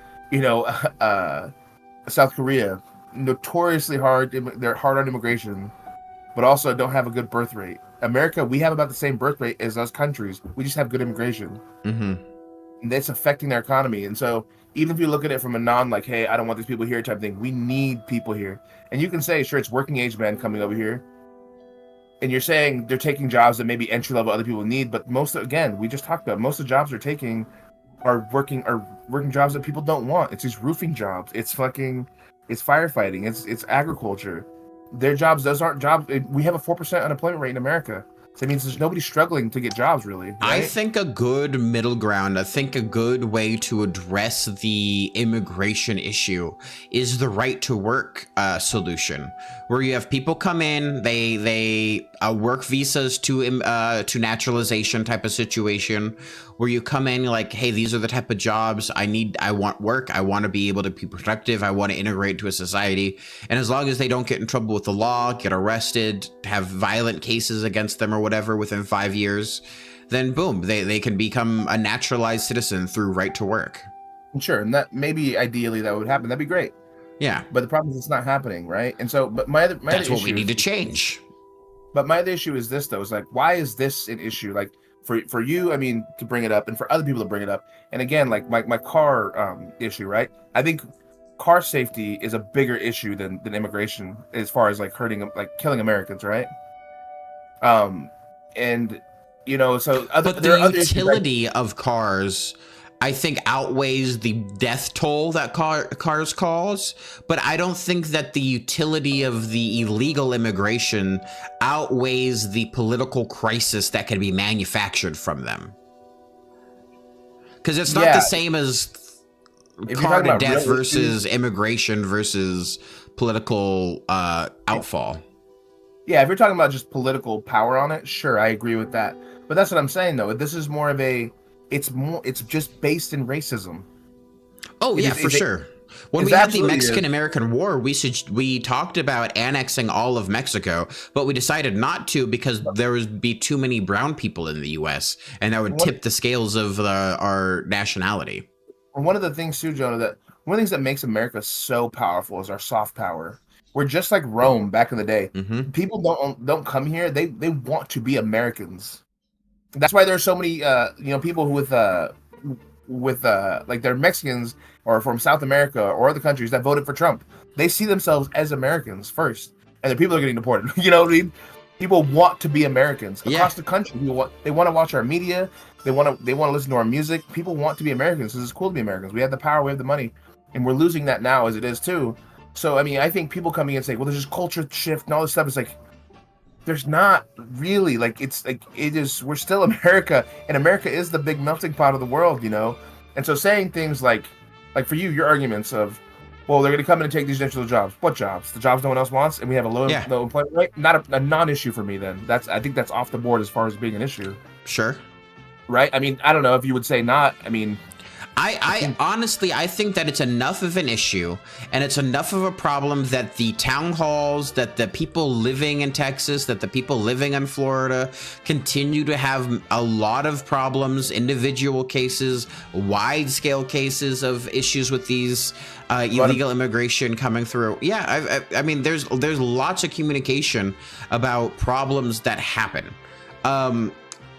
South Korea, notoriously hard. They're hard on immigration, but also don't have a good birth rate. America, we have about the same birth rate as those countries. We just have good immigration. Mm-hmm. And that's affecting their economy. And so even if you look at it from a non like, hey, I don't want these people here type thing, we need people here. And you can say, sure, it's working age men coming over here. and you're saying they're taking jobs that maybe entry level other people need, but again, we just talked about most of the jobs they're taking are working jobs that people don't want. It's these roofing jobs. It's firefighting. It's agriculture. Their jobs, those aren't jobs. We have a 4% unemployment rate in America. So that means there's nobody struggling to get jobs, really. Right? I think a good middle ground, I think a good way to address the immigration issue is the right to work solution, where you have people come in, they work visas to naturalization type of situation, where you come in like, hey, these are the type of jobs I want work, I want to be able to be productive, I want to integrate to a society, and as long as they don't get in trouble with the law, get arrested, have violent cases against them or whatever within 5 years, then boom, they can become a naturalized citizen through right to work. Sure, and that maybe ideally that would happen. That'd be great. Yeah, but the problem is it's not happening, right? And so, but that's what we need to change. But my other issue is this, though: is like, why is this an issue? Like for you, I mean, to bring it up, and for other people to bring it up. And again, like my car issue, right? I think car safety is a bigger issue than immigration, as far as like killing Americans, right? And you know, so the utility of cars, I think, outweighs the death toll that cars cause, but I don't think that the utility of the illegal immigration outweighs the political crisis that can be manufactured from them. Because it's not the same as car to death versus immigration versus political outfall. Yeah, if you're talking about just political power on it, sure, I agree with that. But that's what I'm saying, though. This is more of it's just based in racism. Oh, yeah, for sure. When we had the Mexican-American War, we talked about annexing all of Mexico, but we decided not to because there would be too many brown people in the U.S., and that would tip the scales of our nationality. One of the things, too, Jonah, one of the things that makes America so powerful is our soft power. We're just like Rome back in the day. Mm-hmm. People don't come here. They want to be Americans. That's why there's so many people who with like they're Mexicans or from South America or other countries that voted for Trump. They see themselves as Americans first, and the people are getting deported. You know what I mean? People want to be Americans across the country. They want to watch our media. They want to listen to our music. People want to be Americans. It's cool to be Americans. We have the power. We have the money, and we're losing that now as it is too. So I mean, I think people coming in and saying, "Well, there's this culture shift and all this stuff." It's like, there's not really, like, it's like, it is, we're still America, and America is the big melting pot of the world, you know? And so saying things like for you, your arguments of, well, they're going to come in and take these additional jobs. What jobs? The jobs no one else wants, and we have a low employment rate? Not a non-issue for me then. I think that's off the board as far as being an issue. Sure. Right? I mean, I don't know if you would say not. I mean... I honestly, I think that it's enough of an issue and it's enough of a problem that the town halls, that the people living in Texas, that the people living in Florida continue to have a lot of problems, individual cases, wide scale cases of issues with these illegal immigration coming through. Yeah, I mean, there's lots of communication about problems that happen.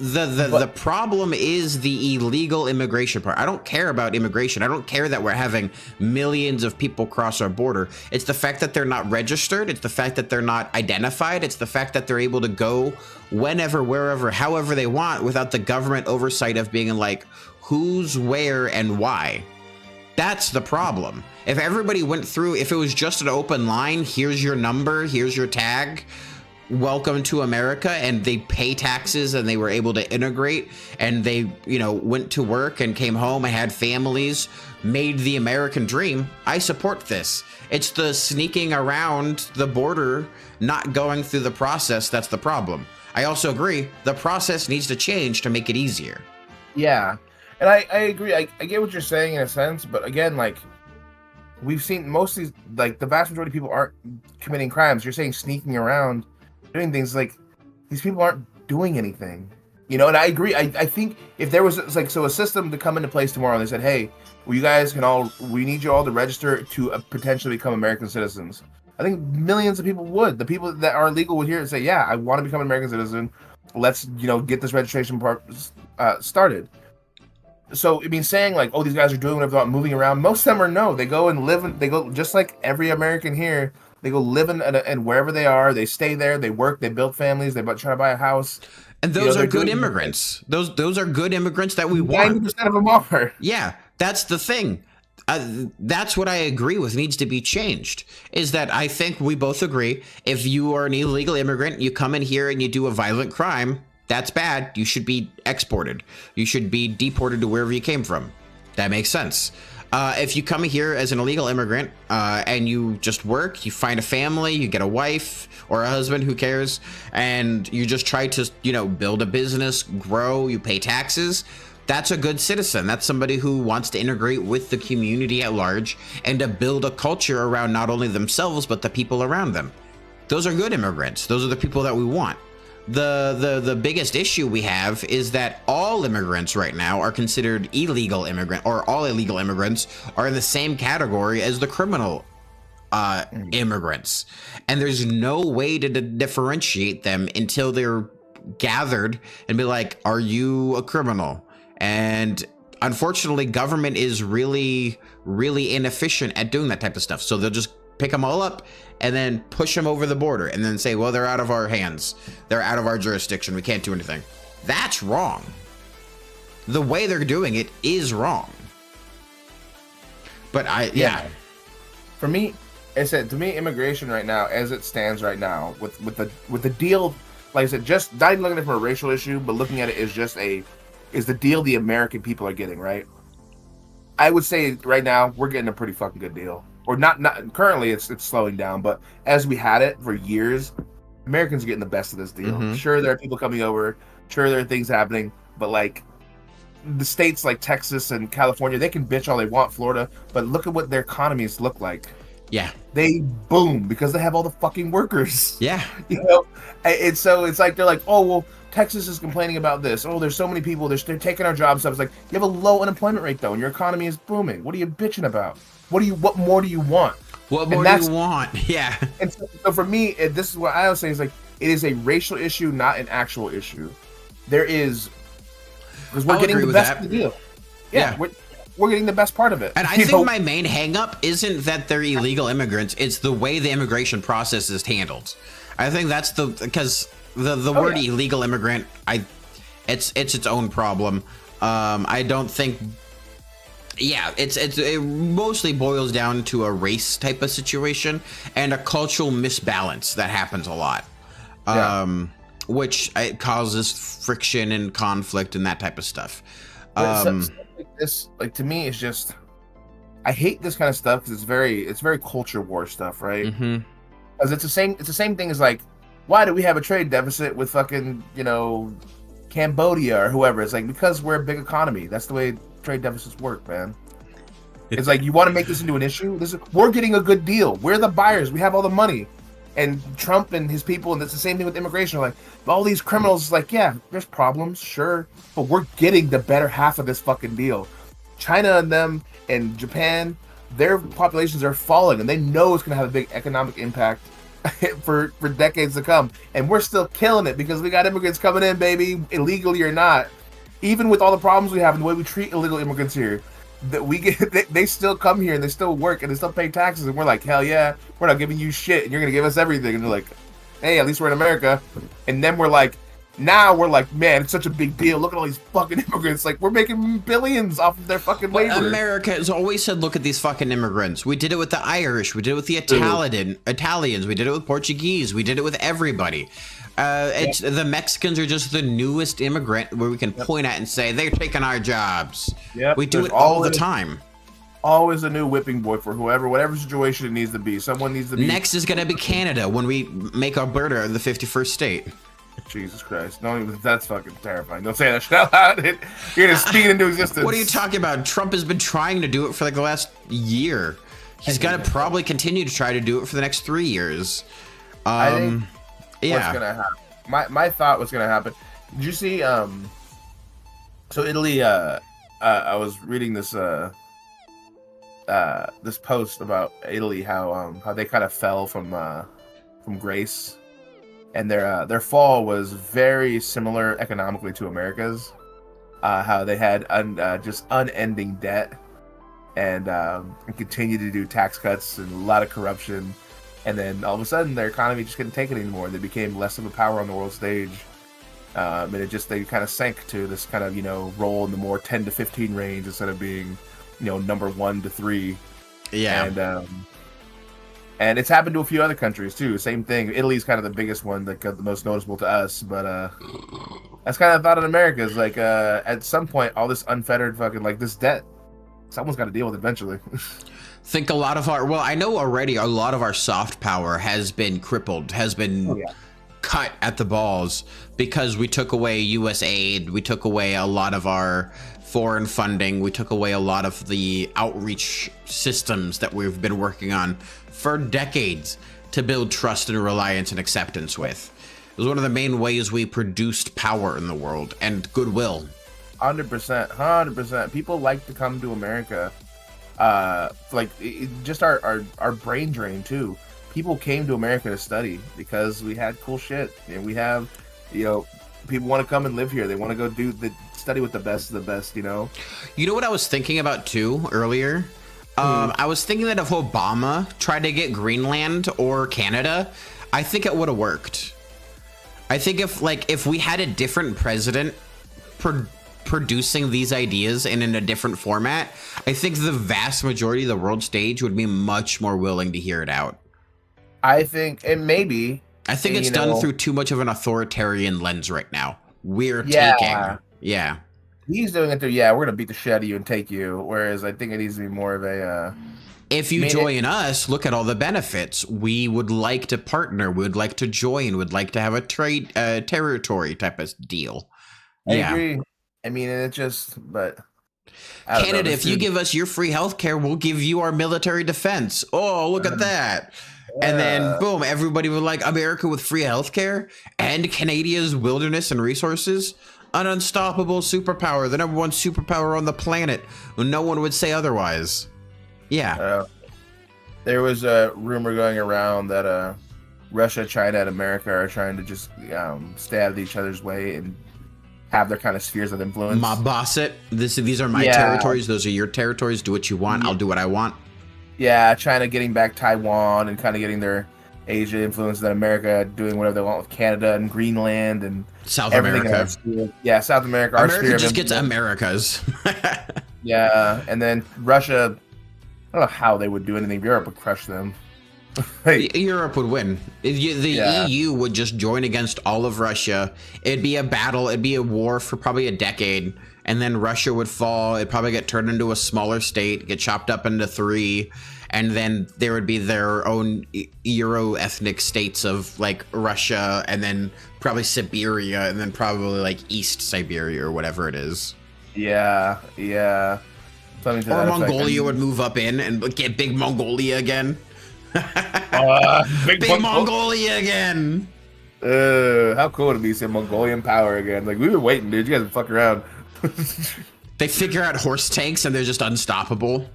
The problem is the illegal immigration part. I don't care about immigration. I don't care that we're having millions of people cross our border. It's the fact that they're not registered. It's the fact that they're not identified. It's the fact that they're able to go whenever, wherever, however they want without the government oversight of being like, who's where and why. That's the problem. If everybody went through, if it was just an open line, here's your number, here's your tag, welcome to America, and they pay taxes and they were able to integrate and they, went to work and came home and had families, made the American dream, I support this. It's the sneaking around the border, not going through the process, that's the problem. I also agree, the process needs to change to make it easier. Yeah, and I agree. I get what you're saying in a sense, but again, like, we've seen most of these, like, the vast majority of people aren't committing crimes. You're saying sneaking around, doing things, like, these people aren't doing anything, and I agree. I think if there was a system to come into place tomorrow and they said, hey, well, you guys we need you all to register to potentially become American citizens, I think millions of people would. The people that are legal would hear it and say, yeah, I want to become an American citizen. Let's, get this registration part started. So, I mean, saying like, oh, these guys are doing whatever they want, moving around, most of them are no. They go and live, they go just like every American here. They go live in wherever they are. They stay there. They work. They build families. They try to buy a house. And those are good immigrants. Those are good immigrants that we want. 90% of them are. Yeah, that's the thing. That's what I agree with needs to be changed, is that I think we both agree if you are an illegal immigrant, you come in here and you do a violent crime, that's bad. You should be exported. You should be deported to wherever you came from. That makes sense. If you come here as an illegal immigrant and you just work, you find a family, you get a wife or a husband, who cares, and you just try to, build a business, grow, you pay taxes, that's a good citizen. That's somebody who wants to integrate with the community at large and to build a culture around not only themselves, but the people around them. Those are good immigrants. Those are the people that we want. The biggest issue we have is that all immigrants right now are considered illegal immigrant, or all illegal immigrants are in the same category as the criminal immigrants. And there's no way to differentiate them until they're gathered and be like, are you a criminal? And unfortunately, government is really, really inefficient at doing that type of stuff. So they'll just pick them all up and then push them over the border and then say, well, they're out of our hands. They're out of our jurisdiction. We can't do anything. That's wrong. The way they're doing it is wrong. But yeah. For me, I said, to me, immigration right now, as it stands right now, with the deal, like I said, just not even looking at it from a racial issue, but looking at it as just is the deal the American people are getting, right? I would say right now we're getting a pretty fucking good deal. Or not currently it's slowing down, but as we had it for years, Americans are getting the best of this deal. Mm-hmm. Sure, there are people coming over, sure there are things happening, but like the states like Texas and California, they can bitch all they want, Florida, but look at what their economies look like. Yeah. They boom because they have all the fucking workers. Yeah. And so it's like they're like, oh well, Texas is complaining about this. Oh, there's so many people. They're taking our jobs. So it's like you have a low unemployment rate though, and your economy is booming. What are you bitching about? What more do you want? What more do you want? Yeah. And so for me, this is what I always say is like it is a racial issue, not an actual issue. There is because we're getting the best of the deal. Yeah. We're getting the best part of it. And I think my main hang up isn't that they're illegal immigrants. It's the way the immigration process is handled. I think that's because the word illegal immigrant, it's its own problem. I don't think. Yeah, it mostly boils down to a race type of situation and a cultural misbalance that happens a lot, which it causes friction and conflict and that type of stuff. Like this, like to me, it's just I hate this kind of stuff because it's very culture war stuff, right? Mm-hmm. Because it's the same thing as like, why do we have a trade deficit with fucking Cambodia or whoever? It's like because we're a big economy. That's the way trade deficits work, man. It's like you want to make this into an issue. We're getting a good deal. We're the buyers. We have all the money. And Trump and his people, and it's the same thing with immigration. Like all these criminals, like there's problems, sure, but we're getting the better half of this fucking deal. China and them and Japan, their populations are falling, and they know it's gonna have a big economic impact for decades to come. And we're still killing it because we got immigrants coming in, baby, illegally or not. Even with all the problems we have and the way we treat illegal immigrants here, that we get, they still come here and they still work and they still pay taxes, and we're like, hell yeah, we're not giving you shit and you're gonna give us everything. And they're like, hey, at least we're in America. And then we're like, man, it's such a big deal. Look at all these fucking immigrants. Like, we're making billions off of their fucking labor. America has always said, look at these fucking immigrants. We did it with the Irish. We did it with the Italians. We did it with Portuguese. We did it with everybody. The Mexicans are just the newest immigrant where we can point at and say they're taking our jobs. Yep. We do it all the time. Always a new whipping boy for whatever situation it needs to be. Someone needs to be. Next is gonna be Canada when we make Alberta the 51st state. Jesus Christ! That's fucking terrifying. Don't say that shit out loud. You're gonna speak it into existence. What are you talking about? Trump has been trying to do it for like the last year. He's gonna probably continue to try to do it for the next 3 years. I think what's gonna happen? My thought was gonna happen. Did you see? So Italy. I was reading this this post about Italy, how they kind of fell from grace, and their fall was very similar economically to America's. How they had just unending debt and continue to do tax cuts and a lot of corruption. and then all of a sudden their economy just couldn't take it anymore. They became less of a power on the world stage, and they kind of sank to this kind of role in the more 10 to 15 range instead of being number 1 to 3. Yeah. And it's happened to a few other countries too. Same thing. Italy's kind of the biggest one that got the most noticeable to us, but that's kind of thought in America is like at some point all this unfettered fucking like this debt, someone's got to deal with it eventually. Think a lot of I know already a lot of our soft power has been crippled, has been cut at the balls because we took away US aid, we took away a lot of our foreign funding, we took away a lot of the outreach systems that we've been working on for decades to build trust and reliance and acceptance with. It was one of the main ways we produced power in the world and goodwill. 100%. People like to come to America. Just our brain drain too. People came to America to study because we had cool shit, and we have, people want to come and live here. They want to go study with the best of the best. You know what I was thinking about too earlier. I was thinking that if Obama tried to get Greenland or Canada, I think it would have worked. I think if we had a different president producing these ideas and in a different format, I think the vast majority of the world stage would be much more willing to hear it out. I think it may be. I think it's done through too much of an authoritarian lens right now. We're taking. Yeah. He's doing it through, we're going to beat the shit out of you and take you. Whereas I think it needs to be more of a... if you join us, look at all the benefits. We would like to partner. We would like to join. We'd like to have a trade territory type of deal. I agree. I mean, it just... But... Canada, if you give us your free healthcare, we'll give you our military defense. Oh, look at that. And then, boom, everybody would like America with free healthcare and Canada's wilderness and resources. An unstoppable superpower, the number one superpower on the planet. No one would say otherwise. Yeah. There was a rumor going around that Russia, China, and America are trying to just stay out of each other's way and have their kind of spheres of influence. My boss it. These are my territories. Those are your territories. Do what you want. I'll do what I want. Yeah, China getting back Taiwan and kind of getting their Asia influence, then America doing whatever they want with Canada and Greenland and South America. South America. America just gets Americas. Yeah, and then Russia, I don't know how they would do anything. Europe would crush them. Europe would win. The EU would just join against all of Russia. It'd be a battle. It'd be a war for probably a decade. And then Russia would fall. It'd probably get turned into a smaller state, get chopped up into 3. And then there would be their own Euro ethnic states of like Russia and then probably Siberia and then probably like East Siberia or whatever it is. Yeah. Or Mongolia would move up in and get big Mongolia again. Big Mongolia again. How cool would it be to see Mongolian power again? Like, we were waiting, dude. You guys fuck around. They figure out horse tanks and they're just unstoppable.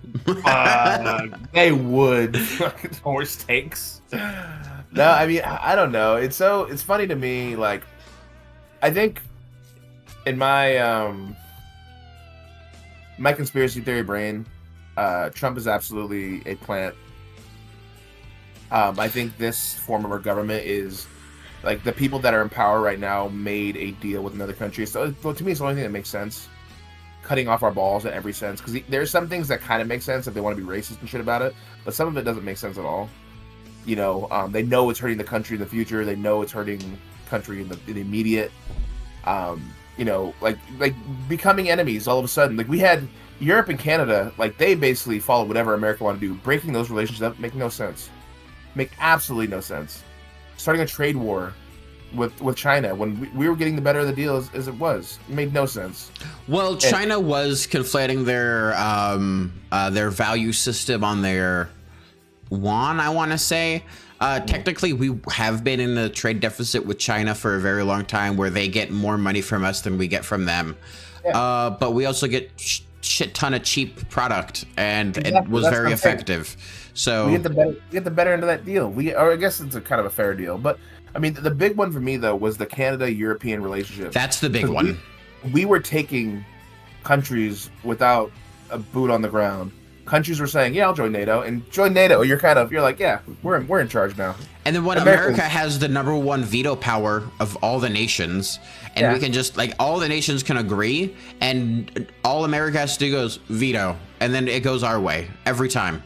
They would. Horse tanks. No, I mean, I don't know. It's funny to me. Like, I think in my my conspiracy theory brain, Trump is absolutely a plant. I think this form of our government is like the people that are in power right now made a deal with another country. So to me, it's the only thing that makes sense. Cutting off our balls in every sense, because there's some things that kind of make sense if they want to be racist and shit about it, but some of it doesn't make sense at all. They know it's hurting the country in the future. They know it's hurting country in the immediate. Like becoming enemies all of a sudden. Like, we had Europe and Canada, like they basically followed whatever America wanted to do. Breaking those relationships up make no sense. Make absolutely no sense. Starting a trade war with China when we were getting the better of the deal as it was. It made no sense. Well, China was conflating their value system on their yuan, I want to say. Technically, we have been in a trade deficit with China for a very long time where they get more money from us than we get from them. Yeah. But we also get shit ton of cheap product, and it was very effective. So we get the better end of that deal. Or I guess it's a kind of a fair deal, but I mean, the big one for me though was the Canada-European relationship. That's the big one. We were taking countries without a boot on the ground countries were saying, "Yeah, I'll join NATO," and join NATO. You're like, "Yeah, we're in charge now." And then when America has the #1 veto power of all the nations, and we can just like all the nations can agree, and all America has to do goes veto, and then it goes our way every time.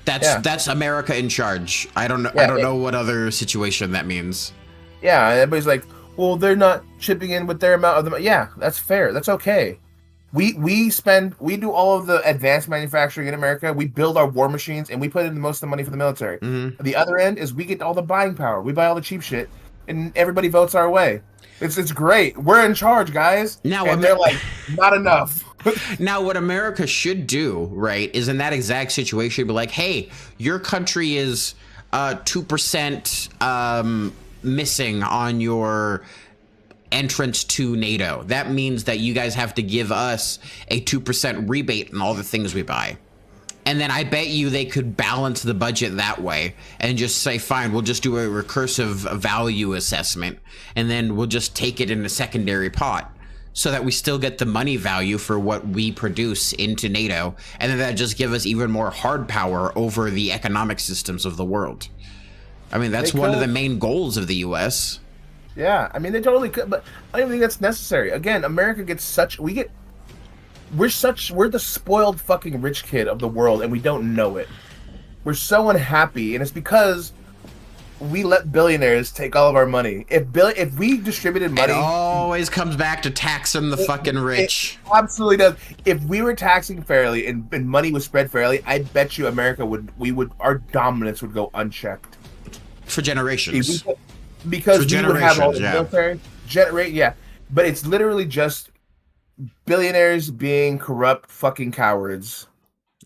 That's America in charge. I don't know. I don't know what other situation that means. Yeah, everybody's like, well, they're not chipping in with their amount of the. Yeah, that's fair. That's okay. We do all of the advanced manufacturing in America. We build our war machines and we put in most of the money for the military. Mm-hmm. The other end is we get all the buying power. We buy all the cheap shit, and everybody votes our way. It's great. We're in charge, guys. Now, and they're like, not enough. Now, what America should do, right, is in that exact situation, be like, hey, your country is 2% missing on your entrance to NATO. That means that you guys have to give us a 2% rebate on all the things we buy. And then I bet you they could balance the budget that way and just say, fine, we'll just do a recursive value assessment, and then we'll just take it in a secondary pot so that we still get the money value for what we produce into NATO. And then that just give us even more hard power over the economic systems of the world. I mean, that's one of the main goals of the U.S. Yeah, I mean, they totally could, but I don't even think that's necessary. Again, America gets we're the spoiled fucking rich kid of the world, and we don't know it. We're so unhappy, and it's because we let billionaires take all of our money. If we distributed money, it always comes back to taxing the fucking rich. It absolutely does. If we were taxing fairly and money was spread fairly, I bet you America our dominance would go unchecked for generations. Because we would have all the military but it's literally just billionaires being corrupt fucking cowards.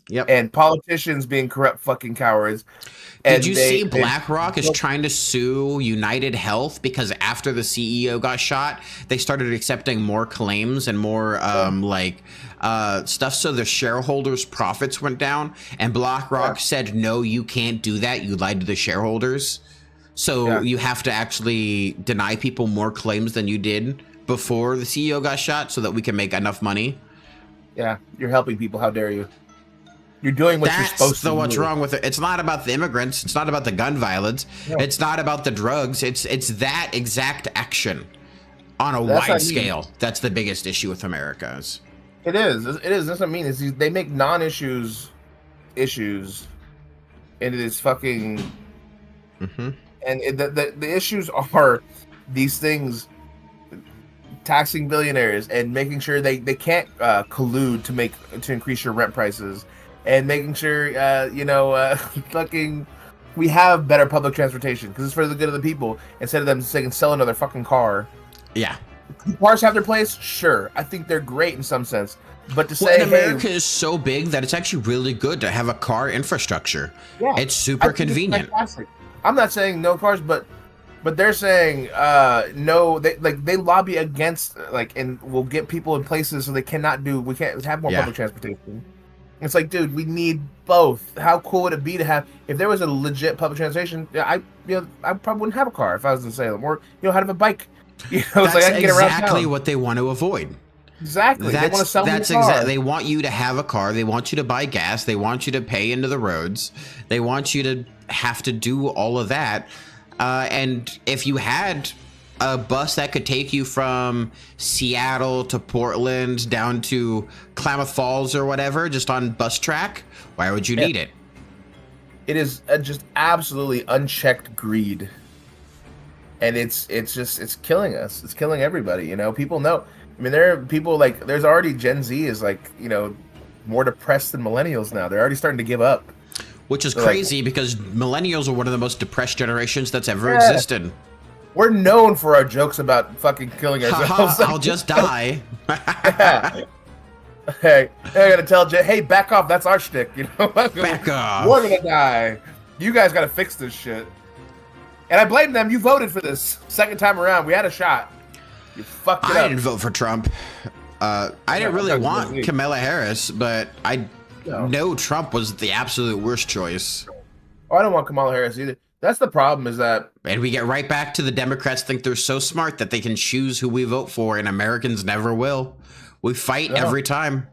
Yep. And politicians being corrupt fucking cowards. Did you see BlackRock is trying to sue United Health because after the CEO got shot, they started accepting more claims and more stuff, so the shareholders' profits went down, and BlackRock said, no, you can't do that. You lied to the shareholders. So you have to actually deny people more claims than you did before the CEO got shot so that we can make enough money. Yeah, you're helping people. How dare you? You're doing what you're supposed to do. What's wrong with it? It's not about the immigrants. It's not about the gun violence. No. It's not about the drugs. It's that exact action on a wide scale. That's the biggest issue with America. It is. It is. That's what I mean. Is they make non-issues issues into this fucking... Mm-hmm. And the issues are these things, taxing billionaires and making sure they can't collude to increase your rent prices, and making sure fucking we have better public transportation because it's for the good of the people instead of them saying sell another fucking car. Yeah, cars have their place. Sure, I think they're great in some sense, but to say America is so big that it's actually really good to have a car infrastructure. Yeah, it's super convenient. I'm not saying no cars, but they're saying no. They lobby against and will get people in places so we can't have more public transportation. It's like, dude, we need both. How cool would it be to have if there was a legit public transportation? I probably wouldn't have a car if I was in Salem, or have a bike. That's I can get around exactly what they want to avoid. Exactly. They want to sell me a car. They want you to have a car. They want you to buy gas. They want you to pay into the roads. They want you to have to do all of that. And if you had a bus that could take you from Seattle to Portland down to Klamath Falls or whatever, just on bus track, why would you need it? It is just absolutely unchecked greed. And it's killing us. It's killing everybody. People know. I mean, there are people there's already Gen Z is more depressed than millennials now. They're already starting to give up. Which is crazy because millennials are one of the most depressed generations that's ever existed. We're known for our jokes about fucking killing ourselves. I'll just die. Hey, I gotta tell Jay, hey, back off. That's our shtick. Back off. We're gonna die. You guys gotta fix this shit. And I blame them. You voted for this second time around. We had a shot. You fucked it up. I didn't vote for Trump. I didn't really want Kamala Harris, but I know Trump was the absolute worst choice. Oh, I don't want Kamala Harris either. That's the problem is that... And we get right back to the Democrats think they're so smart that they can choose who we vote for, and Americans never will. We fight every time.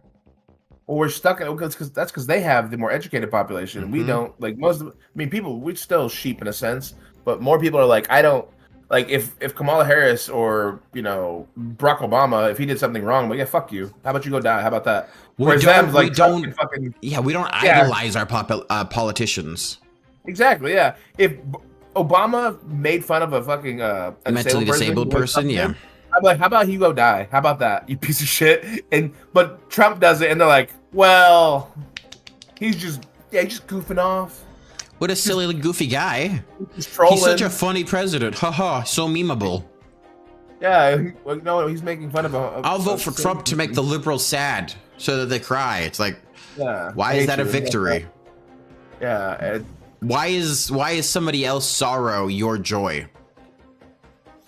Well, we're stuck in because that's because they have the more educated population. We don't like most of. I mean, people we still sheep in a sense, but more people are like, I don't like if Kamala Harris or Barack Obama, if he did something wrong, but yeah, fuck you. How about you go die? How about that? We don't idolize our politicians. Exactly. Yeah. If Obama made fun of a fucking mentally disabled person, yeah. I'm like, how about you go die? How about that, you piece of shit? But Trump does it, and they're like, well, he's just goofing off. What a silly, goofy guy. He's trolling. He's such a funny president. Haha, so memeable. Yeah, no, he's making fun of I'll vote for Trump to make the liberals sad so that they cry. It's like, why is that a victory? Yeah. Why is somebody else's sorrow your joy?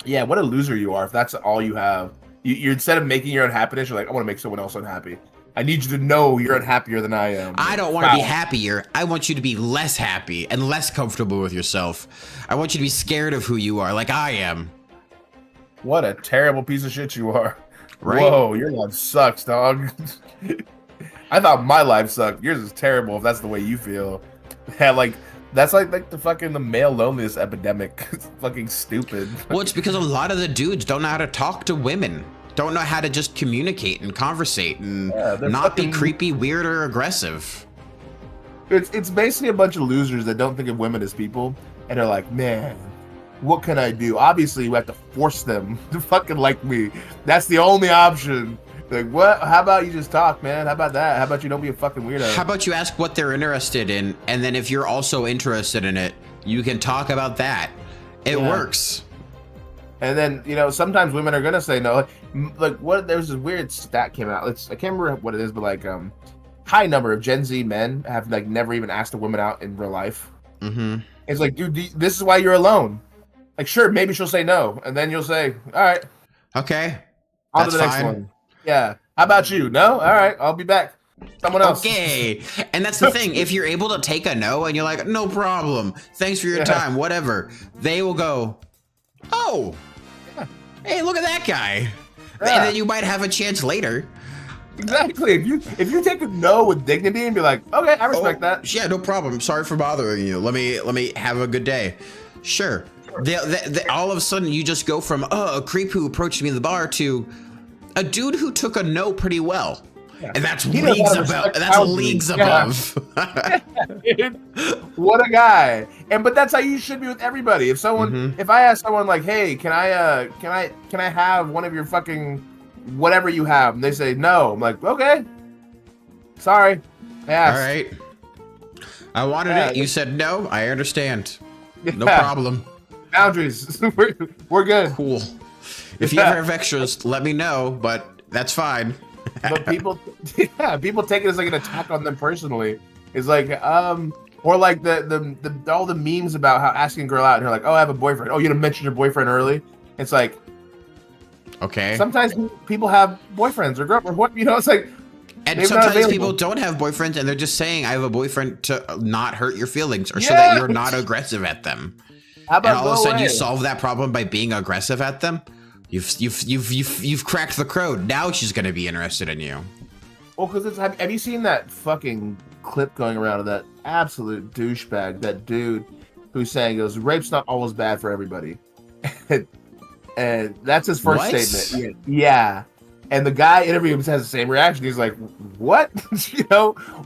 Yeah, what a loser you are if that's all you have. You're instead of making your own happiness, you're like, I want to make someone else unhappy. I need you to know you're unhappier than I am. I don't want to be happier. I want you to be less happy and less comfortable with yourself. I want you to be scared of who you are, like I am. What a terrible piece of shit you are. Right? Whoa, your life sucks, dog. I thought my life sucked. Yours is terrible if that's the way you feel. Yeah, like... That's like the male loneliness epidemic. It's fucking stupid. Well, it's because a lot of the dudes don't know how to talk to women. Don't know how to just communicate and conversate and not be creepy, weird, or aggressive. It's basically a bunch of losers that don't think of women as people, and they're like, man, what can I do? Obviously, we have to force them to fucking like me. That's the only option. Like, what? How about you just talk, man? How about that? How about you don't be a fucking weirdo? How about you ask what they're interested in, and then if you're also interested in it, you can talk about that. It works. And then, sometimes women are going to say no. Like, there's this weird stat came out. I can't remember what it is, but like, high number of Gen Z men have like never even asked a woman out in real life. Mm-hmm. It's like, dude, this is why you're alone. Like, sure, maybe she'll say no. And then you'll say, all right. Okay. On to the next one. Yeah. How about you? No? All right. I'll be back. Someone else. Okay. And that's the thing. If you're able to take a no and you're like, no problem. Thanks for your time. Whatever. They will go, oh, hey, look at that guy. Yeah. And then you might have a chance later. Exactly. If you take a no with dignity and be like, okay, I respect that. Yeah, no problem. Sorry for bothering you. Let me have a good day. Sure. All of a sudden you just go from a creep who approached me in the bar to a dude who took a no pretty well. Yeah. And that's leagues above. What a guy. But that's how you should be with everybody. If someone if I ask someone like, "Hey, can I have one of your fucking whatever you have?" and they say no, I'm like, "Okay. Sorry. I asked." All right. I wanted it. You said no. I understand. No problem. Boundaries. We're good. Cool. If you ever have extras, let me know, but that's fine. But people take it as like an attack on them personally. It's like, or like the all the memes about how asking a girl out and you're like, oh, I have a boyfriend. Oh, you didn't mention your boyfriend early. It's like, okay. Sometimes people have boyfriends or girlfriends. What it's like. And sometimes people don't have boyfriends and they're just saying, I have a boyfriend to not hurt your feelings or so that you're not aggressive at them. How about and all of a sudden you solve that problem by being aggressive at them. You've cracked the code. Now she's gonna be interested in you. Well, because have you seen that fucking clip going around of that absolute douchebag, that dude who's saying goes, rape's not always bad for everybody, and that's his first statement. Yeah. And the guy interviewing him has the same reaction. He's like, "What?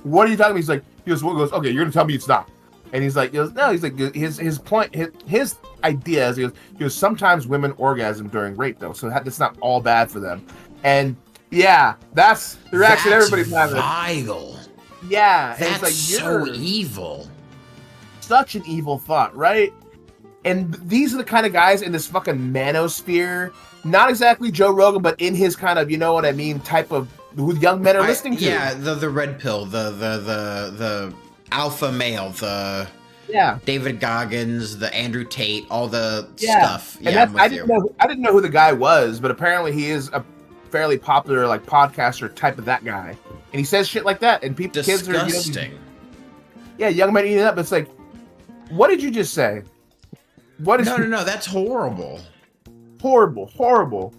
What are you talking about?" He's like, "He goes, okay, you're gonna tell me it's not." And he's like, no, he's like, his point, his idea is, he goes, sometimes women orgasm during rape though, so that's not all bad for them. And yeah, that's the reaction everybody's having. Vile. Yeah, that's like, so evil. Such an evil thought, right? And these are the kind of guys in this fucking manosphere, not exactly Joe Rogan, but in his kind of, you know what I mean, type of who young men are listening to. Yeah, the red pill, the alpha male, the David Goggins, the Andrew Tate, all the stuff. Yeah, and I didn't know who the guy was, but apparently he is a fairly popular like podcaster type of that guy, and he says shit like that, and people, kids are young men eating it up. It's like, what did you just say? What is no, that's horrible. Horrible.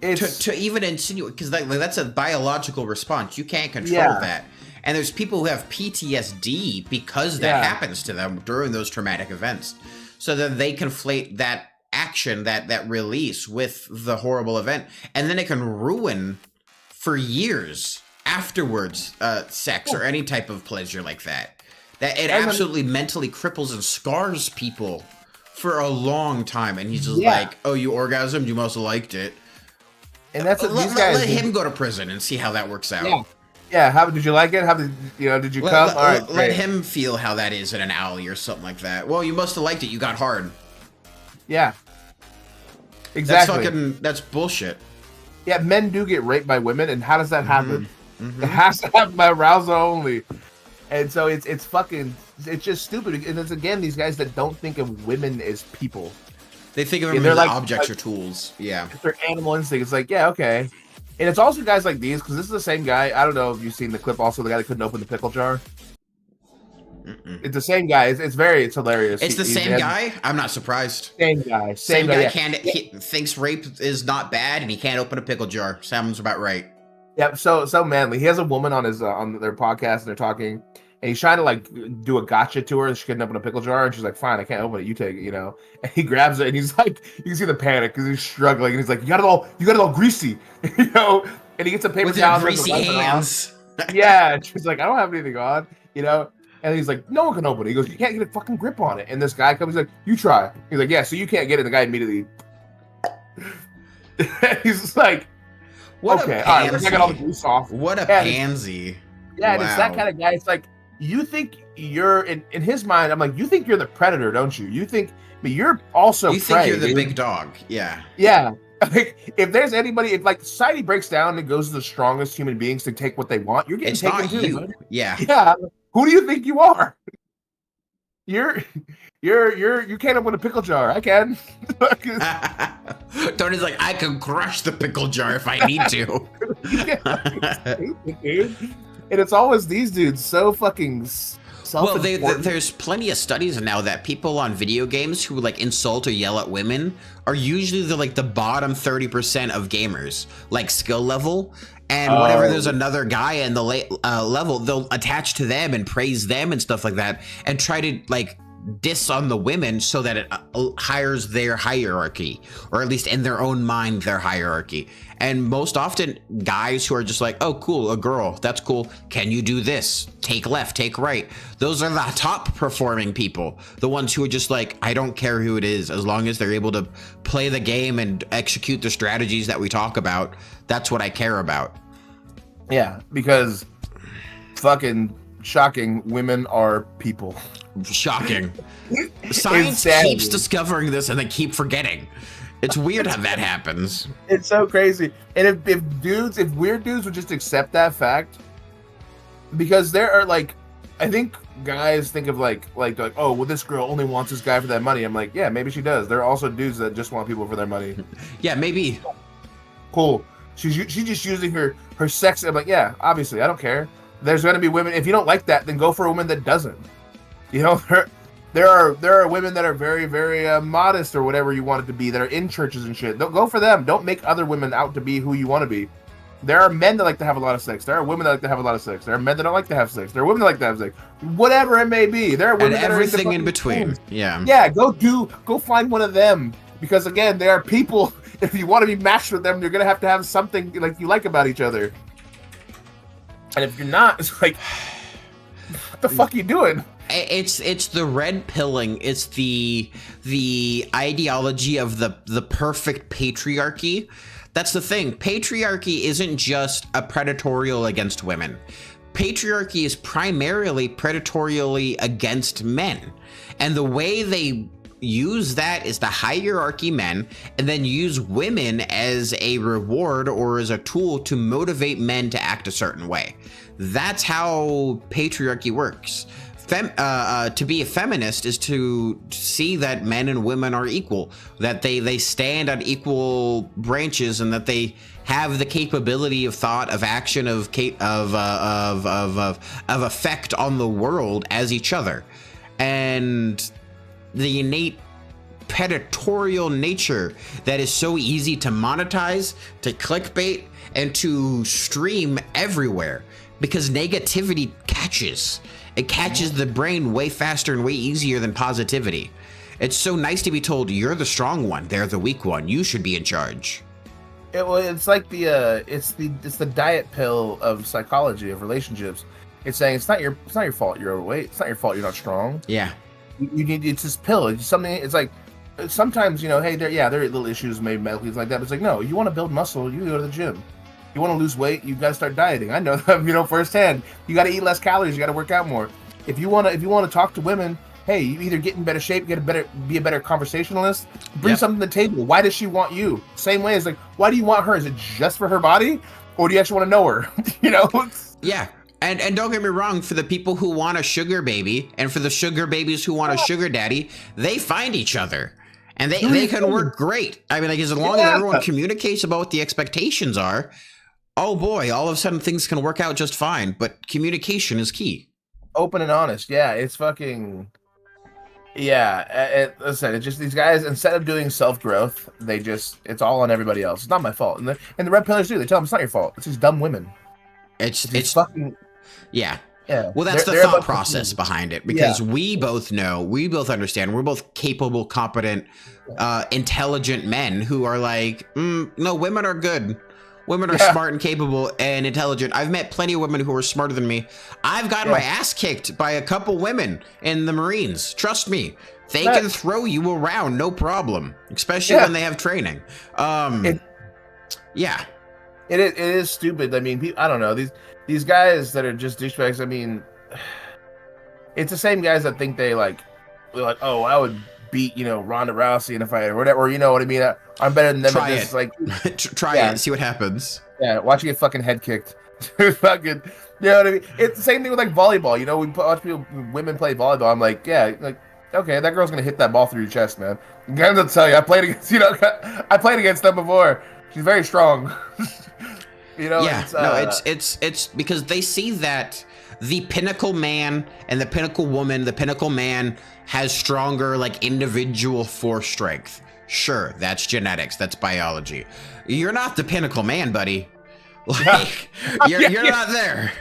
to even insinuate, because that's a biological response. You can't control that. And there's people who have PTSD because that happens to them during those traumatic events. So then they conflate that action, that release with the horrible event. And then it can ruin for years afterwards sex or any type of pleasure like that. That it absolutely mentally cripples and scars people for a long time. And he's just like, oh, you orgasmed? You must have liked it. And that's what these guys let him go to prison and see how that works out. Yeah. How did you like it? How did did you come? All right, let him feel how that is in an alley or something like that. Well, you must have liked it. You got hard. Yeah. Exactly. That's bullshit. Yeah, men do get raped by women, and how does that happen? It has to happen by arousal only. And so it's just stupid. And it's again these guys that don't think of women as people. They think of them as objects or tools. Yeah. It's their animal instinct. It's like, yeah, okay. And it's also guys like these, because this is the same guy. I don't know if you've seen the clip also, the guy that couldn't open the pickle jar. It's the same guy. It's hilarious. It's the same guy? I'm not surprised. Same guy. Same guy he thinks rape is not bad and he can't open a pickle jar. Sounds about right. Yep, so manly. He has a woman on his on their podcast and they're talking. And he's trying to like do a gotcha to her. She couldn't open a pickle jar, and she's like, "Fine, I can't open it. You take it." And he grabs it, and he's like, you can see the panic because he's struggling, and he's like, "You got it all greasy," And he gets a paper towel, greasy hands. Yeah, and she's like, "I don't have anything on," And he's like, "No one can open it." He goes, "You can't get a fucking grip on it." And this guy comes, he's like, "You try." He's like, "Yeah, so you can't get it." And the guy immediately, he's just like, "What okay, a pansy. all right, I got all the grease off." What a pansy! Yeah, and it's that kind of guy. It's like, you think you're in his mind. I'm like, you think you're the predator, don't you? You think, but you're also. You think you're the big dog? Yeah. Yeah. Like, if there's anybody, if like society breaks down and goes to the strongest human beings to take what they want, you're getting taken too. You. Yeah. Yeah. Who do you think you are? You can't open a pickle jar. I can. Tony's like, I can crush the pickle jar if I need to. And it's always these dudes so fucking well, there's plenty of studies now that people on video games who like insult or yell at women are usually the bottom 30% of gamers, like skill level. And whenever there's another guy in the late level, they'll attach to them and praise them and stuff like that, and try to like diss on the women so that it hires their hierarchy, or at least in their own mind, their hierarchy. And most often guys who are just like, oh, cool, a girl, that's cool. Can you do this? Take left, take right. Those are the top performing people. The ones who are just like, I don't care who it is, as long as they're able to play the game and execute the strategies that we talk about. That's what I care about. Yeah, because fucking shocking, women are people. Shocking. Science keeps discovering this and they keep forgetting. It's weird how that happens. It's so crazy. And if weird dudes would just accept that fact, because there are like, I think guys think of like, oh, well, this girl only wants this guy for that money. I'm like, yeah, maybe she does. There are also dudes that just want people for their money. Yeah, maybe. Cool. She's just using her sex. I'm like, yeah, obviously, I don't care. There's going to be women. If you don't like that, then go for a woman that doesn't. There are women that are very, very modest or whatever you want it to be, that are in churches and shit. Don't go for them. Don't make other women out to be who you want to be. There are men that like to have a lot of sex. There are women that like to have a lot of sex. There are men that don't like to have sex. There are women that like to have sex. Whatever it may be. There are women that are everything in between. Yeah. Yeah, go find one of them. Because again, there are people, if you want to be matched with them, you're going to have something like you like about each other. And if you're not, it's like, what the fuck are you doing? It's the red pilling. It's the ideology of the perfect patriarchy. That's the thing. Patriarchy isn't just a predatorial against women. Patriarchy is primarily predatorially against men. And the way they use that is to hierarchy men and then use women as a reward or as a tool to motivate men to act a certain way. That's how patriarchy works. To be a feminist is to see that men and women are equal, that they stand on equal branches, and that they have the capability of thought, of action, of effect on the world as each other. And the innate predatorial nature that is so easy to monetize, to clickbait, and to stream everywhere, because negativity catches. It catches the brain way faster and way easier than positivity. It's so nice to be told you're the strong one, they're the weak one, you should be in charge. It's like it's the diet pill of psychology, of relationships. It's saying it's not your fault you're overweight. It's not your fault you're not strong. Yeah. You need, it's this pill. It's something. It's like sometimes, you know, hey, there are little issues maybe medically like that. But it's like, no, you want to build muscle, you go to the gym. You want to lose weight, you got to start dieting. I know that, you know, firsthand. You got to eat less calories. You got to work out more. If you want to talk to women, hey, you either get in better shape, be a better conversationalist, bring something to the table. Why does she want you? Same way as like, why do you want her? Is it just for her body, or do you actually want to know her? You know? Yeah. And don't get me wrong, for the people who want a sugar baby and for the sugar babies who want a sugar daddy, they find each other. And they can work great. I mean, like, as long as everyone communicates about what the expectations are, oh boy, all of a sudden things can work out just fine. But communication is key. Open and honest. Yeah, it's fucking... Yeah, listen, it's just these guys, instead of doing self-growth, it's all on everybody else. It's not my fault. And the red pillars do. They tell them it's not your fault. It's these dumb women. It's fucking... Yeah. Yeah. Well, that's the thought process behind it, because we both know, we both understand, we're both capable, competent, intelligent men who are like, no, women are good. Women are smart and capable and intelligent. I've met plenty of women who are smarter than me. I've gotten my ass kicked by a couple women in the Marines. Trust me. They can throw you around, no problem, especially when they have training. It is stupid. I mean, I don't know. These guys that are just douchebags, I mean, it's the same guys that think they're like, oh, I would beat, you know, Ronda Rousey in a fight or whatever, or you know what I mean? I'm better than them at this. Like, try it, see what happens. Yeah, watch you get fucking head kicked. Fucking, you know what I mean? It's the same thing with like volleyball. You know, we watch women play volleyball. I'm like, yeah, like, okay, that girl's gonna hit that ball through your chest, man. I'm gonna tell you, I played against them before. She's very strong. You know, it's because they see that the pinnacle man and the pinnacle woman, the pinnacle man has stronger, like, individual force strength. Sure, that's genetics, that's biology. You're not the pinnacle man, buddy. Like, you're not there.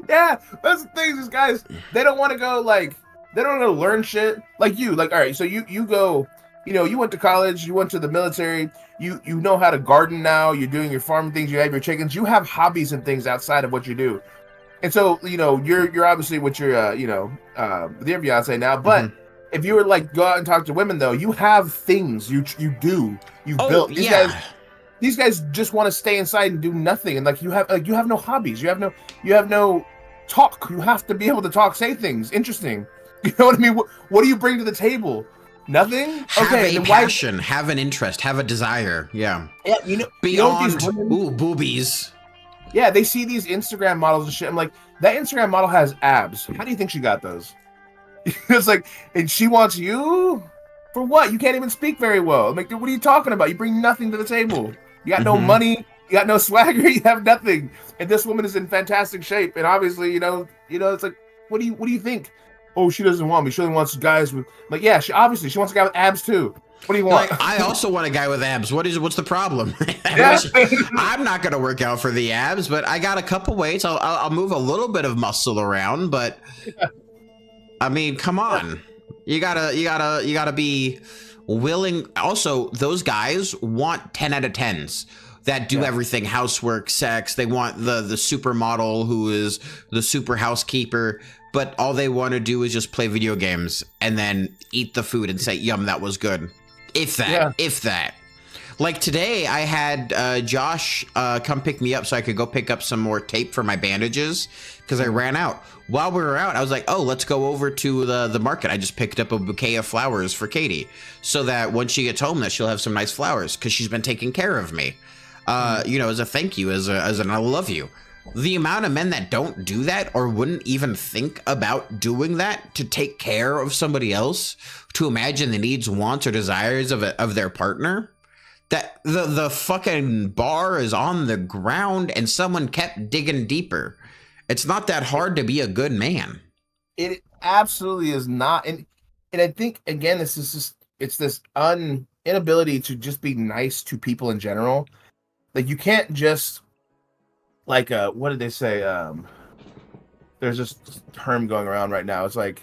Yeah, that's the thing. These guys, they don't want to go, like, they don't want to learn shit. Like you, like, all right, so you go, you know, you went to college, you went to the military, you know how to garden now, you're doing your farm things, you have your chickens, you have hobbies and things outside of what you do. And so, you know, you're obviously with your, you know, with your fiance now, but if you were like, go out and talk to women though, you have things you built. These guys just want to stay inside and do nothing. And like, you have no hobbies. You have no talk. You have to be able to talk, say things interesting. You know what I mean? What do you bring to the table? Nothing. Have a passion, have an interest, have a desire. Yeah. Yeah. You know, beyond boobies. Yeah, they see these Instagram models and shit. I'm like, that Instagram model has abs. How do you think she got those? It's like, and she wants you for what? You can't even speak very well. I'm like, dude, what are you talking about? You bring nothing to the table. You got no money. You got no swagger. You have nothing. And this woman is in fantastic shape. And obviously, you know, it's like, what do you think? Oh, she doesn't want me. She only wants guys with, like, yeah, she wants a guy with abs too. What do you want? Like, I also want a guy with abs. What's the problem? I'm not gonna work out for the abs, but I got a couple weights. I'll move a little bit of muscle around, but I mean, come on. You gotta be willing. Also, those guys want 10 out of 10s that do everything: housework, sex. They want the supermodel who is the super housekeeper, but all they want to do is just play video games and then eat the food and say, "Yum, that was good." If that. Like today, I had Josh come pick me up so I could go pick up some more tape for my bandages because I ran out. While we were out, I was like, oh, let's go over to the market. I just picked up a bouquet of flowers for Katie so that when she gets home that she'll have some nice flowers because she's been taking care of me, you know, as a thank you, as an I love you. The amount of men that don't do that or wouldn't even think about doing that to take care of somebody else, to imagine the needs, wants, or desires of their partner, that the fucking bar is on the ground and someone kept digging deeper. It's not that hard to be a good man. It absolutely is not. And I think, again, this is just, it's this inability to just be nice to people in general. Like you can't just like what did they say? There's this term going around right now. It's like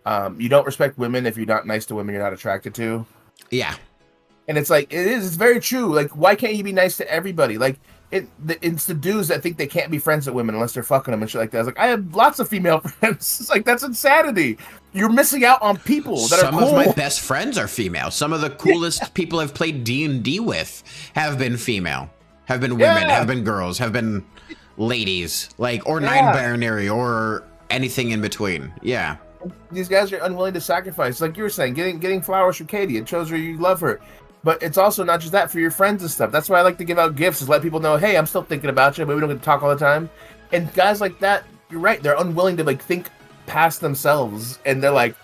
you don't respect women if you're not nice to women you're not attracted to. Yeah. And it's like it's very true. Like, why can't you be nice to everybody? Like it's the dudes that think they can't be friends with women unless they're fucking them and shit like that. It's like I have lots of female friends. It's like that's insanity. You're missing out on people that Some are cool. of my best friends are female. Some of the coolest people I've played D&D with have been female, have been women, have been girls, have been ladies, like or non-binary or anything in between. Yeah. These guys are unwilling to sacrifice. Like you were saying, getting flowers for Katie. It shows her you love her. But it's also not just that for your friends and stuff. That's why I like to give out gifts, is let people know, hey, I'm still thinking about you, but we don't get to talk all the time. And guys like that, you're right, they're unwilling to like think past themselves, and they're like,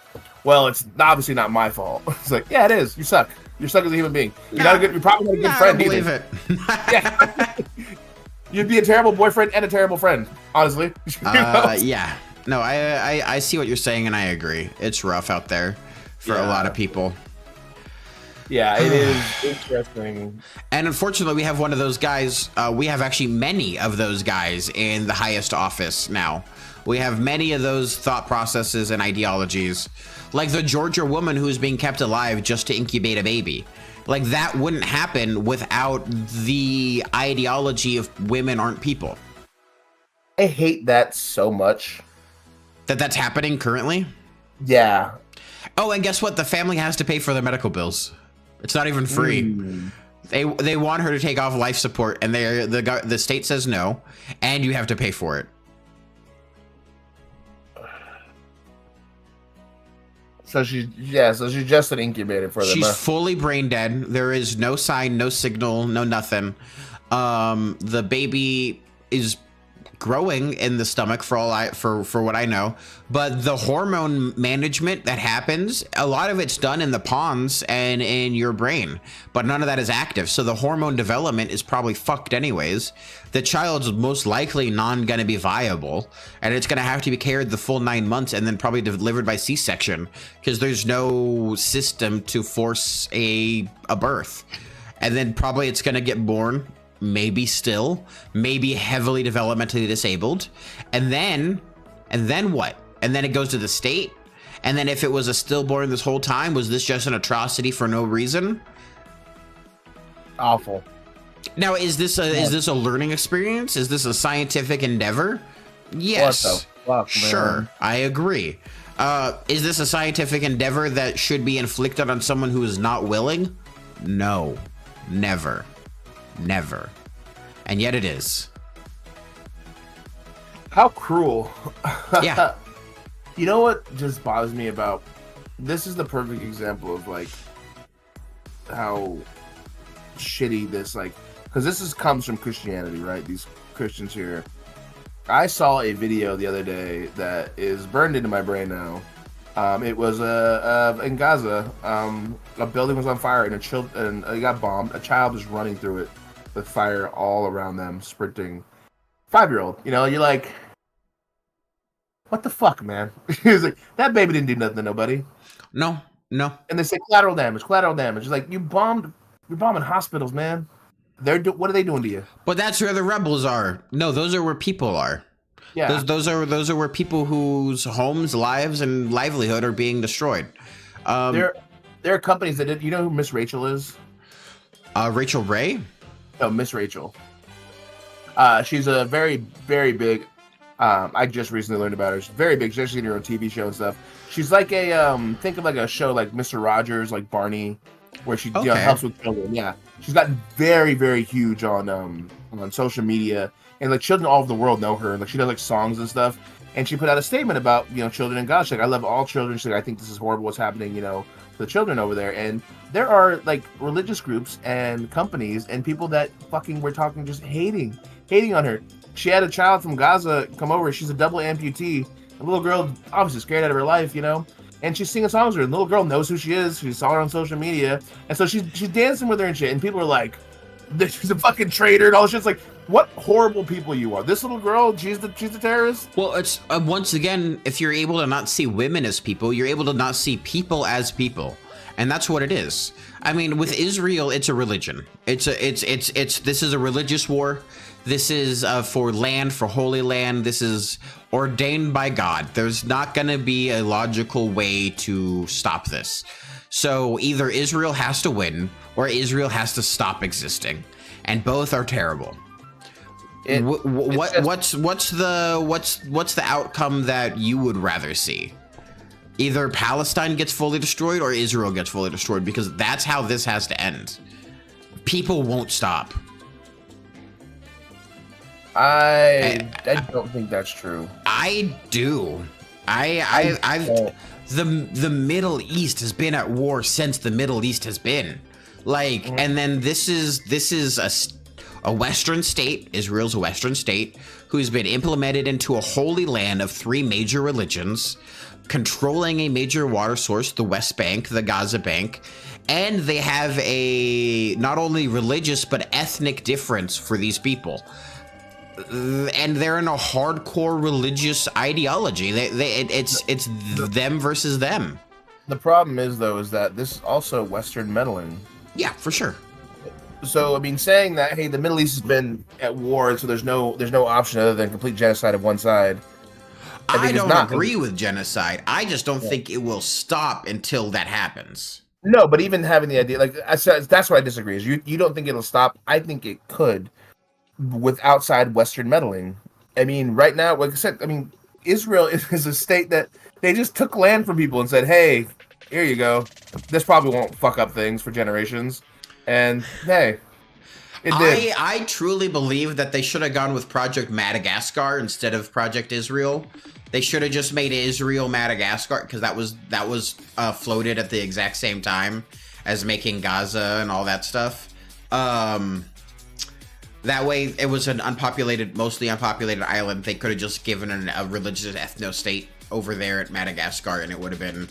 well, it's obviously not my fault. It's like, yeah, it is. You suck. You're suck as a human being. You're probably not a good friend I don't believe either. it. Yeah. You'd be a terrible boyfriend and a terrible friend, honestly. Yeah. No, I see what you're saying, and I agree. It's rough out there for a lot of people. Yeah, it is interesting. And unfortunately, we have one of those guys. We have actually many of those guys in the highest office now. We have many of those thought processes and ideologies, like the Georgia woman who's being kept alive just to incubate a baby. Like that wouldn't happen without the ideology of women aren't people. I hate that so much. That's happening currently? Yeah. Oh, and guess what? The family has to pay for their medical bills. It's not even free. They want her to take off life support, and the state says no, and you have to pay for it. So she's just an incubator for them. She's fully brain dead. There is no sign, no signal, no nothing. The baby is growing in the stomach for what I know, but the hormone management that happens, a lot of it's done in the pons and in your brain, but none of that is active. So the hormone development is probably fucked anyways. The child's most likely not going to be viable, and it's going to have to be carried the full 9 months and then probably delivered by C-section because there's no system to force a birth. And then probably it's going to get born, maybe heavily developmentally disabled. And then what? And then it goes to the state. And then if it was a stillborn this whole time, was this just an atrocity for no reason? Awful. Now, is this a learning experience? Is this a scientific endeavor? Yes. What the fuck, man? Sure, I agree. Is this a scientific endeavor that should be inflicted on someone who is not willing? No, never. And yet it is. How cruel. Yeah. You know what just bothers me about this is the perfect example of like how shitty this like, because this comes from Christianity, right? These Christians here. I saw a video the other day that is burned into my brain now. It was in Gaza. A building was on fire and it got bombed. A child was running through it with fire all around them, sprinting. 5-year-old, you know, you're like, what the fuck, man? He's like, that baby didn't do nothing to nobody. No. And they say collateral damage. It's like, you're bombing hospitals, man. What are they doing to you? But that's where the rebels are. No, those are where people are. Yeah. Those are where people whose homes, lives, and livelihood are being destroyed. There are companies that did. You know who Miss Rachel is? Rachel Ray? No, Miss Rachel. She's a very, very big. I just recently learned about her. She's very big. She's actually in her own TV show and stuff. She's like a think of like a show like Mr. Rogers, like Barney, where she helps with children. Yeah, she's gotten very, very huge on social media, and like children all over the world know her. Like she does like songs and stuff. And she put out a statement about children in God. She's like, I love all children. She's like, I think this is horrible what's happening, to the children over there. And there are like religious groups and companies and people that fucking were talking just hating on her. She had a child from Gaza come over. She's a double amputee. A little girl, obviously scared out of her life, and she's singing songs with her. And the little girl knows who she is. She saw her on social media. And so she's dancing with her and shit. And people are like, she's a fucking traitor and all this shit. It's like, what horrible people you are. This little girl, she's the terrorist. Well, it's once again, if you're able to not see women as people, you're able to not see people as people. and that's what it is. I mean, with Israel, it's a religion. This is a religious war. This is for land, for Holy Land. This is ordained by God. There's not going to be a logical way to stop this. So either Israel has to win or Israel has to stop existing, and both are terrible. What's the outcome that you would rather see? Either Palestine gets fully destroyed or Israel gets fully destroyed, because that's how this has to end. People won't stop. I don't think that's true. I do. The Middle East has been at war since the Middle East has been. Like, and then this is a Western state, Israel's a Western state, who's been implemented into a holy land of 3 major religions, controlling a major water source, the West Bank, the Gaza Bank, and they have a not only religious but ethnic difference for these people. And they're in a hardcore religious ideology. It's them versus them. The problem is, though, is that this is also Western meddling. Yeah, for sure. So, I mean, saying that, hey, the Middle East has been at war, and so there's no option other than complete genocide of one side. I don't agree with genocide. I just don't think it will stop until that happens. No, but even having the idea, like I said, that's why I disagree. Is you don't think it'll stop? I think it could, with outside Western meddling. I mean, right now, like I said, I mean, Israel is a state that they just took land from people and said, hey, here you go. This probably won't fuck up things for generations. And hey, it did. I truly believe that they should have gone with Project Madagascar instead of Project Israel. They should have just made Israel Madagascar, because that was floated at the exact same time as making Gaza and all that stuff. That way, it was an mostly unpopulated island. They could have just given a religious ethno state over there at Madagascar, and it would have been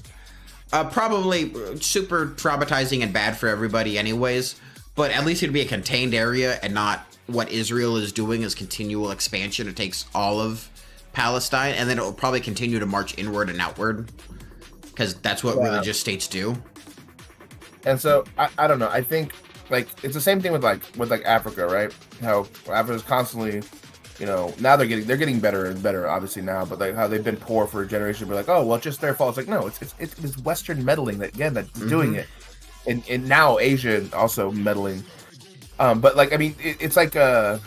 probably super traumatizing and bad for everybody anyways. But at least it'd be a contained area, and not what Israel is doing is continual expansion. It takes all of Palestine, and then it will probably continue to march inward and outward, because that's what religious states do. And so, I don't know. I think, like, it's the same thing with Africa, right? How Africa's constantly, now they're getting better and better, obviously now, but like how they've been poor for a generation. But like, oh well, it's just their fault. It's like, no, it's Western meddling that's doing it, and now Asia also meddling. But like, I mean, it's like the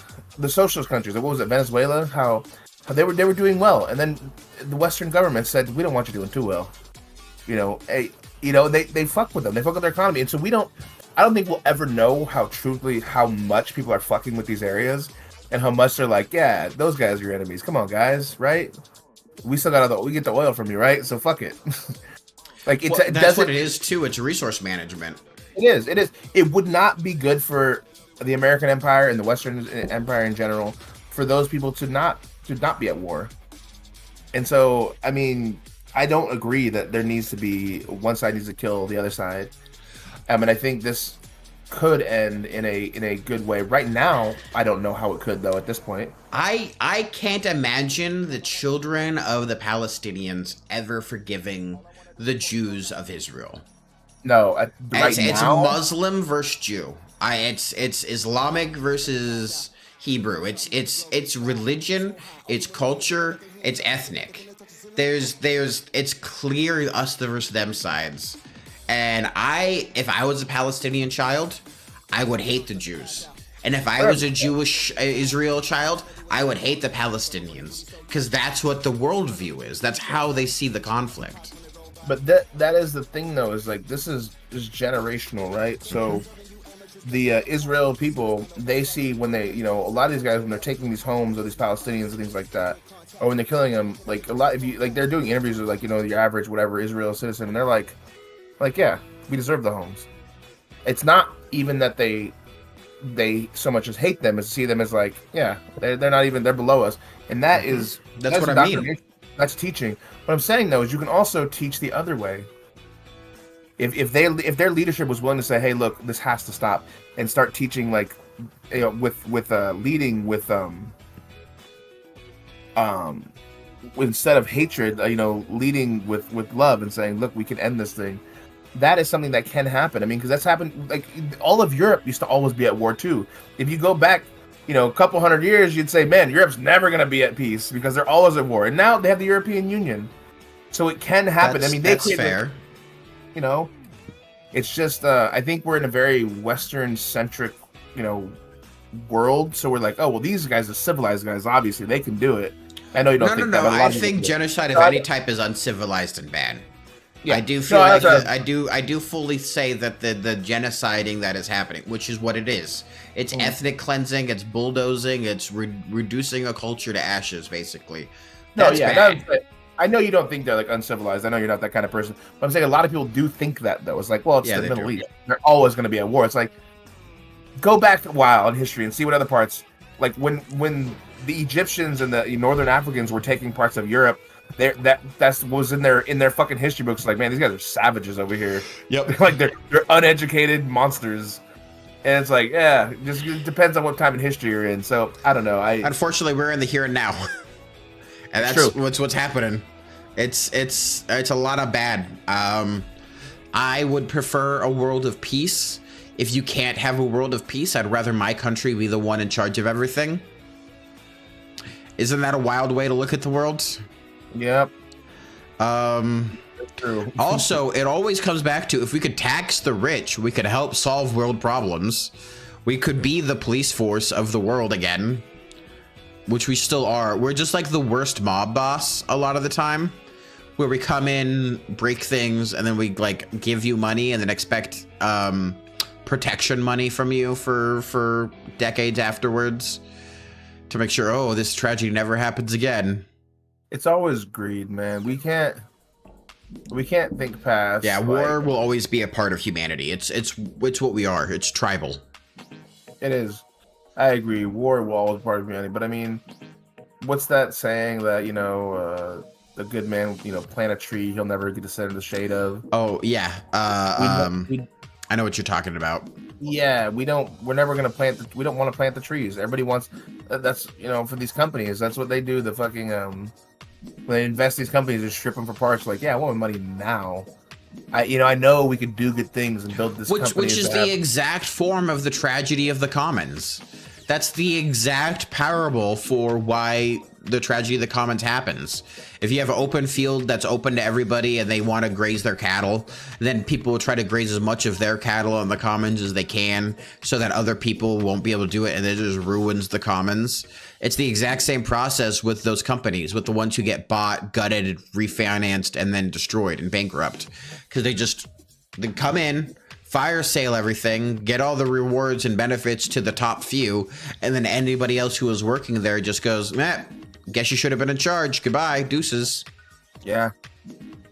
socialist countries. Like, what was it, Venezuela? How they were doing well, and then the Western government said, we don't want you doing too well. They fuck with them. They fuck with their economy, and so I don't think we'll ever know how much people are fucking with these areas, and how much they're like, yeah, those guys are your enemies. Come on, guys, right? We still we get the oil from you, right? So fuck it. That's what it is too. It's resource management. It is. It would not be good for the American empire and the Western empire in general for those people to not be at war. And so, I mean, I don't agree that there needs to be one side needs to kill the other side. I mean, I think this could end in a good way. Right now, I don't know how it could, though, at this point. I can't imagine the children of the Palestinians ever forgiving the Jews of Israel. No, it's Muslim versus Jew. It's Islamic versus Hebrew. It's religion, it's culture, it's ethnic. It's clear us versus them sides. And if I was a Palestinian child, I would hate the Jews. And if I was a Jewish Israel child, I would hate the Palestinians, because that's what the worldview is. That's how they see the conflict. But that is the thing, though, is like this is generational, right? So the Israel people, they see when they, a lot of these guys, when they're taking these homes of these Palestinians and things like that, or when they're killing them, like a lot of you, like they're doing interviews with like, your average whatever Israel citizen, and they're like, yeah, we deserve the homes. It's not even that they so much as hate them, as see them as like, yeah, they're not even, they're below us. And that's what I mean. That's teaching. What I'm saying, though, is you can also teach the other way. If their leadership was willing to say, hey, look, this has to stop, and start teaching, like, leading with instead of hatred, leading with love and saying, look, we can end this thing. that is something that can happen. I mean, because that's happened. Like all of Europe used to always be at war too. If you go back, a couple hundred years, you'd say, man, Europe's never going to be at peace because they're always at war. And now they have the European Union, so it can happen. That's fair. It's just I think we're in a very Western centric, world. So we're like, oh well, these guys are civilized guys. Obviously, they can do it. I know you don't think that. I think genocide of any type is uncivilized and bad. Yeah. I do feel I do fully say that the genociding that is happening, which is what it is. It's ethnic cleansing, it's bulldozing, it's reducing a culture to ashes, basically. Bad. I know you don't think they're like uncivilized. I know you're not that kind of person. But I'm saying a lot of people do think that though. It's like, well, it's the Middle East. They're always going to be at war. It's like, go back a while in history and see what other parts, like when the Egyptians and the Northern Africans were taking parts of Europe. That was in their fucking history books. Like, man, these guys are savages over here. Yep. Like they're uneducated monsters. And it's like, yeah, just it depends on what time in history you're in. So I don't know. Unfortunately, we're in the here and now, and that's what's happening. It's a lot of bad. I would prefer a world of peace. If you can't have a world of peace, I'd rather my country be the one in charge of everything. Isn't that a wild way to look at the world? Yep. True. Also, it always comes back to, if we could tax the rich, we could help solve world problems. We could be the police force of the world again, which we still are. We're just like the worst mob boss a lot of the time, where we come in, break things, and then we like give you money and then expect protection money from you for decades afterwards to make sure, oh, this tragedy never happens again. It's always greed, man. We can't think past. Yeah, war will always be a part of humanity. It's what we are. It's tribal. It is. I agree. War will always be part of humanity. But I mean, what's that saying that a good man plant a tree he'll never get to sit in the shade of? Oh yeah. I know what you're talking about. Yeah, we're never gonna we don't want to plant the trees. Everybody wants. That's for these companies. That's what they do. The fucking when they invest these companies, just strip them for parts. Like, yeah, I want my money now. I know we could do good things and build this company. Which is the exact form of the tragedy of the commons. That's the exact parable for why the tragedy of the commons happens. If you have an open field that's open to everybody and they want to graze their cattle, then people will try to graze as much of their cattle on the commons as they can so that other people won't be able to do it, and it just ruins the commons. It's the exact same process with those companies, with the ones who get bought, gutted, refinanced, and then destroyed and bankrupt. Because they come in, fire sale everything, get all the rewards and benefits to the top few, and then anybody else who was working there just goes, meh, guess you should have been in charge. Goodbye, deuces. Yeah.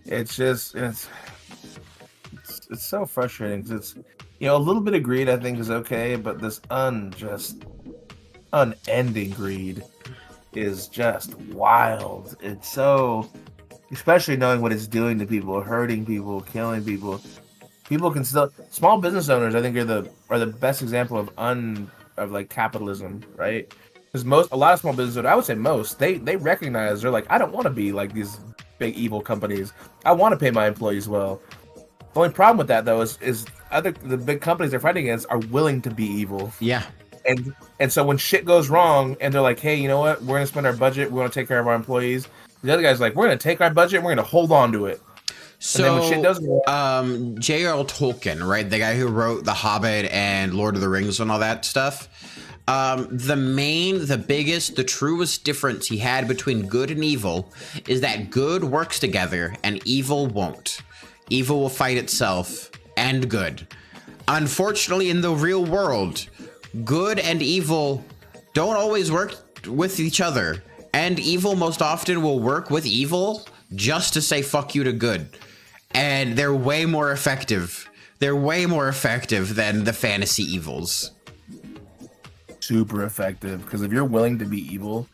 It's just, it's so frustrating. It's, a little bit of greed I think is okay, but this unending greed is just wild. It's so, especially knowing what it's doing to people, hurting people, killing people. People can still, small business owners I think are the best example of like capitalism, right? Because a lot of small business owners, I would say most, they recognize, they're like, I don't want to be like these big evil companies. I want to pay my employees well. The only problem with that though is the big companies they're fighting against are willing to be evil. Yeah. And so when shit goes wrong and they're like, hey, you know what? We're going to spend our budget. We want to take care of our employees. The other guy's like, we're going to take our budget and we're going to hold on to it. So, and then when shit does go wrong, J.R.R. Tolkien, right? The guy who wrote The Hobbit and Lord of the Rings and all that stuff. The biggest, the truest difference he had between good and evil is that good works together and evil won't. Evil will fight itself and good. Unfortunately, in the real world, good and evil don't always work with each other, and evil most often will work with evil just to say fuck you to good. And they're way more effective. They're way more effective than the fantasy evils. Super effective, because if you're willing to be evil,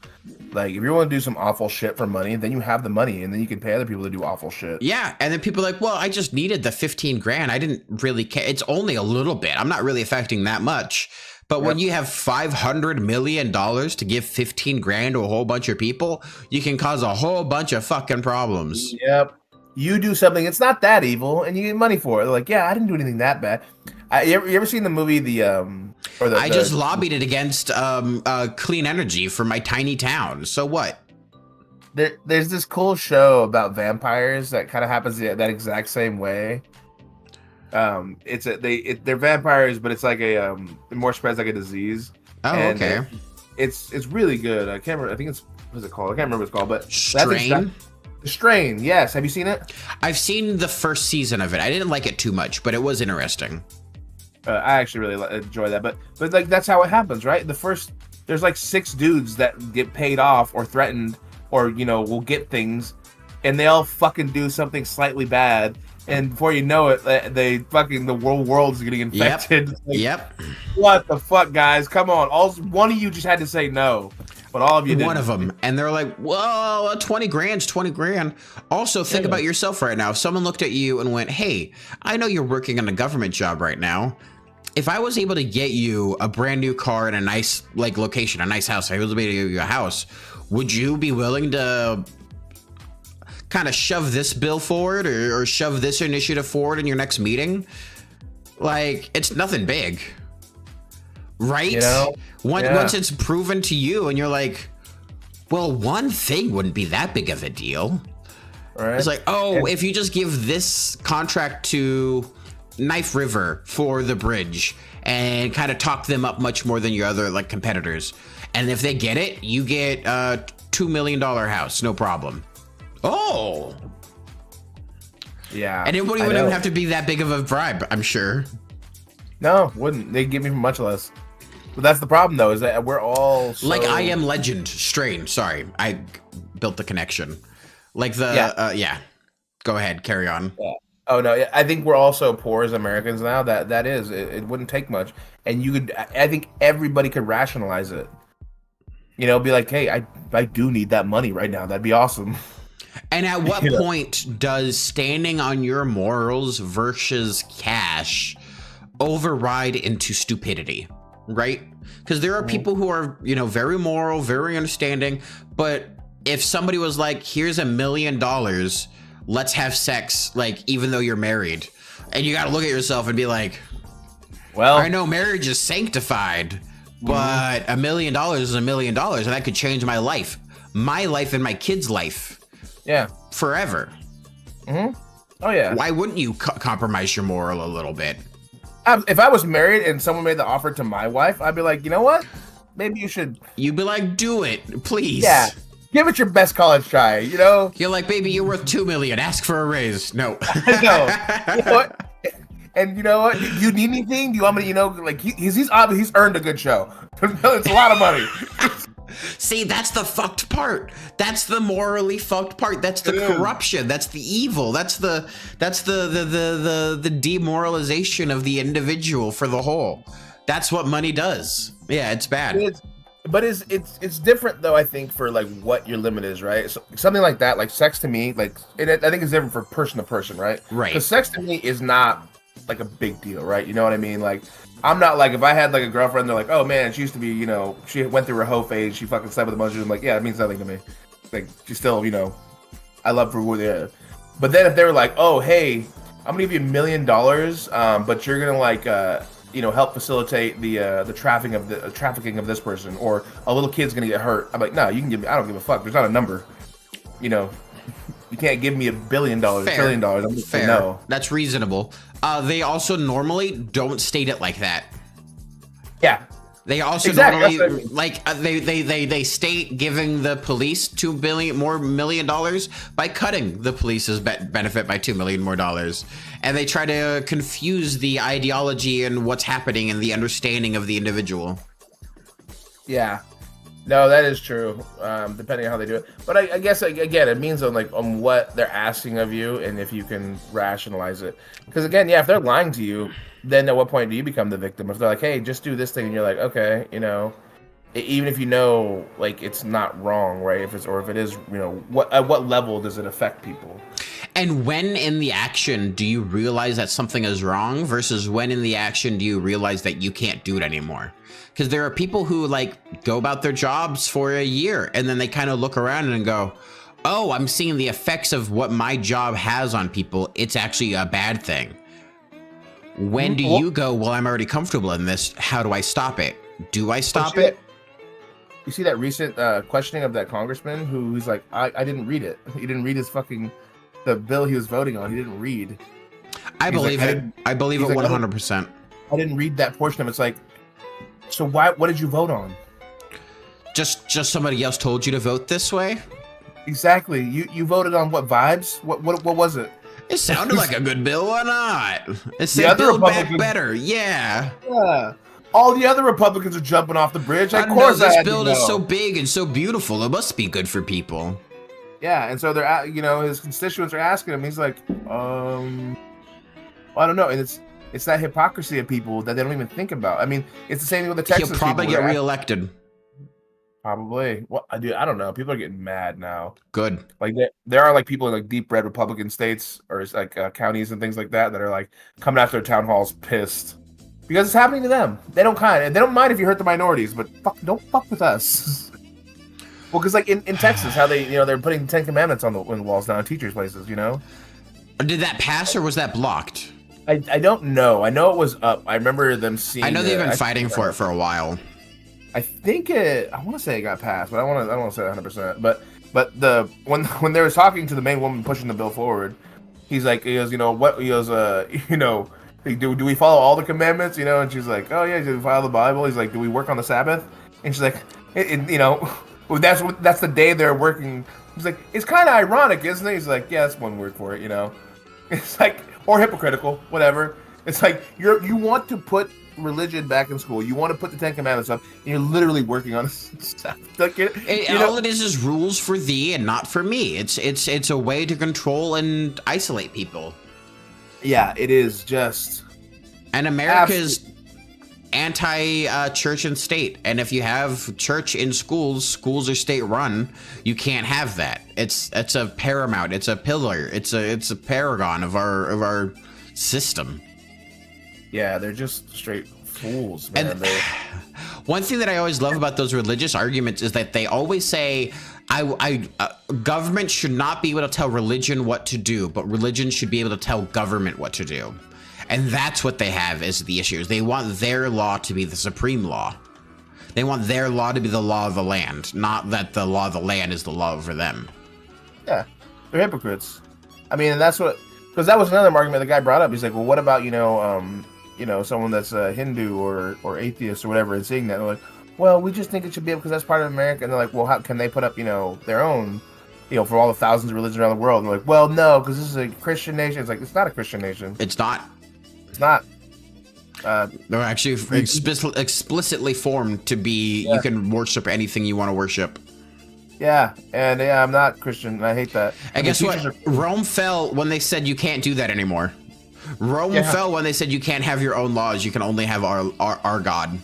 like if you're willing to do some awful shit for money, then you have the money and then you can pay other people to do awful shit. Yeah, and then people are like, well, I just needed the 15 grand. I didn't really care. It's only a little bit. I'm not really affecting that much. But when you have $500 million to give 15 grand to a whole bunch of people, you can cause a whole bunch of fucking problems. Yep. you do something, it's not that evil, and you get money for it. They're like, yeah, I didn't do anything that bad. You ever seen the movie I just lobbied it against clean energy for my tiny town. So what? There's this cool show about vampires that kind of happens that exact same way. They're vampires, but it's like it more spreads like a disease. Oh, and okay. It's really good. I can't remember. I think it's what's it called? I can't remember what it's called, but Strain. The Strain. Yes. Have you seen it? I've seen the first season of it. I didn't like it too much, but it was interesting. I actually really enjoy that, but like that's how it happens, right? There's like 6 dudes that get paid off or threatened or will get things, and they all fucking do something slightly bad, and before you know it, the world's getting infected. Yep. What the fuck, guys? Come on! One of you just had to say no, but all of you didn't. One of them, and they're like, "Whoa, 20 grand's 20 grand." Also, think about yourself right now. If someone looked at you and went, "Hey, I know you're working on a government job right now. If I was able to get you a brand new car in a nice location, a nice house, if I was able to get you a house, would you be willing to kind of shove this bill forward or shove this initiative forward in your next meeting?" Like, it's nothing big, right? Once it's proven to you and you're like, well, one thing wouldn't be that big of a deal. Right. It's like, if you just give this contract to Knife River for the bridge and kind of talk them up much more than your other competitors, and if they get it, you get a $2 million house, no problem. Oh, yeah. And it wouldn't even have to be that big of a bribe, I'm sure. No, wouldn't. They'd give me much less. But that's the problem, though, is that we're all like I Am Legend. Strain. Sorry, I built the connection. Like the yeah. Go ahead, carry on. Yeah. Oh no, I think we're all so poor as Americans now that it wouldn't take much, and I think everybody could rationalize it. Be like, hey, I do need that money right now. That'd be awesome. And at what point does standing on your morals versus cash override into stupidity, right? Because there are people who are, very moral, very understanding, but if somebody was like, here's $1 million, let's have sex, even though you're married, and you got to look at yourself and be like, well, I know marriage is sanctified, but $1 million is $1 million, and that could change my life and my kid's life. Yeah. Forever. Oh, yeah. Why wouldn't you compromise your moral a little bit? If I was married and someone made the offer to my wife, I'd be like, you know what? Maybe you should. You'd be like, do it, please. Yeah. Give it your best college try, You're like, baby, you're worth $2 million. Ask for a raise. No. No. You know what? And you know what? You need anything? Do you want me to, he's earned a good show. It's a lot of money. See, that's the fucked part. That's the morally fucked part. That's the corruption. That's the evil. That's the demoralization of the individual for the whole. That's what money does. Yeah, it's bad. It's different though. I think for what your limit is, right? So, something like that, like sex to me, I think it's different for person to person, right? Right. Because sex to me is not a big deal, right? You know what I mean? I'm not if I had a girlfriend, they're like, oh man, she used to be, she went through her hoe phase, she fucking slept with a bunch of them. Like, yeah, it means nothing to me. She's still, I love her who they are. But then if they were like, oh hey, I'm gonna give you $1 million, but you're gonna help facilitate the trafficking of this person, or a little kid's gonna get hurt. I'm like, no, you can give me. I don't give a fuck. There's not a number. You can't give me $1 billion, $1 trillion. I'm gonna say no. That's reasonable. They also normally don't state it like that. Yeah. They also normally they state giving the police $2 million by cutting the police's benefit by $2 million more, and they try to confuse the ideology and what's happening and the understanding of the individual. Yeah, no, that is true. Depending on how they do it, but I guess again it means on what they're asking of you and if you can rationalize it. Because again, yeah, if they're lying to you, then at what point do you become the victim? If they're like, hey, just do this thing, and you're like, okay, even if it's not wrong, right? If it is, at what level does it affect people? And when in the action do you realize that something is wrong versus when in the action do you realize that you can't do it anymore? Because there are people who go about their jobs for a year and then they kind of look around and go, oh, I'm seeing the effects of what my job has on people, it's actually a bad thing. When do you go, well, I'm already comfortable in this, how do I stop it? Do I stop it? You see that recent questioning of that congressman who's like, I didn't read it. He didn't read his the bill he was voting on. He didn't read. I believe it. I believe it 100%. I didn't read that portion of it. It's like, so what did you vote on? Just somebody else told you to vote this way? Exactly. You voted on what vibes? What was it? It sounded like a good bill. Why not? It said Build Back Better. Yeah. Yeah. All the other Republicans are jumping off the bridge. Of course, this bill is so big and so beautiful. It must be good for people. Yeah, and so they're, his constituents are asking him. He's like, well, I don't know. And it's that hypocrisy of people that they don't even think about. I mean, it's the same thing with the Texas people. He'll probably get reelected. Probably. Well, I don't know. People are getting mad now. Good. Like there are like people in like deep red Republican states or like counties and things like that are like coming after their town halls pissed because it's happening to them. They don't mind if you hurt the minorities, but don't fuck with us. Well, because like in Texas, how they they're putting 10 Commandments on the walls now in teachers' places. Did that pass or was that blocked? I don't know. I know it was up. I remember them seeing. I know they've been fighting for it for a while. I think I want to say it got passed, but I don't want to say 100%. But when they were talking to the main woman pushing the bill forward, he goes, do we follow all the commandments? And she's like, oh yeah, do we follow the Bible? He's like, do we work on the Sabbath? And she's like, that's the day they're working. He's like, it's kind of ironic, isn't it? He's like, yeah, that's one word for it, It's like, or hypocritical, whatever. It's like you want to put religion back in school. You want to put the 10 Commandments up, and you're literally working on stuff. All it is rules for thee and not for me. It's a way to control and isolate people. Yeah, it is just. And America's anti-church and state. And if you have church in schools are state run, you can't have that. It's a paramount. It's a pillar. It's a paragon of our system. Yeah, they're just straight fools, man. And one thing that I always love about those religious arguments is that they always say, government should not be able to tell religion what to do, but religion should be able to tell government what to do. And that's what they have as the issues. They want their law to be the supreme law. They want their law to be the law of the land, not that the law of the land is the law over them. Yeah, they're hypocrites. I mean, and that's what, because that was another argument the guy brought up. He's like, well, what about, someone that's a Hindu or atheist or whatever and seeing that? And they're like, well, we just think it should be because that's part of America. And they're like, well, how can they put up, their own, for all the thousands of religions around the world? And they're like, well, no, because this is a Christian nation. It's like, it's not a Christian nation. It's not. It's not. They're actually explicitly formed to be, you can worship anything you want to worship. Yeah, and I'm not Christian. I hate that. And guess what? Rome fell when they said you can't do that anymore. Rome fell when they said you can't have your own laws. You can only have our God.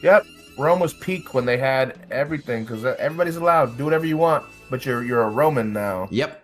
Yep. Rome was peak when they had everything because everybody's allowed. Do whatever you want, but you're a Roman now. Yep.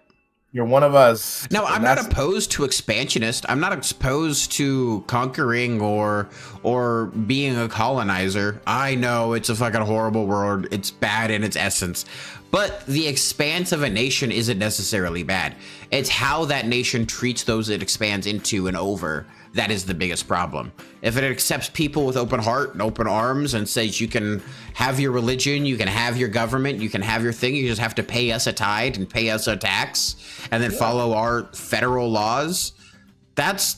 You're one of us. No, I'm not opposed to expansionist. I'm not opposed to conquering or being a colonizer. I know it's a fucking horrible world. It's bad in its essence. But the expanse of a nation isn't necessarily bad. It's how that nation treats those it expands into and over that is the biggest problem. If it accepts people with open heart and open arms and says you can have your religion, you can have your government, you can have your thing, you just have to pay us a tithe and pay us a tax and then follow our federal laws, that's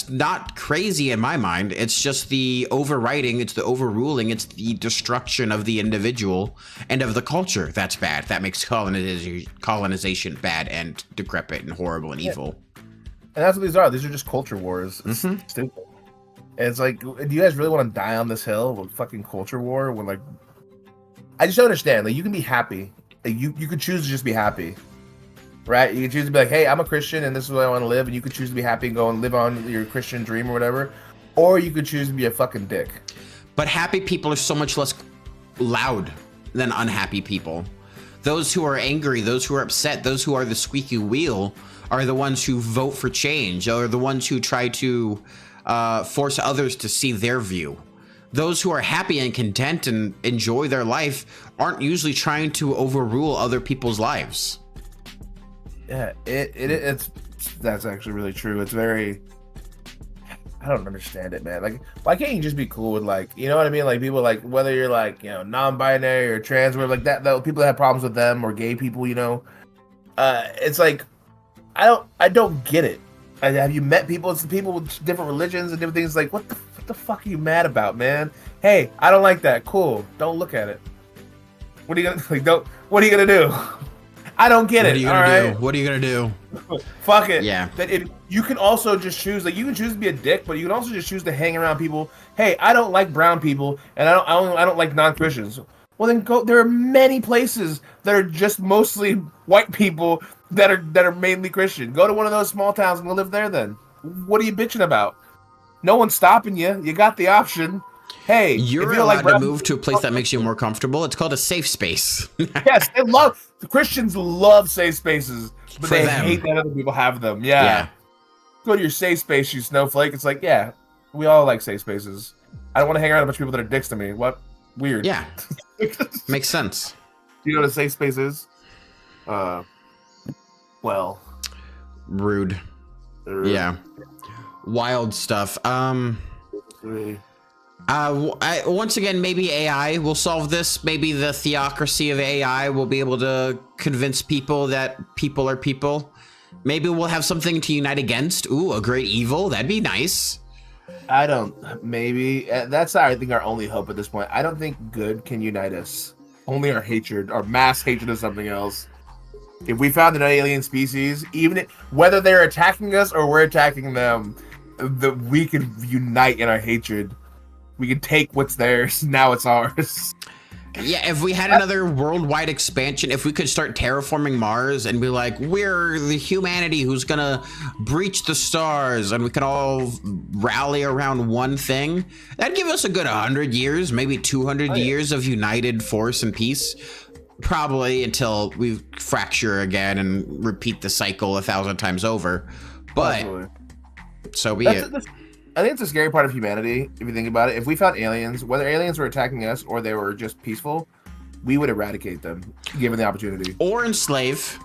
not crazy in my mind. It's just the overriding, it's the overruling, it's the destruction of the individual and of the culture that's bad. That makes colonization bad and decrepit and horrible and evil. And that's what these are. These are just culture wars. It's stupid. And it's like, do you guys really want to die on this hill with fucking culture war? When I just don't understand. Like, you can be happy. Like, you could choose to just be happy, right? You can choose to be like, hey, I'm a Christian and this is where I want to live, and you could choose to be happy and go and live on your Christian dream or whatever, or you could choose to be a fucking dick. But happy people are so much less loud than unhappy people. Those who are angry, those who are upset, those who are the squeaky wheel are the ones who vote for change, or the ones who try to force others to see their view. those who are happy and content and enjoy their life aren't usually trying to overrule other people's lives. Yeah, it's that's actually really true. It's very, I don't understand it, man. Like, why can't you just be cool with, like, you know what I mean? Like, people, like, whether you're, like, you know, non-binary or trans, or like that people that have problems with them, or gay people, you know, it's like, I don't get it. Have you met people? It's the people with different religions and different things. Like, what the fuck are you mad about, man? Hey, I don't like that. Cool. Don't look at it. What are you gonna like? What are you gonna do? I don't get it. All right. What are you gonna do? Fuck it. Yeah. You can also just choose. Like, you can choose to be a dick, but you can also just choose to hang around people. Hey, I don't like brown people, and I don't like non-Christians. Well, then go. There are many places that are just mostly white people that are mainly Christian. Go to one of those small towns and go live there. Then what are you bitching about? No one's stopping you. You got the option. Hey, you're allowed to move to a place that makes you more comfortable. It's called a safe space. Yes, the Christians love safe spaces, but they hate that other people have them. Yeah. Go to your safe space, you snowflake. It's like, yeah, we all like safe spaces. I don't want to hang around a bunch of people that are dicks to me. What? Weird. Yeah. Makes sense. Do you know what a safe space is? Well, rude. Yeah. Wild stuff. Once again, maybe AI will solve this. Maybe the theocracy of AI will be able to convince people that people are people. Maybe we'll have something to unite against. Ooh, a great evil. That'd be nice. Maybe. That's, I think, our only hope at this point. I don't think good can unite us. Only our hatred, our mass hatred of something else. If we found an alien species, whether they're attacking us or we're attacking them, we could unite in our hatred. We could take what's theirs. Now it's ours. Yeah, if we had another worldwide expansion, if we could start terraforming Mars and be like, we're the humanity who's gonna breach the stars, and we could all rally around one thing, that'd give us a good 100 years, maybe 200 years of united force and peace. Probably until we fracture again and repeat the cycle 1,000 times over. But so be it. I think it's a scary part of humanity, if you think about it. If we found aliens, whether aliens were attacking us or they were just peaceful, we would eradicate them, given the opportunity. Or enslave.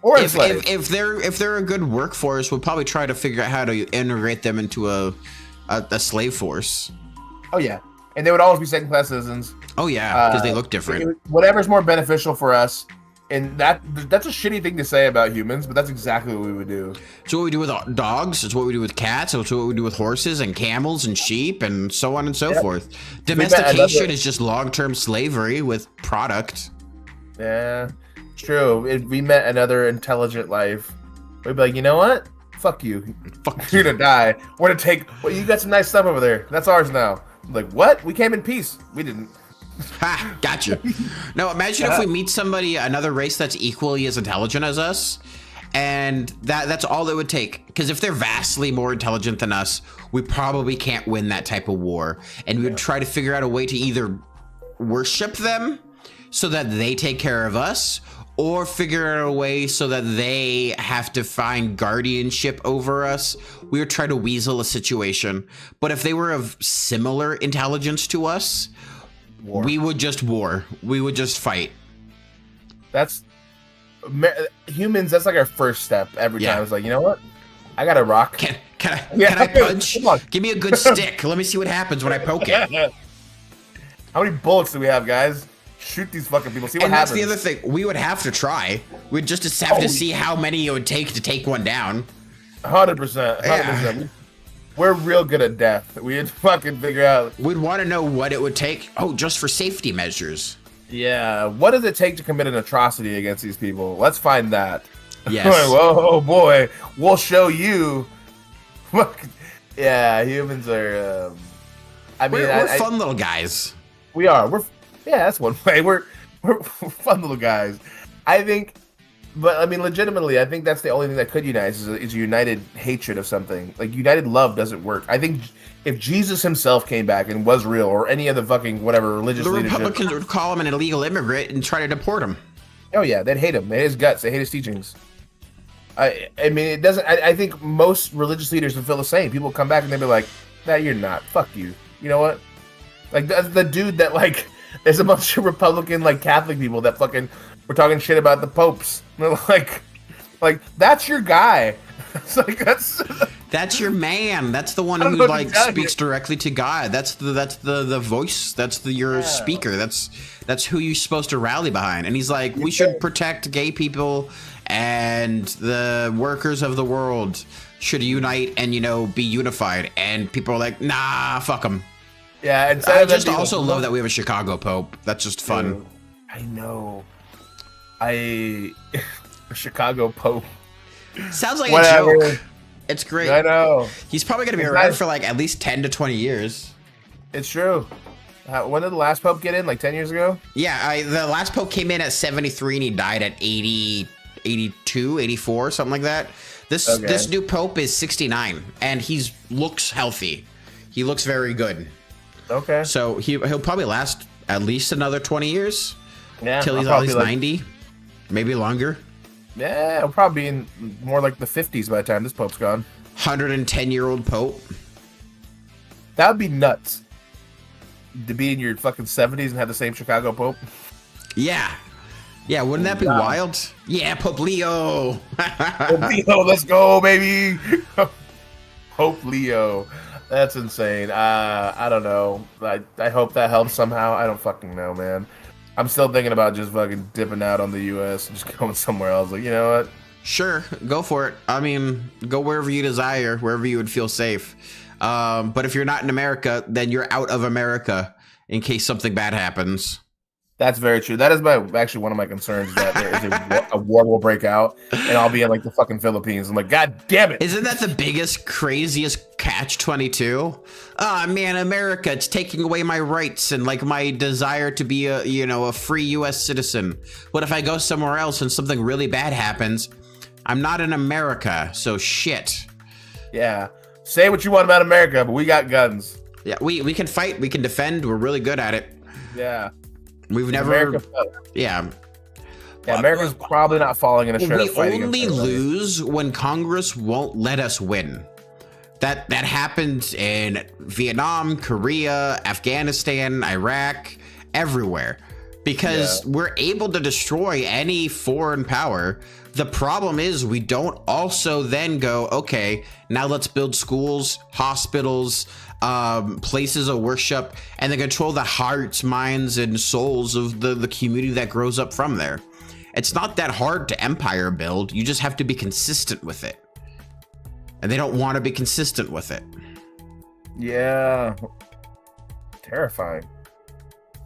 If they're a good workforce, we'll probably try to figure out how to integrate them into a slave force. Oh yeah, and they would always be second-class citizens. Oh yeah, because they look different. Whatever's more beneficial for us. And that's a shitty thing to say about humans, but that's exactly what we would do. It's what we do with dogs. It's what we do with cats. It's what we do with horses and camels and sheep and so on and so forth. Domestication is just long-term slavery with product. Yeah, it's true. If we met another intelligent life, we'd be like, you know what? Fuck you. Fuck you. You're gonna die. We're gonna take. Well, you got some nice stuff over there. That's ours now. I'm like, what? We came in peace. We didn't. Ha, gotcha. No, imagine if we meet somebody, another race that's equally as intelligent as us, and that's all it would take. Because if they're vastly more intelligent than us, we probably can't win that type of war. And we would try to figure out a way to either worship them so that they take care of us, or figure out a way so that they have to find guardianship over us. We would try to weasel a situation. But if they were of similar intelligence to us, we would just fight. That's humans. That's like our first step every time. It's like, you know what? I got a rock. Can I punch? Give me a good stick. Let me see what happens when I poke it. How many bullets do we have, guys? Shoot these fucking people. See what happens. That's the other thing. We would have to try. We'd just have to see how many it would take to take one down. 100%. 100%. We're real good at death. We'd fucking figure out. We'd want to know what it would take. Oh, just for safety measures. Yeah. What does it take to commit an atrocity against these people? Let's find that. Yes. Whoa, boy. We'll show you. Yeah, humans are. We're fun little guys. We are. That's one way. We're fun little guys. I think. But I mean, legitimately, I think that's the only thing that could unite is a united hatred of something. Like, united love doesn't work. I think if Jesus himself came back and was real, or any of the fucking whatever religious leadership, the Republicans would call him an illegal immigrant and try to deport him. Oh yeah, they'd hate him. They hate his guts. They hate his teachings. I mean, it doesn't. I think most religious leaders would feel the same. People come back and they'd be like, "Nah, you're not. Fuck you. You know what? Like the dude that like there's a bunch of Republican like Catholic people that fucking were talking shit about the popes. They're like that's your guy. It's like that's your man. That's the one I don't who know what like to tell speaks you. directly to God. That's the voice. That's your speaker. That's who you're supposed to rally behind. And he's like, we should protect gay people, and the workers of the world should unite and be unified. And people are like, nah, fuck them. Yeah, and I just also love that we have a Chicago Pope. That's just fun. Dude, I know. A Chicago Pope. Sounds like Whatever. a joke. It's great. I know. He's probably going to be around for like at least 10 to 20 years. It's true. When did the last Pope get in? Like 10 years ago? Yeah, the last Pope came in at 73 and he died at 80, 82, 84, something like that. This new Pope is 69 and he looks healthy. He looks very good. Okay. So he'll probably last at least another 20 years. Yeah. Till he's at least 90, maybe longer. Yeah, it'll probably be in more like the 50s by the time this Pope's gone. 110-year-old Pope. That would be nuts. To be in your fucking 70s and have the same Chicago Pope. Yeah. Yeah, wouldn't that be wild? Yeah, Pope Leo. Pope Leo, let's go, baby. Pope Leo. That's insane. I don't know. I hope that helps somehow. I don't fucking know, man. I'm still thinking about just fucking dipping out on the U.S. and just going somewhere else. Like, you know what? Sure, go for it. I mean, go wherever you desire, wherever you would feel safe. But if you're not in America, then you're out of America in case something bad happens. That's very true. That is actually one of my concerns, that there is a war will break out and I'll be in like the fucking Philippines. I'm like, God damn it. Isn't that the biggest, craziest catch-22? Ah, man, America, it's taking away my rights and like my desire to be a free U.S. citizen. What if I go somewhere else and something really bad happens? I'm not in America, so shit. Yeah. Say what you want about America, but we got guns. Yeah, we can fight, we can defend, we're really good at it. Yeah. We've never, yeah, America's probably not falling in a shred of fighting. We only lose when Congress won't let us win. That happens in Vietnam, Korea, Afghanistan, Iraq, everywhere. Because we're able to destroy any foreign power. The problem is we don't also then go, okay, now let's build schools, hospitals, places of worship, and then control the hearts, minds, and souls of the community that grows up from there. It's not that hard to empire build. You just have to be consistent with it. And they don't want to be consistent with it. Yeah. Terrifying.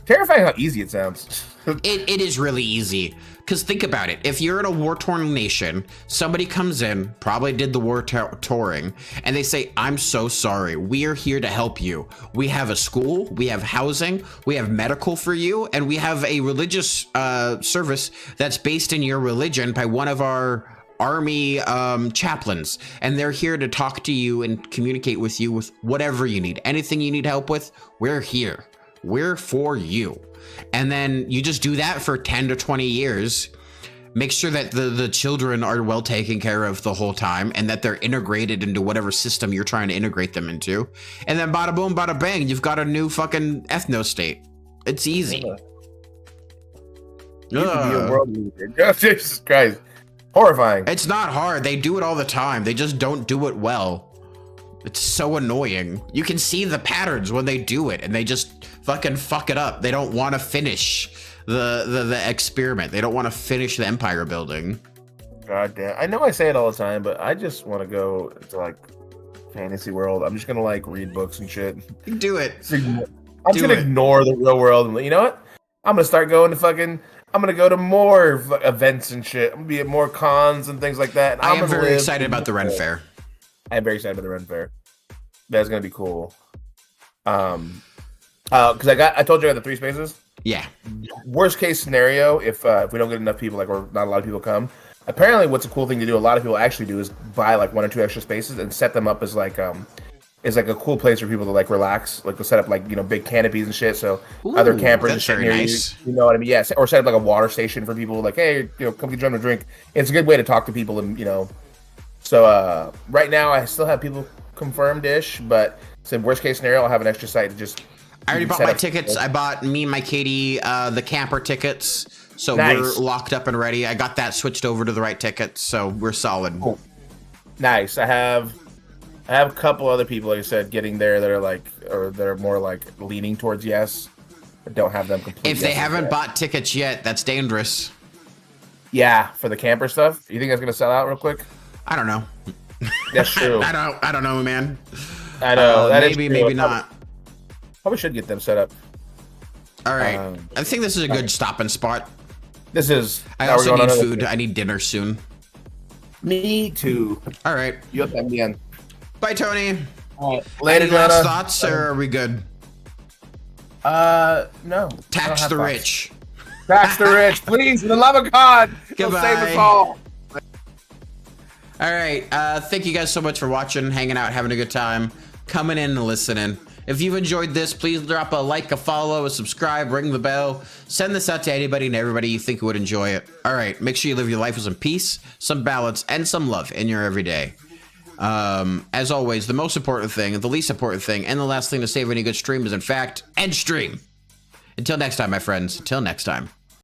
Terrifying how easy it sounds. It is really easy. Because think about it. If you're in a war-torn nation, somebody comes in, probably did the war touring, and they say, I'm so sorry. We are here to help you. We have a school, we have housing, we have medical for you, and we have a religious service that's based in your religion by one of our army chaplains. And they're here to talk to you and communicate with you with whatever you need. Anything you need help with, we're here. We're for you. And then you just do that for 10 to 20 years. Make sure that the children are well taken care of the whole time and that they're integrated into whatever system you're trying to integrate them into. And then bada boom, bada bang, you've got a new fucking ethno state. It's easy. You could be a world leader. Jesus Christ. Horrifying. It's not hard. They do it all the time. They just don't do it well. It's so annoying. You can see the patterns when they do it and they just fucking fuck it up. They don't want to finish the experiment. They don't want to finish the empire building. God damn. I know I say it all the time, but I just want to go to like fantasy world. I'm just going to like read books and shit. Do it. I'm just going to ignore the real world. And you know what? I'm going to start going to I'm going to go to more events and shit. I'm going to be at more cons and things like that. And I am very excited about the Ren Fair. I am very excited about the Ren Fair. That's gonna be cool. Because I told you I got the 3 spaces. Yeah. Worst case scenario, if we don't get enough people, like, or not a lot of people come. Apparently, what's a cool thing to do? A lot of people actually do is buy like 1 or 2 extra spaces and set them up as like a cool place for people to like relax. Like, they'll set up like big canopies and shit. So other campers and shit near nice. you know what I mean? Yeah. Or set up like a water station for people. Like, hey, come get a drink. It's a good way to talk to people and So right now I still have people confirmed-ish, but so worst case scenario, I'll have an extra site to just I already You bought set my up- tickets. I bought me and my Katie the camper tickets. So Nice. we're locked up and ready. I got that switched over to the right tickets. So we're solid. Cool. Nice. I have a couple other people, like I said, getting there that are like, or that are more like leaning towards yes. I don't have them completely. If they haven't bought tickets yet, that's dangerous. Yeah, for the camper stuff. You think that's gonna sell out real quick? I don't know. That's true. I don't know, man. I know. That is Maybe, true. maybe not. Probably should get them set up. All right. I think this is a good stopping spot. This is. I now we're also going on need another food. thing. I need dinner soon. Me too. All right. You have that again. Bye, Tony. All right. Later, Any last Joanna. thoughts, or are we good? No. I don't Tax have the thoughts. rich. Tax the rich, please, for the love of God. He'll save us Goodbye. all. All right. Thank you guys so much for watching, hanging out, having a good time, coming in and listening. If you've enjoyed this, please drop a like, a follow, a subscribe, ring the bell. Send this out to anybody and everybody you think would enjoy it. All right. Make sure you live your life with some peace, some balance, and some love in your everyday. As always, the most important thing, the least important thing, and the last thing to save any good stream is, in fact, end stream. Until next time, my friends. Until next time.